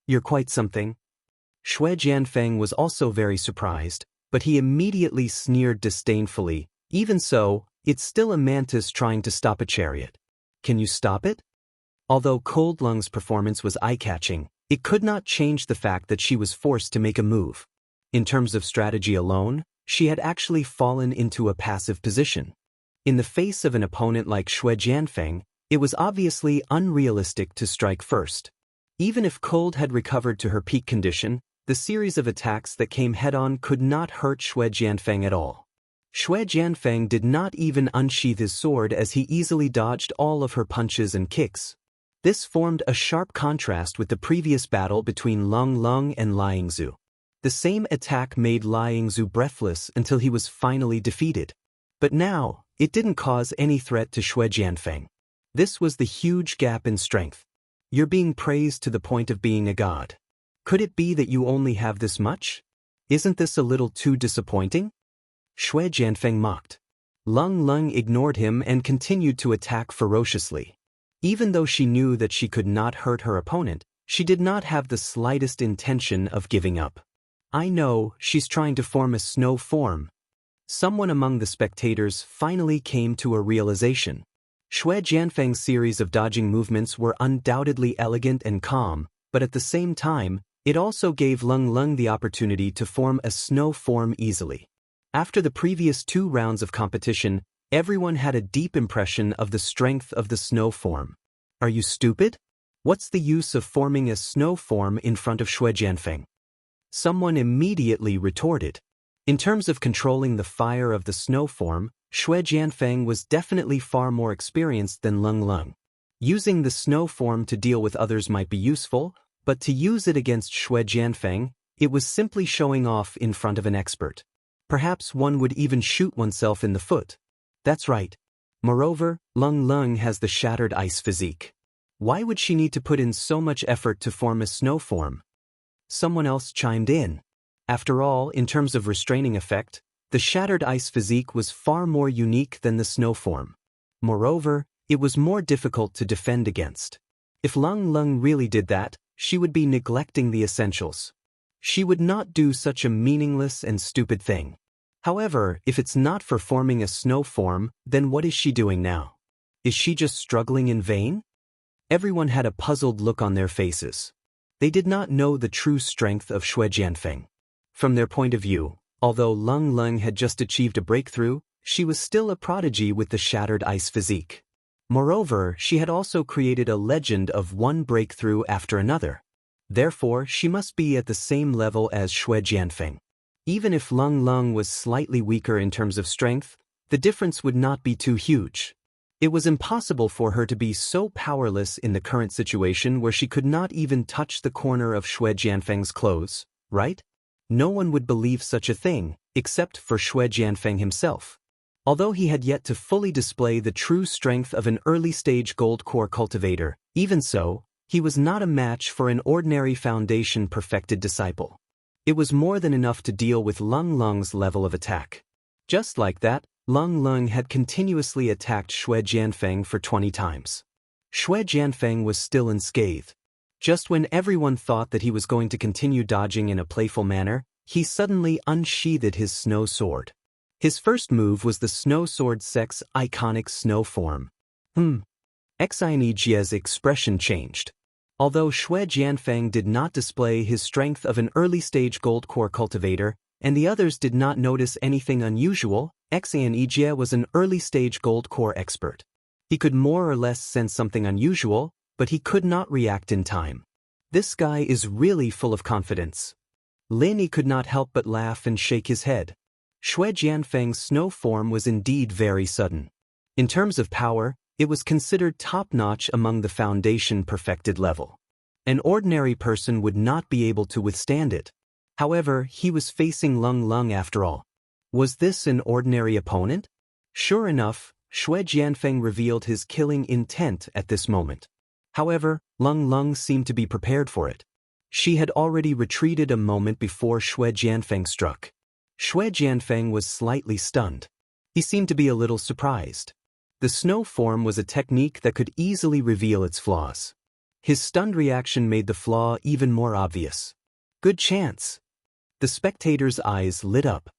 You're quite something. Shui Jianfeng was also very surprised, but he immediately sneered disdainfully. Even so, it's still a mantis trying to stop a chariot. Can you stop it? Although Cold Lung's performance was eye-catching, it could not change the fact that she was forced to make a move. In terms of strategy alone, she had actually fallen into a passive position. In the face of an opponent like Shui Jianfeng, it was obviously unrealistic to strike first. Even if Cold had recovered to her peak condition, the series of attacks that came head-on could not hurt Shui Jianfeng at all. Shui Jianfeng did not even unsheath his sword as he easily dodged all of her punches and kicks. This formed a sharp contrast with the previous battle between Lung Lung and Liang Zhu. The same attack made Liang Zhu breathless until he was finally defeated. But now, it didn't cause any threat to Shui Jianfeng. This was the huge gap in strength. You're being praised to the point of being a god. Could it be that you only have this much? Isn't this a little too disappointing? Xue Jianfeng mocked. Lung Lung ignored him and continued to attack ferociously. Even though she knew that she could not hurt her opponent, she did not have the slightest intention of giving up. I know, she's trying to form a snow form. Someone among the spectators finally came to a realization. Xue Jianfeng's series of dodging movements were undoubtedly elegant and calm, but at the same time, it also gave Lung Lung the opportunity to form a snow form easily. After the previous 2 rounds of competition, everyone had a deep impression of the strength of the snow form. Are you stupid? What's the use of forming a snow form in front of Xue Jianfeng? Someone immediately retorted. In terms of controlling the fire of the snow form, Xue Jianfeng was definitely far more experienced than Lung Lung. Using the snow form to deal with others might be useful, but to use it against Xue Jianfeng, it was simply showing off in front of an expert. Perhaps one would even shoot oneself in the foot. That's right. Moreover, Lung Lung has the shattered ice physique. Why would she need to put in so much effort to form a snow form? Someone else chimed in. After all, in terms of restraining effect, the shattered ice physique was far more unique than the snow form. Moreover, it was more difficult to defend against. If Lung Lung really did that, she would be neglecting the essentials. She would not do such a meaningless and stupid thing. However, if it's not for forming a snow form, then what is she doing now? Is she just struggling in vain? Everyone had a puzzled look on their faces. They did not know the true strength of Xue Jianfeng. From their point of view, although Lung Lung had just achieved a breakthrough, she was still a prodigy with the shattered ice physique. Moreover, she had also created a legend of one breakthrough after another. Therefore, she must be at the same level as Xue Jianfeng. Even if Lung Lung was slightly weaker in terms of strength, the difference would not be too huge. It was impossible for her to be so powerless in the current situation where she could not even touch the corner of Xue Jianfeng's clothes, right? No one would believe such a thing, except for Xue Jianfeng himself. Although he had yet to fully display the true strength of an early-stage gold core cultivator, even so, he was not a match for an ordinary foundation-perfected disciple. It was more than enough to deal with Lung Lung's level of attack. Just like that, Lung Lung had continuously attacked Xue Jianfeng for 20 times. Xue Jianfeng was still unscathed. Just when everyone thought that he was going to continue dodging in a playful manner, he suddenly unsheathed his snow sword. His first move was the snow sword Sek's iconic snow form. Xianxia's expression changed. Although Xue Jianfeng did not display his strength of an early-stage gold core cultivator, and the others did not notice anything unusual, Xianxia was an early-stage gold core expert. He could more or less sense something unusual, but he could not react in time. This guy is really full of confidence. Lin could not help but laugh and shake his head. Xue Jianfeng's snow form was indeed very sudden. In terms of power, it was considered top-notch among the foundation perfected level. An ordinary person would not be able to withstand it. However, he was facing Lung Lung after all. Was this an ordinary opponent? Sure enough, Xue Jianfeng revealed his killing intent at this moment. However, Lung Lung seemed to be prepared for it. She had already retreated a moment before Xue Jianfeng struck. Xue Jianfeng was slightly stunned. He seemed to be a little surprised. The snow form was a technique that could easily reveal its flaws. His stunned reaction made the flaw even more obvious. Good chance. The spectators' eyes lit up.